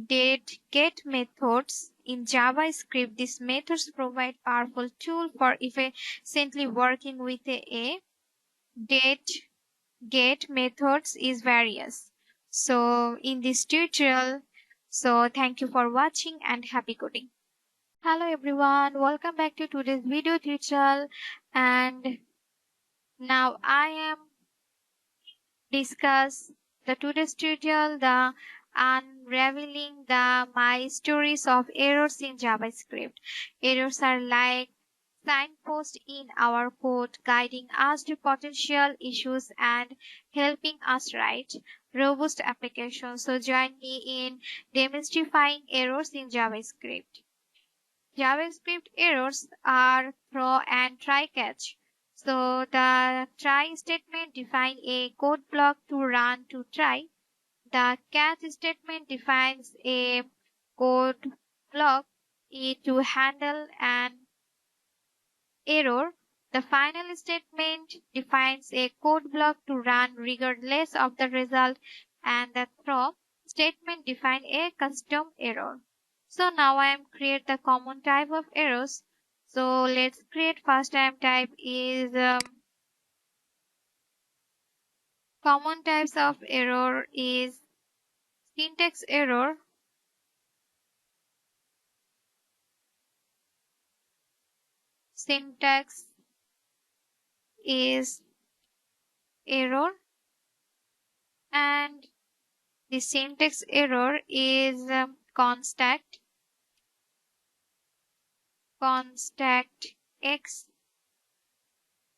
date get methods in JavaScript, these methods provide powerful tool for efficiently working with a date get methods is various. So in this tutorial, so thank you for watching and happy coding. Hello everyone, welcome back to today's video tutorial, and now I am discuss the today's tutorial the unraveling the my stories of errors in JavaScript. Errors are like signposts in our code guiding us to potential issues and helping us write robust applications. So join me in demystifying errors in JavaScript. JavaScript errors are throw and try catch. So the try statement defines a code block to run to try. The catch statement defines a code block to handle an error. The final statement defines a code block to run regardless of the result, and the throw statement defines a custom error. So now I am create the common type of errors. So let's create first type is common types of error is syntax error, syntax is error, and the syntax error is const x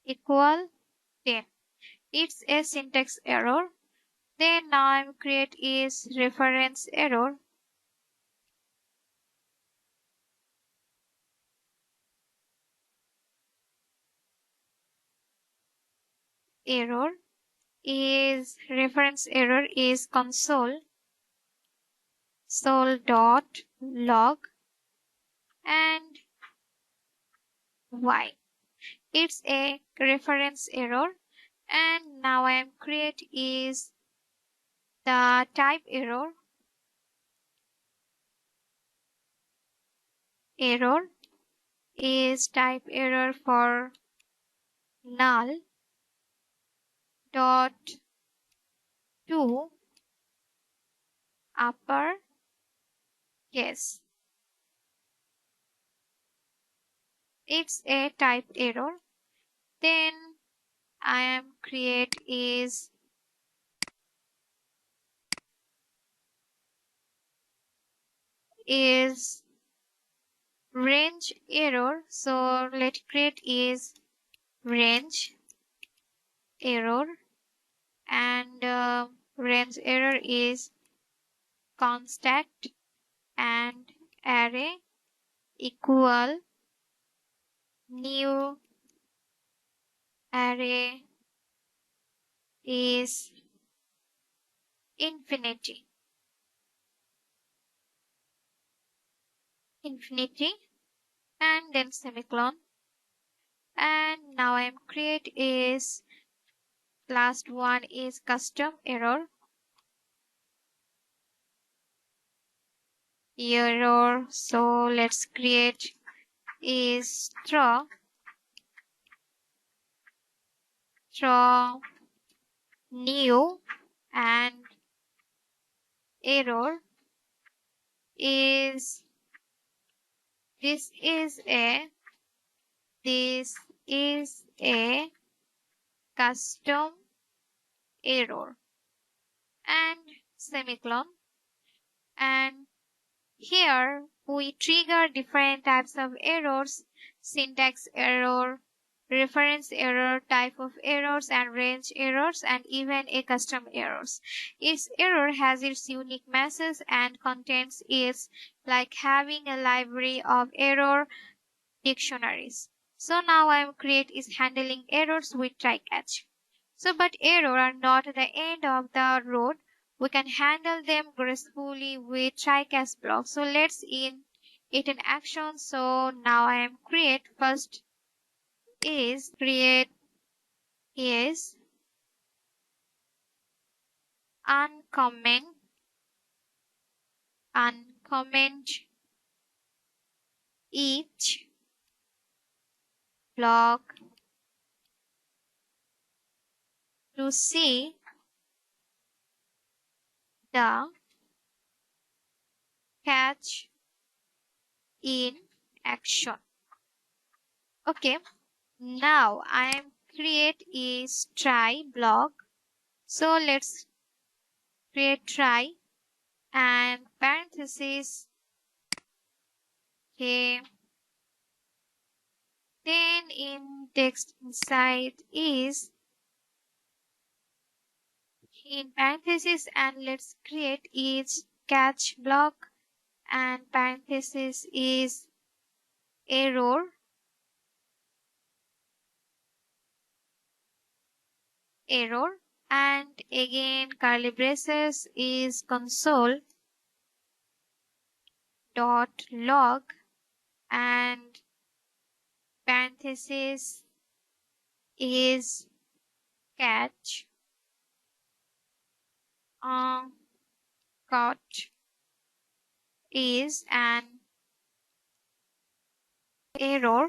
equal 10. It's a syntax error. Then now I'm create is reference error. Reference error is console.log and y. It's a reference error. And now I am create is the type error. Error is type error for null dot to upper case. It's a type error. Then I am create is range error. So let's create is range error, and range error is const and array equal new array is infinity and then semicolon. And now I am create is last one is custom error. So let's create is throw new, and error is this is a custom error and semicolon. And here we trigger different types of errors: syntax error, reference error, type of errors, and range errors, and even a custom errors. Each error has its unique message and contents is like having a library of error dictionaries. So now I am create is handling errors with try catch. So but error are not the end of the road. We can handle them gracefully with try catch block. So let's in it in action. So now I am create first is create is uncomment each block to see the catch in action. Okay, now I am create is try block. So let's create try and parenthesis. Okay, then in text inside is in parenthesis, and let's create is catch block, and parenthesis is error and again curly braces is console dot log and parenthesis is catch caught is an error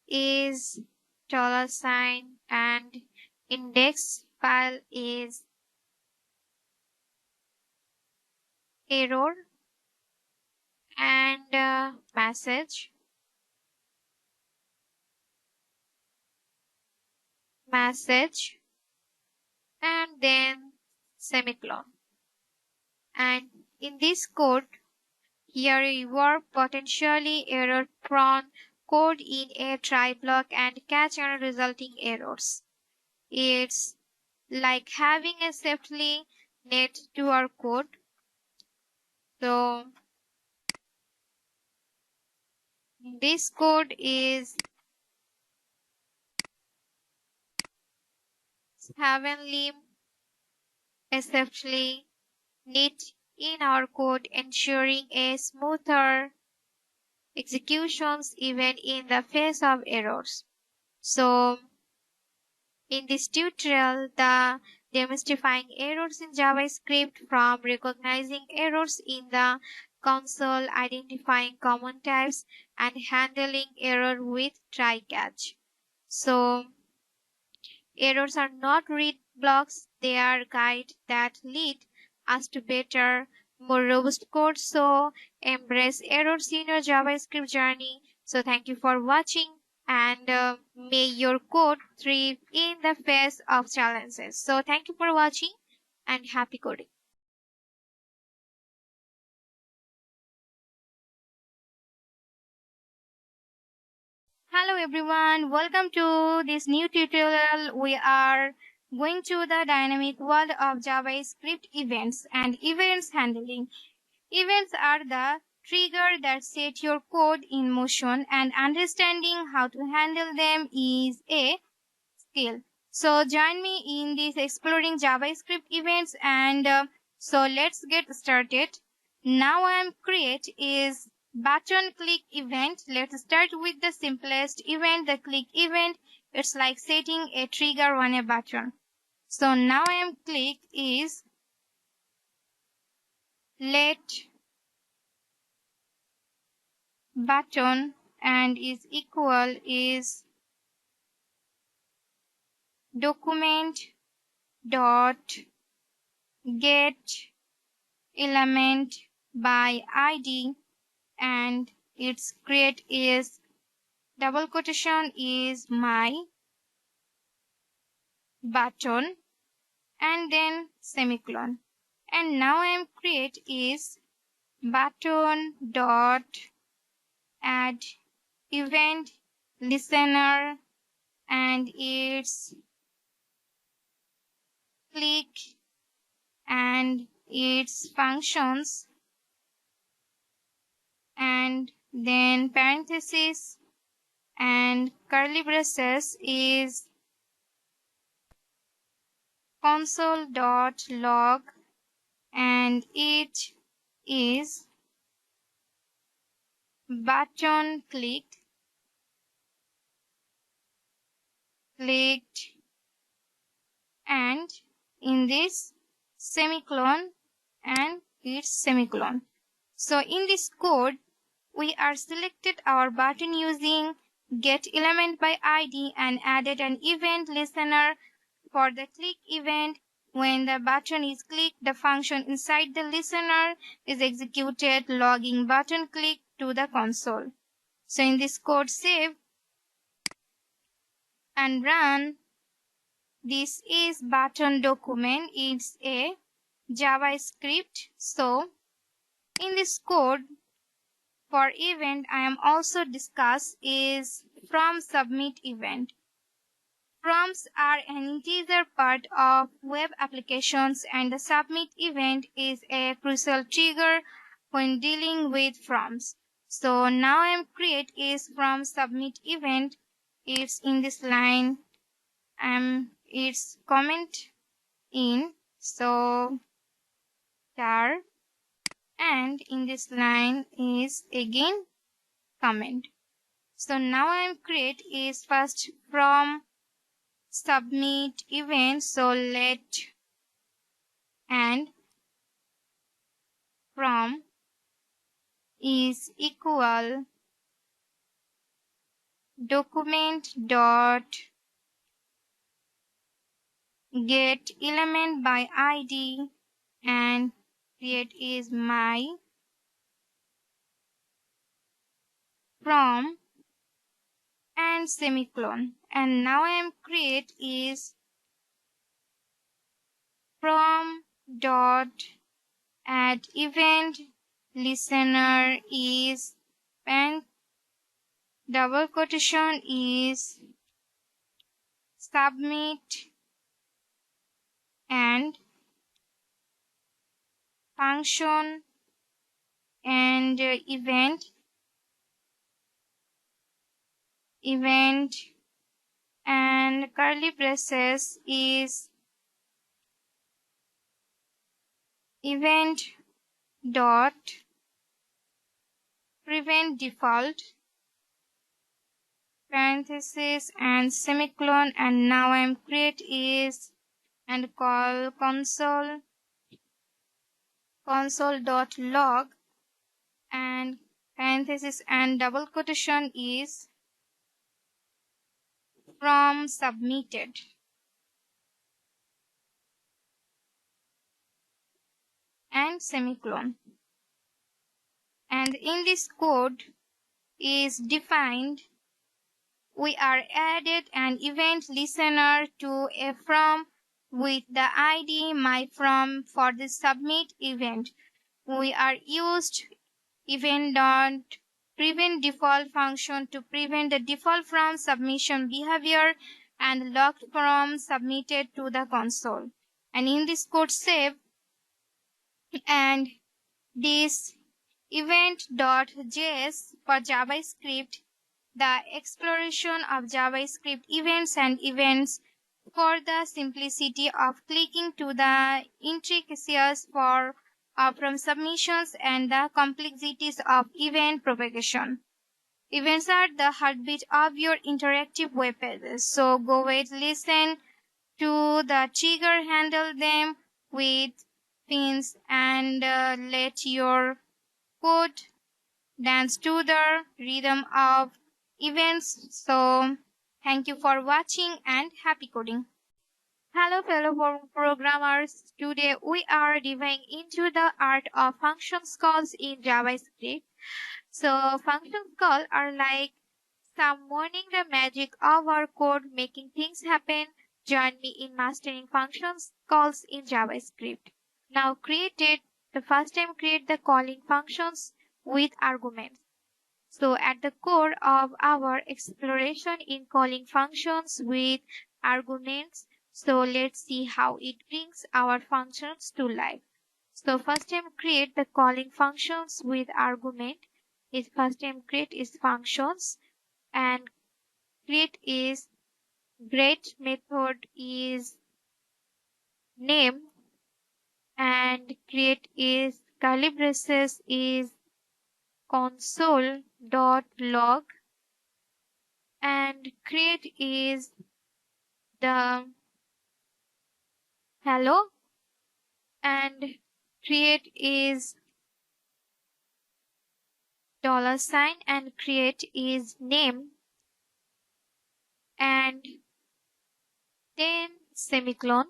is $sign and index file is error and message and then semicolon. And In this code, here you work potentially error-prone code in a try block and catch any resulting errors. It's like having a safely net to our code. So this code is heavenly, safely knit in our code, ensuring a smoother executions even in the face of errors. So in this tutorial, the demystifying errors in JavaScript from recognizing errors in the console, identifying common types, and handling error with try catch. So errors are not read blocks, they are guides that lead us to better, more robust code. So embrace errors in your JavaScript journey. So thank you for watching and may your code thrive in the face of challenges. So thank you for watching and happy coding. Hello everyone, welcome to this new tutorial. We are going to the dynamic world of JavaScript events and events handling. Events are the trigger that set your code in motion, and understanding how to handle them is a skill. So join me in this exploring JavaScript events and so let's get started. Now I am create is button click event. Let's start with the simplest event, the click event. It's like setting a trigger on a button. So now I am click is let button and is equal is document dot get element by id and its create is double quotation is my button and then semicolon. And now I am create is button dot add event listener and its click and its functions and then parenthesis and curly braces is console.log and it is button clicked and in this semicolon and its semicolon. So in this code we are selected our button using get element by id and added an event listener for the click event. When the button is clicked, the function inside the listener is executed, logging button click to the console. So in this code, save and run. This is button document. It's a JavaScript. So in this code for event, I am also discuss is from submit event. Prompts are an integral part of web applications and the submit event is a crucial trigger when dealing with prompts. So now I am create is from submit event. It's in this line. It's comment in so char and in this line is again comment. So now I am create is first from submit event, so let and from is equal document dot get element by id and create is my from and semicolon. And now I am create is from dot add event listener is and double quotation is submit and function and event and curly braces is event dot prevent default parenthesis and semicolon, and now I'm create is and call console.log and parenthesis and double quotation is from submitted and semicolon. And in this code is defined, we are added an event listener to a from with the ID myFrom for the submit event. We are used event.prevent default function to prevent the default from submission behavior and locked from submitted to the console. And in this code save and this event.js for JavaScript, the exploration of JavaScript events and events for the simplicity of clicking to the intricacies from submissions and the complexities of event propagation. Events are the heartbeat of your interactive web pages. So go ahead, listen to the trigger, handle them with pins, and let your code dance to the rhythm of events. So thank you for watching and happy coding. Hello fellow programmers, today we are diving into the art of functions calls in JavaScript. So functions calls are like summoning the magic of our code, making things happen. Join me in mastering functions calls in JavaScript. Now the first time create the calling functions with arguments. So at the core of our exploration in calling functions with arguments, so let's see how it brings our functions to life. So first time create the calling functions with argument is first time create is functions, and create is great method is name, and create is curly braces is console.log, and create is the hello, and create is $, and create is name, and then semicolon,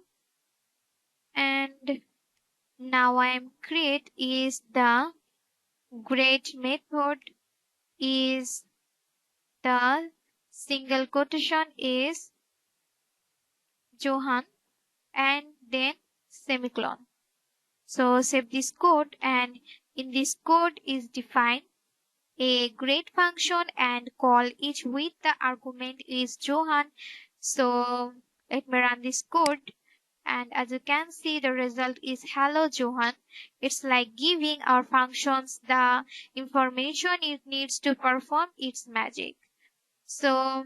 and now I am create is the great method is the single quotation is Johan, and then semicolon. So save this code, and in this code is defined a great function and call each with the argument is Johan. So let me run this code, and as you can see the result is hello Johan. It's like giving our functions the information it needs to perform its magic. So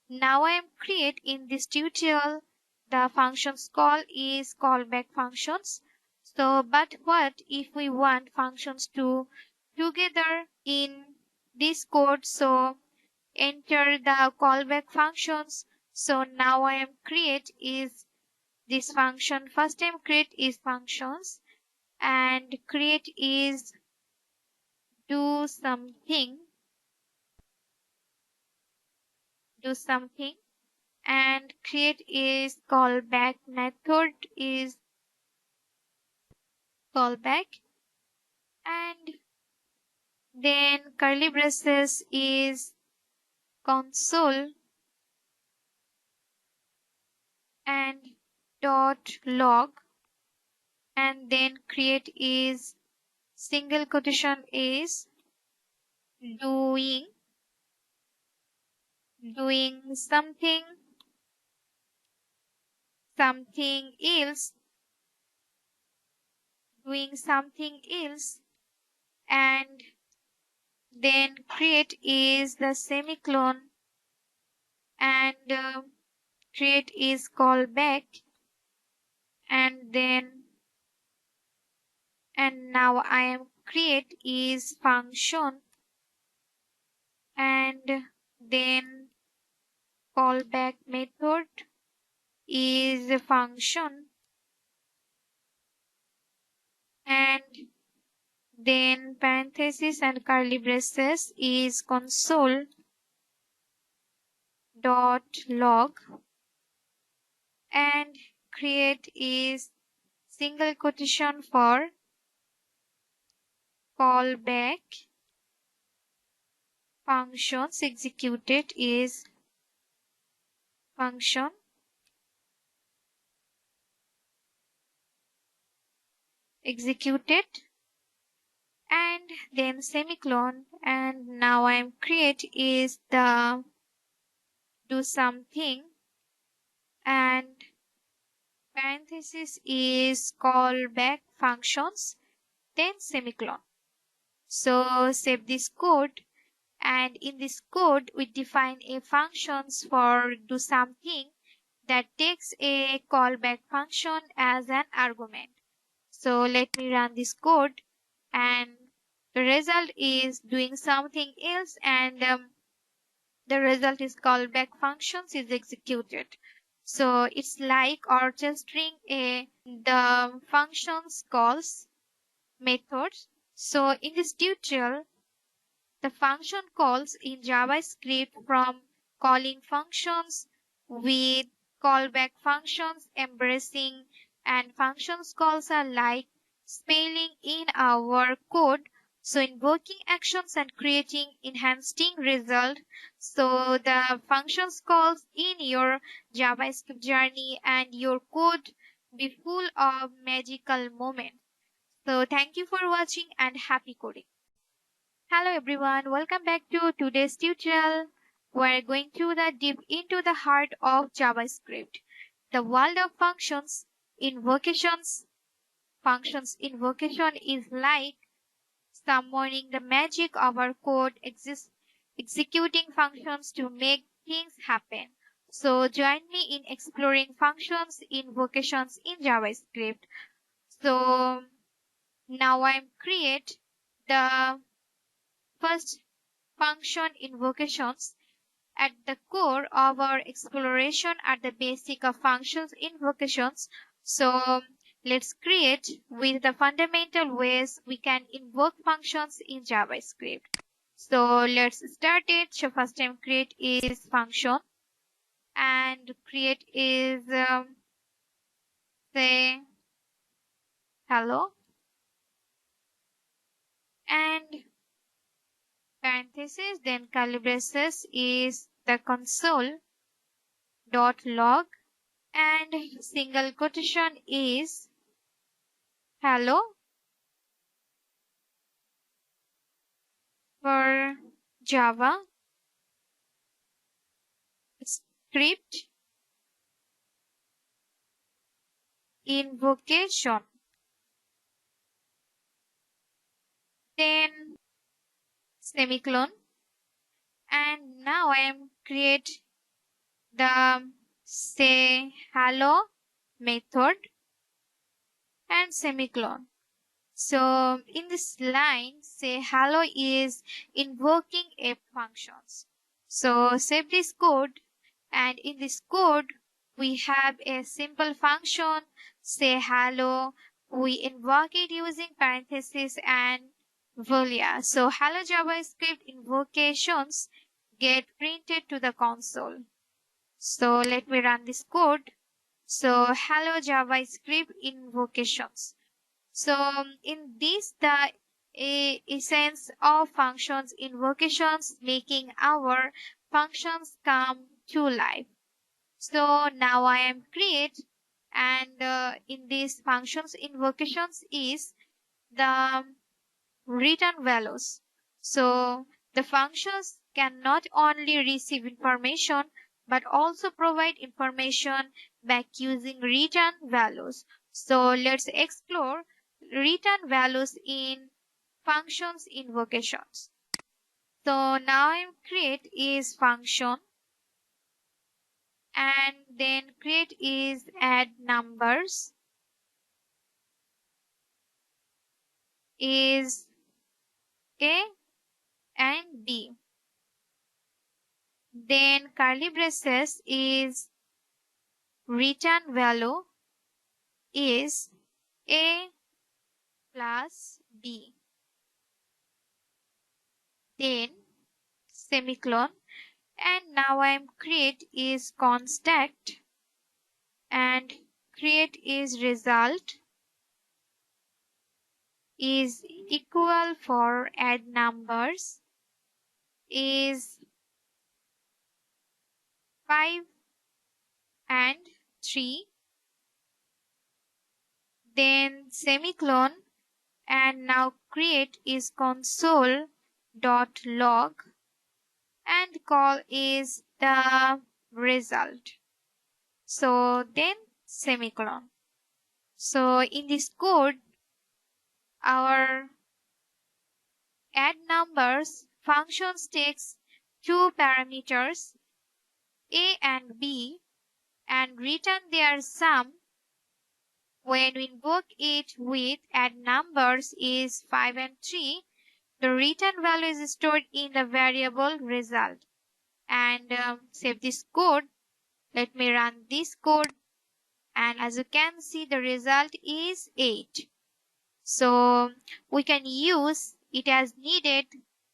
now I am create in this tutorial the functions call is callback functions. So but what if we want functions to together in this code? So enter the callback functions. So now I am create is this function first time create is functions, and create is do something, and create is callback method is callback, and then curly braces is console and dot log, and then create is single quotation is doing something else, and then create is the semicolon, and create is callback, and now I am create is function, and then callback method is a function, and then parenthesis and curly braces is console dot log, and create is single quotation for callback functions executed is function executed, and then semicolon, and now I'm create is the do something, and parenthesis is callback functions, then semicolon. So save this code, and in this code we define a functions for do something that takes a callback function as an argument. So let me run this code, and the result is doing something else, and the result is callback functions is executed. So it's like orchestrating the functions calls methods. So in this tutorial, the function calls in JavaScript from calling functions with callback functions embracing, and functions calls are like spelling in our code. So invoking actions and creating enhancing result. So the functions calls in your JavaScript journey and your code be full of magical moments. So thank you for watching and happy coding. Hello everyone, welcome back to today's tutorial. We're going to the deep into the heart of JavaScript, the world of functions. Invocations. Functions invocation is like summoning the magic of our code, executing functions to make things happen. So join me in exploring functions invocations in JavaScript. So now I'm create the first function invocations. At the core of our exploration are the basic of functions invocations. So let's create with the fundamental ways we can invoke functions in JavaScript. So let's start it. So first time create is function, and create is say hello, and parenthesis, then curly braces is the console dot log, and single quotation is hello for Java script invocation. Then semicolon, and now I am create the say hello method and semicolon. So in this line, say hello is invoking a functions. So save this code, and in this code we have a simple function say hello. We invoke it using parentheses and boolean. So hello JavaScript invocations get printed to the console. So let me run this code. So hello JavaScript invocations. So in this the essence of functions invocations making our functions come to life. So now I am create, and in these functions invocations is the return values. So the functions can not only receive information but also provide information back using return values. So let's explore return values in functions invocations. So now I'm create is function, and then create is add numbers, is A and B. Then curly braces is return value is A plus B. Then semicolon, and now I'm create is constant, and create is result is equal for add numbers is 5 and 3. Then semicolon, and now create is console dot log, and call is the result. So then semicolon. So in this code, our add numbers functions takes two parameters A and B and return their sum. When we invoke it with add numbers is 5 and 3, the return value is stored in the variable result. And save this code. Let me run this code, and as you can see the result is 8. So we can use it as needed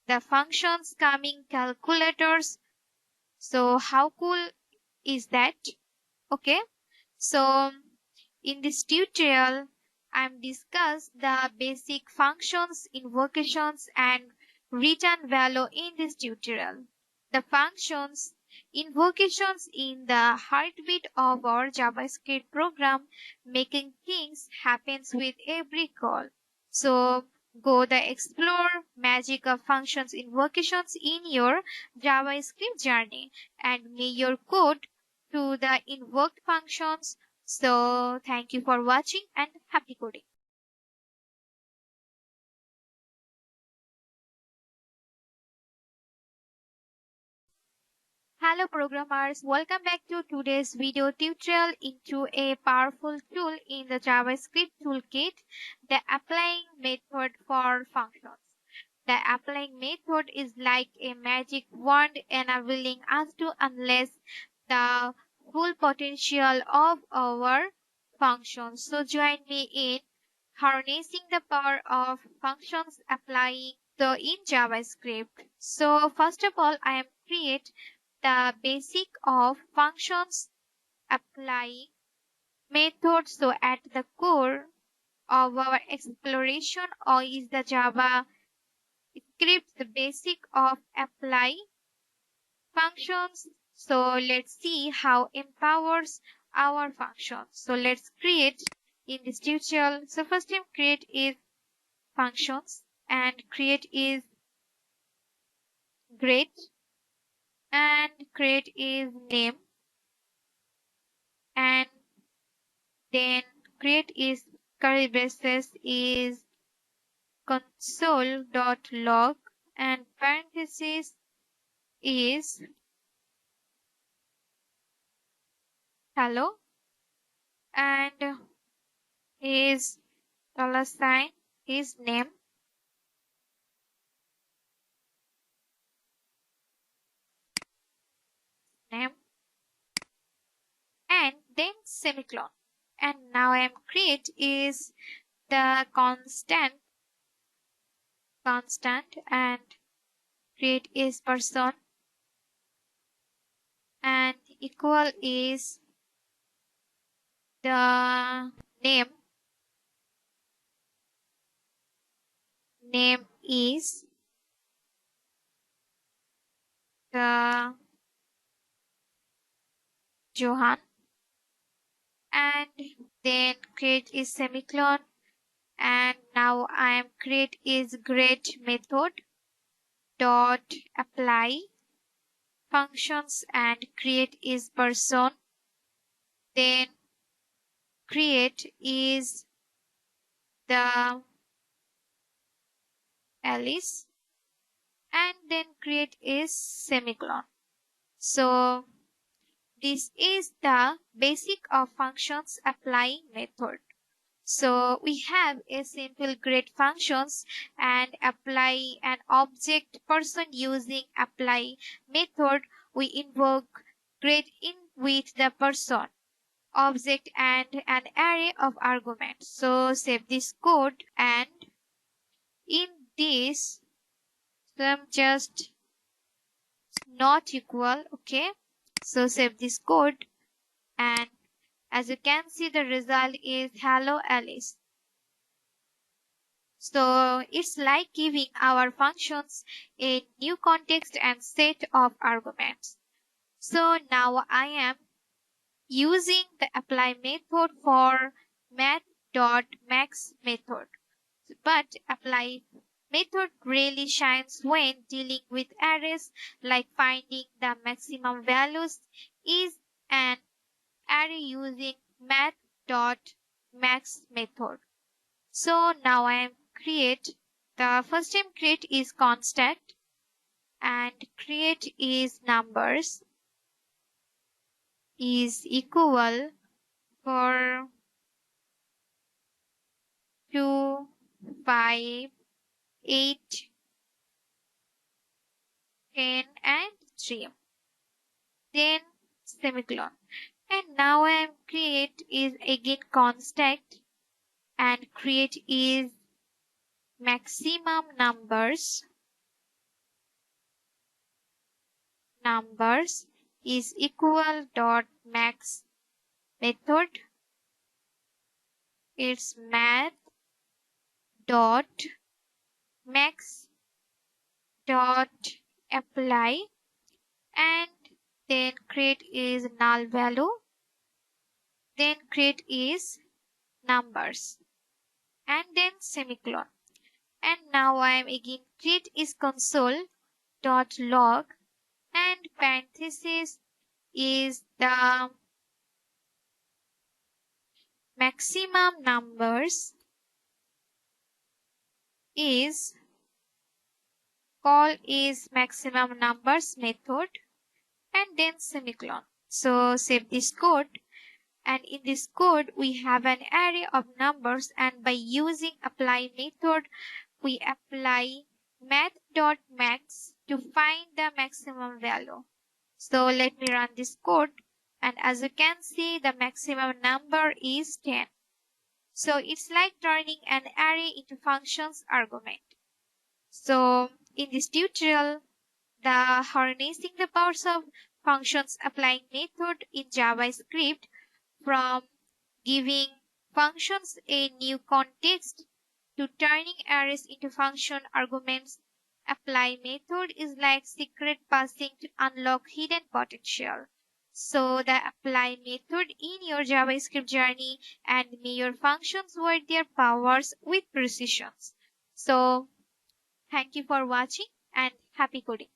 the functions coming calculators. So how cool is that? Okay, so in this tutorial I'm discuss the basic functions, invocations and return value in this tutorial. The functions, invocations in the heartbeat of our JavaScript program, making things happens with every call. So go the explore magic of functions invocations in your JavaScript journey and may your code to the invoked functions. So thank you for watching and happy coding. Hello programmers, welcome back to today's video tutorial into a powerful tool in the JavaScript toolkit, the applying method for functions. The applying method is like a magic wand enabling us to unleash the full potential of our functions. So join me in harnessing the power of functions applying in JavaScript. So first of all, I am create the basic of functions applying method. So at the core of our exploration or is the Java script, the basic of apply functions. So let's see how empowers our functions. So let's create in this tutorial. So first time create is functions and create is great and create is name and then create is curly braces is console.log and parenthesis is hello and is dollar sign is name and then semicolon. And now I am create is the constant and create is person and equal is the name is the Johan and then create is semicolon, and now I am create is grade method dot apply functions, and create is person, then create is the Alice, and then create is semicolon. So this is the basic of functions apply method. So we have a simple grade functions and apply an object person using apply method. We invoke grade in with the person object and an array of arguments. So save this code, and in this sum just not equal. Okay, so save this code, and as you can see the result is hello Alice. So it's like giving our functions a new context and set of arguments. So now I am using the apply method for math.max method. But apply method really shines when dealing with arrays, like finding the maximum values is an array using math.max method. So now I am create, the first time create is constant and create is numbers is equal for 2, 5, 8, 10 and 3. Then semicolon. And now I am create is again constant and create is maximum numbers is equal dot max method, it's math dot max dot apply, and then create is null value, then create is numbers, and then semicolon. And now I am again create is console dot log, and parenthesis is the maximum numbers is call is maximum numbers method, and then semicolon. So save this code, and in this code we have an array of numbers, and by using apply method we apply math.max to find the maximum value. So let me run this code, and as you can see the maximum number is 10. So it's like turning an array into functions argument. So in this tutorial, the harnessing the powers of functions applying method in JavaScript, from giving functions a new context to turning arrays into function arguments. Apply method is like secret passing to unlock hidden potential. So the apply method in your JavaScript journey, and may your functions work their powers with precision. So thank you for watching and happy coding.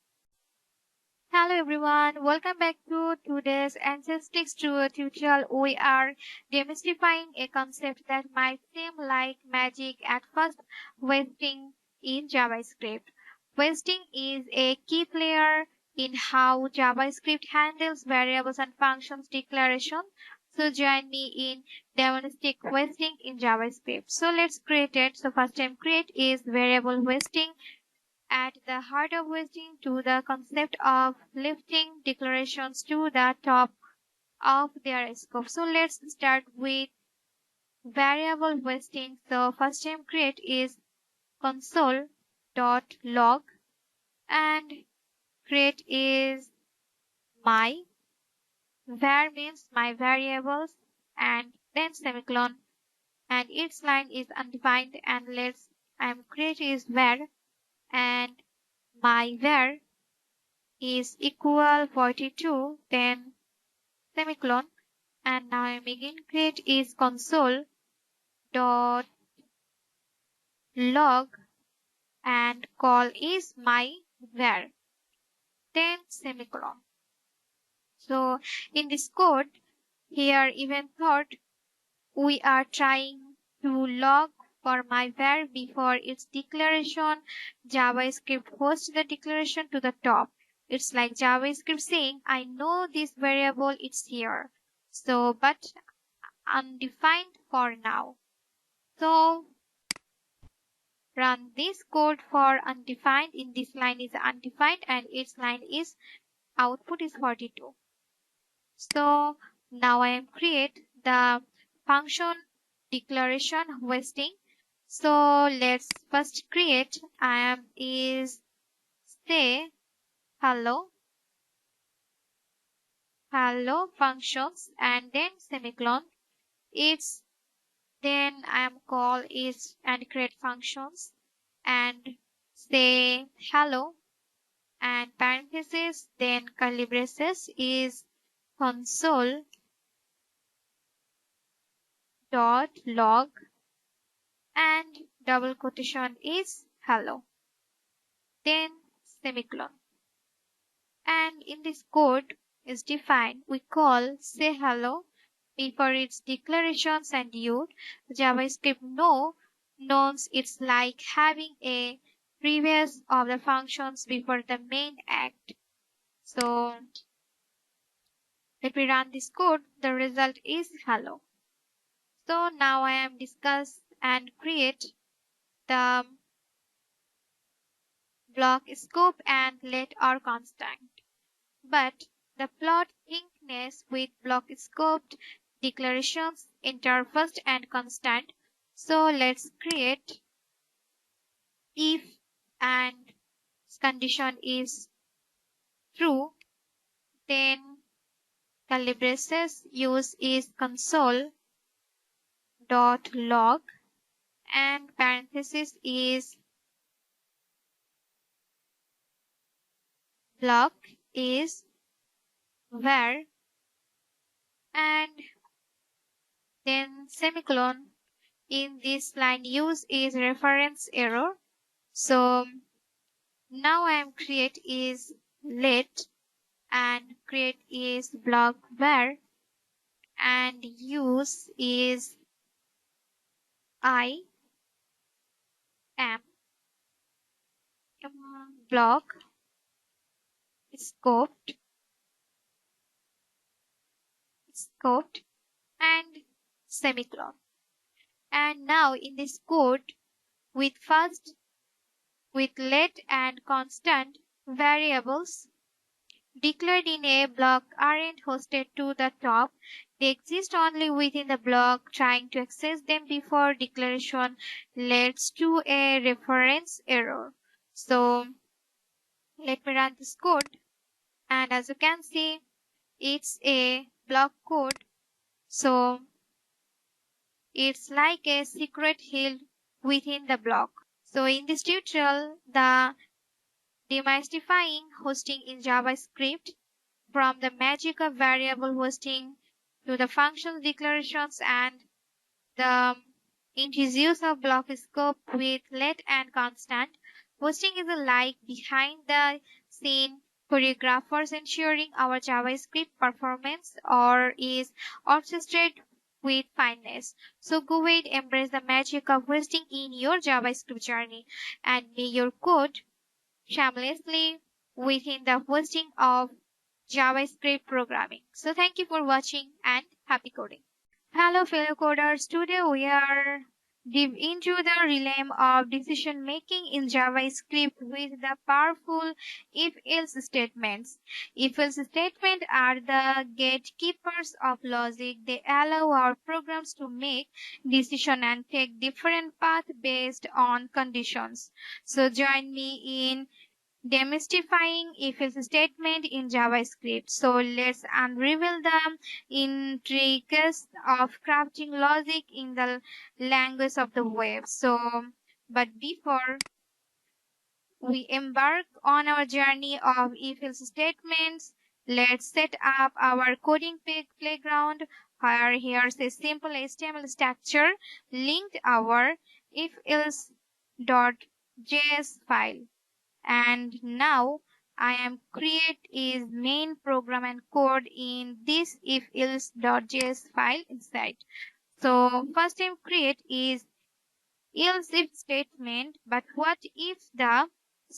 Hello everyone, welcome back to today's Ancestry tutorial. We are demystifying a concept that might seem like magic at first: wasting in JavaScript. Wasting is a key player in how JavaScript handles variables and functions declaration. So join me in demonstrating wasting in JavaScript. So let's create it. So first time create is variable wasting. At the heart of wasting to the concept of lifting declarations to the top of their scope. So let's start with variable wasting. So first time create is console.log, and create is my, var means my variables, and then semicolon, and its line is undefined, and let's create is var, and my var is equal 42, then semicolon, And now I'm again create is console dot log and call is my var, then semicolon. So in this code here even thought we are trying to log for my var before its declaration. JavaScript hosts the declaration to the top. It's like JavaScript saying, I know this variable is here. So, but undefined for now. So, run this code for undefined. In this line is undefined and its line is output is 42. So now I am create the function declaration wasting. So let's first create I am is say hello functions and then semicolon. It's then I am call is and create functions and say hello and parenthesis then curly braces is console dot log and double quotation is hello, then semicolon. And in this code is defined, we call say hello before its declarations and use JavaScript knows it's like having a previous of the functions before the main act. So let me run this code. The result is hello. So now I am discuss and create the block scope and let our constant. But the plot thickness with block scoped declarations enter first and constant. So let's create if and condition is true, then curly braces use is console dot log and parenthesis is block is var and then semicolon. In this line use is reference error. So now I am create is let and create is block var and use is I am block scoped and semicolon. And now in this code with first with let and constant variables declared in a block aren't hosted to the top. They exist only within the block. Trying to access them before declaration leads to a reference error. So let me run this code. And as you can see, it's a block code. So it's like a secret held within the block. So in this tutorial, the demystifying hosting in JavaScript from the magic of variable hosting to the function declarations and the use of block scope with let and constant. Hosting is a like behind the scene choreographers ensuring our JavaScript performance or is orchestrated with fineness. So go ahead, embrace the magic of hosting in your JavaScript journey and may your code shamelessly within the hosting of JavaScript programming. So thank you for watching and happy coding. Hello fellow coders, today we are deep into the realm of decision making in JavaScript with the powerful if-else statements. If-else statements are the gatekeepers of logic. They allow our programs to make decisions and take different paths based on conditions. So join me in demystifying if-else statement in JavaScript. So let's unravel the intricacies of crafting logic in the language of the web. But before we embark on our journey of if-else statements, let's set up our coding playground where here's a simple HTML structure linked our if-else.js file. And now I am create is main program and code in this if-else.js file inside. So first time create is else if statement, but what if the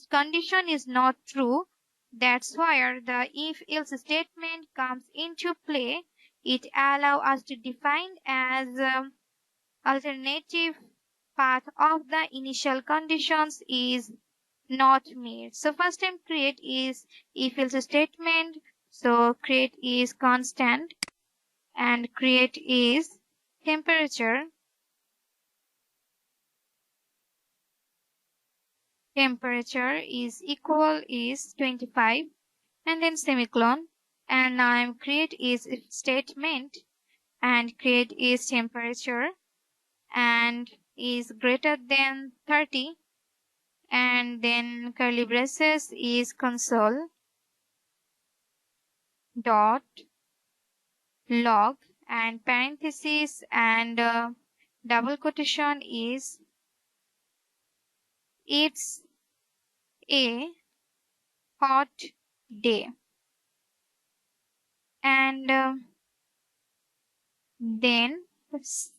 condition is not true? That's where the if else statement comes into play. It allows us to define as alternative path of the initial conditions is not met. So first time create is if else statement. So create is constant and create is temperature. Temperature is equal is 25 and then semicolon, and now I'm create is if statement and create is temperature and is greater than 30 and then curly braces is console dot log and parenthesis and double quotation is it's a hot day. And then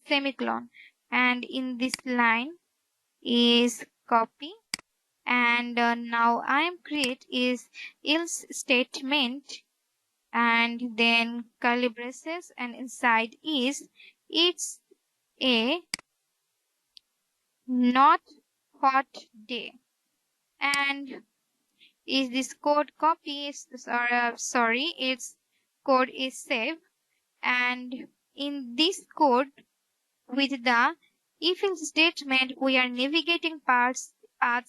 semicolon, and in this line is copy, and now I am create is else statement and then curly braces and inside is it's a not hot day. And is this code copy sorry, its code is saved, and in this code with the if-else statement, we are navigating paths.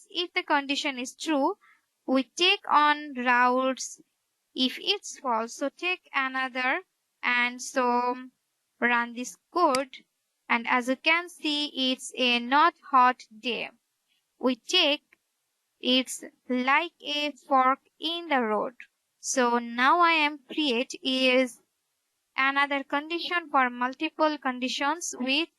If the condition is true, we take on routes. If it's false, so take another, and so run this code. And as you can see, it's a not hot day. We take it's like a fork in the road. So now I am create is another condition for multiple conditions with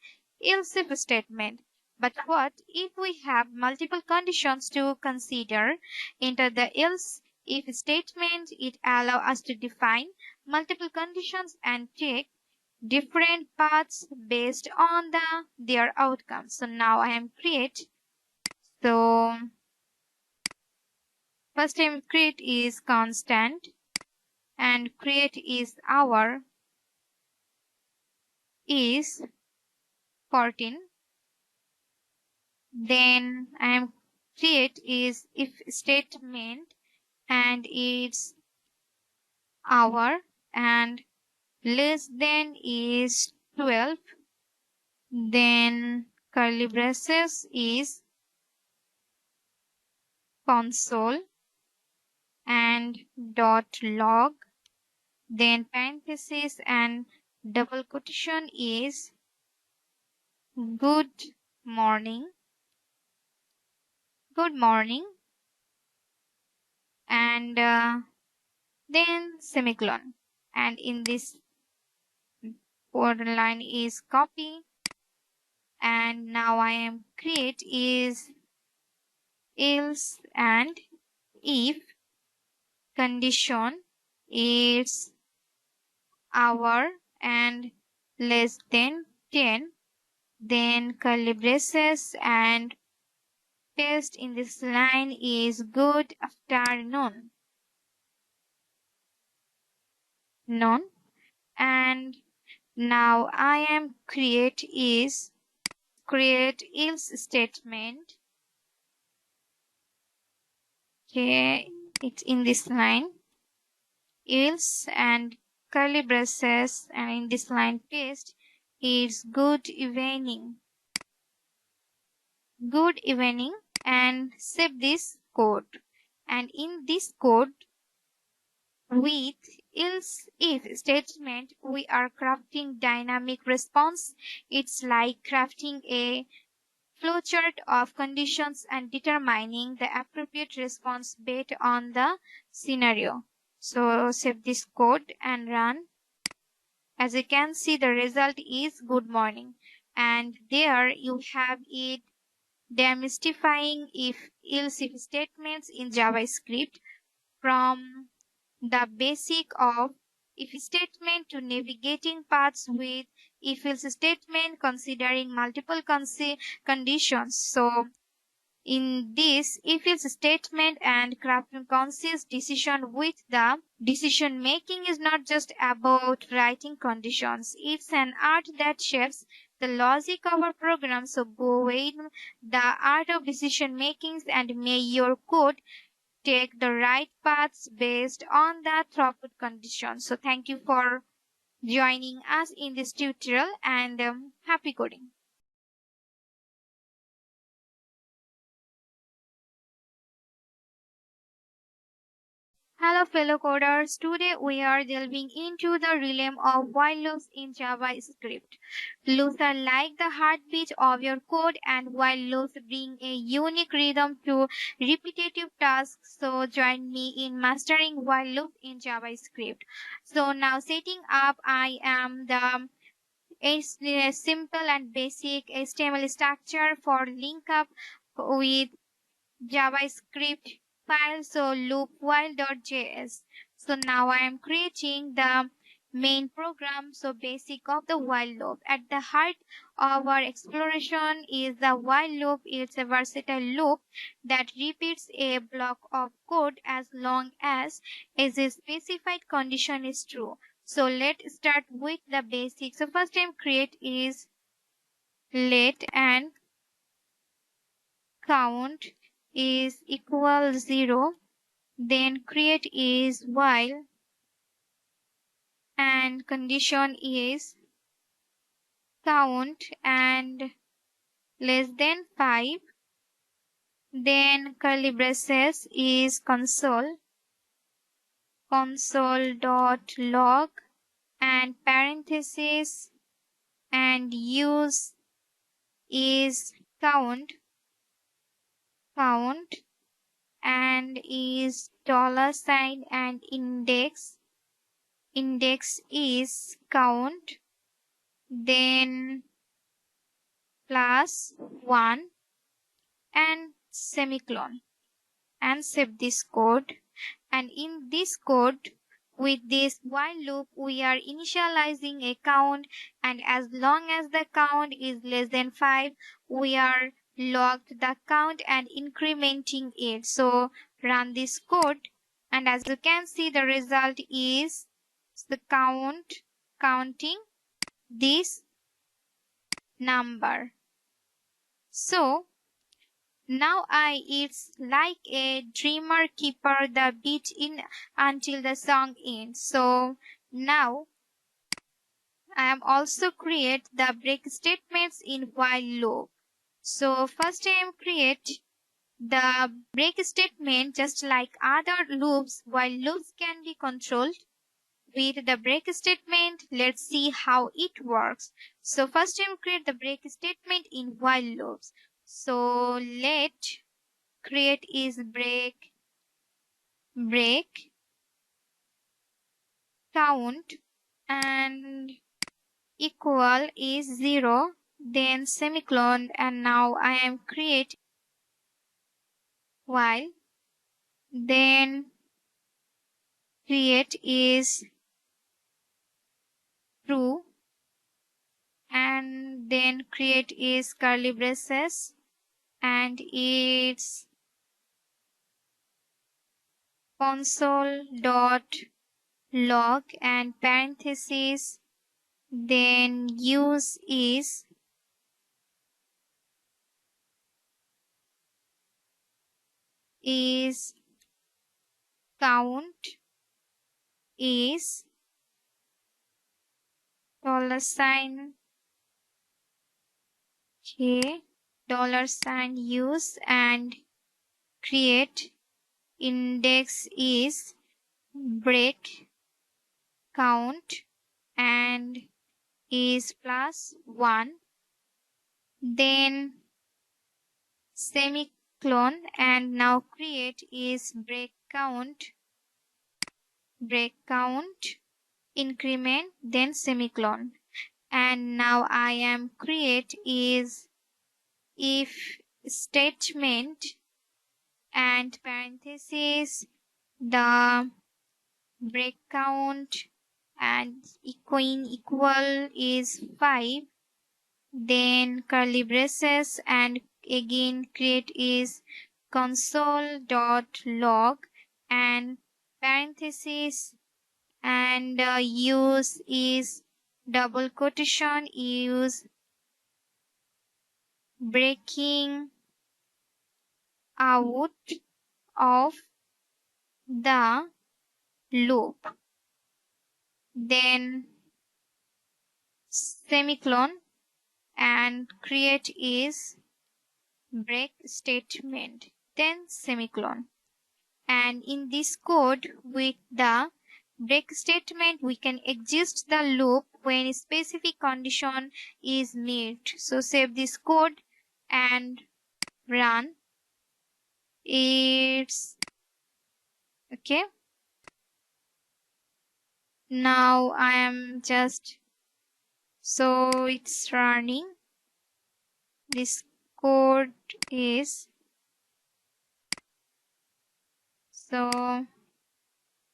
else if statement. But what if we have multiple conditions to consider? Enter the else if statement. It allows us to define multiple conditions and take different paths based on their outcomes. So now I am create. So first time create is constant and create is hour is 14. Then I am create is if statement and it's hour and less than is 12. Then curly braces is console and dot log. Then parenthesis and double quotation is good morning. Good morning. And then semicolon. And in this borderline is copy. And now I am create is else and if condition is hour and less than 10, then curly braces and paste in this line is good afternoon. None. And now I am create is create else statement. Okay, it's in this line else and curly braces and in this line paste is good evening. Good evening, and save this code. And in this code with else if statement we are crafting dynamic response. It's like crafting a flowchart of conditions and determining the appropriate response based on the scenario. So save this code and run. As you can see, the result is good morning. And there you have it, demystifying if statements in JavaScript, from the basic of if statement to navigating paths with if else statement considering multiple conditions. So in this if else statement and crafting conscious decision with the decision making is not just about writing conditions. It's an art that shapes the logic of our program. So go in the art of decision makings and may your code take the right paths based on the throughput conditions. So thank you for joining us in this tutorial and happy coding. Hello fellow coders, today we are delving into the realm of while loops in JavaScript. Loops are like the heartbeat of your code and while loops bring a unique rhythm to repetitive tasks. So join me in mastering while loop in JavaScript. So now setting up, I am a simple and basic HTML structure for link up with JavaScript file, so loop while.js. So now I am creating the main program, so basic of the while loop. At the heart of our exploration is the while loop. It's a versatile loop that repeats a block of code as long as a specified condition is true. So let's start with the basics. So first time create is let and count is equal 0, then create is while and condition is count and less than 5, then curly braces is console.log and parenthesis and use is count and is dollar sign and index is count, then plus 1 and semicolon, and save this code. And in this code, with this while loop, we are initializing a count, and as long as the count is less than 5, we are logged the count and incrementing it. So run this code, and as you can see, the result is the counting this number. So now it's like a dreamer keeper the beat in until the song ends. So now I am also create the break statements in while loop. So first I am create the break statement. Just like other loops, while loops can be controlled with the break statement. Let's see how it works. So first I am create the break statement in while loops. So let create is break count and equal is 0, then semicolon, and now I am create while, then create is true, and then create is curly braces and it's console.log and parentheses, then use is count is dollar sign k dollar sign use and create index is break count and is plus 1, then semicolon, and now create is break count break count, increment, then semicolon. And now I am create is if statement and parenthesis the break count and equal is 5, then curly braces and again create is console.log and parenthesis and use is double quotation use breaking out of the loop, then semicolon and create is break statement, then semicolon. And in this code with the break statement we can exist the loop when a specific condition is met. So save this code and run. It's okay. Now I am just so it's running. This code is so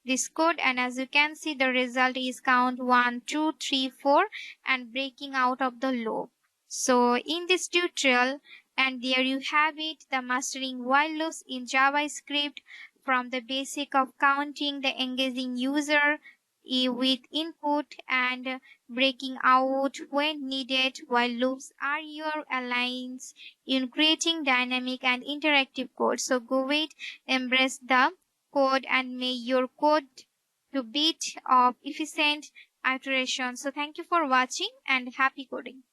this code, and as you can see the result is count 1 2 3 4 and breaking out of the loop. So in this tutorial, and there you have it, the mastering while loops in JavaScript, from the basic of counting the engaging user with input and breaking out when needed while loops are your allies in creating dynamic and interactive code. So go with embrace the code and make your code to bit of efficient iteration. So thank you for watching and happy coding.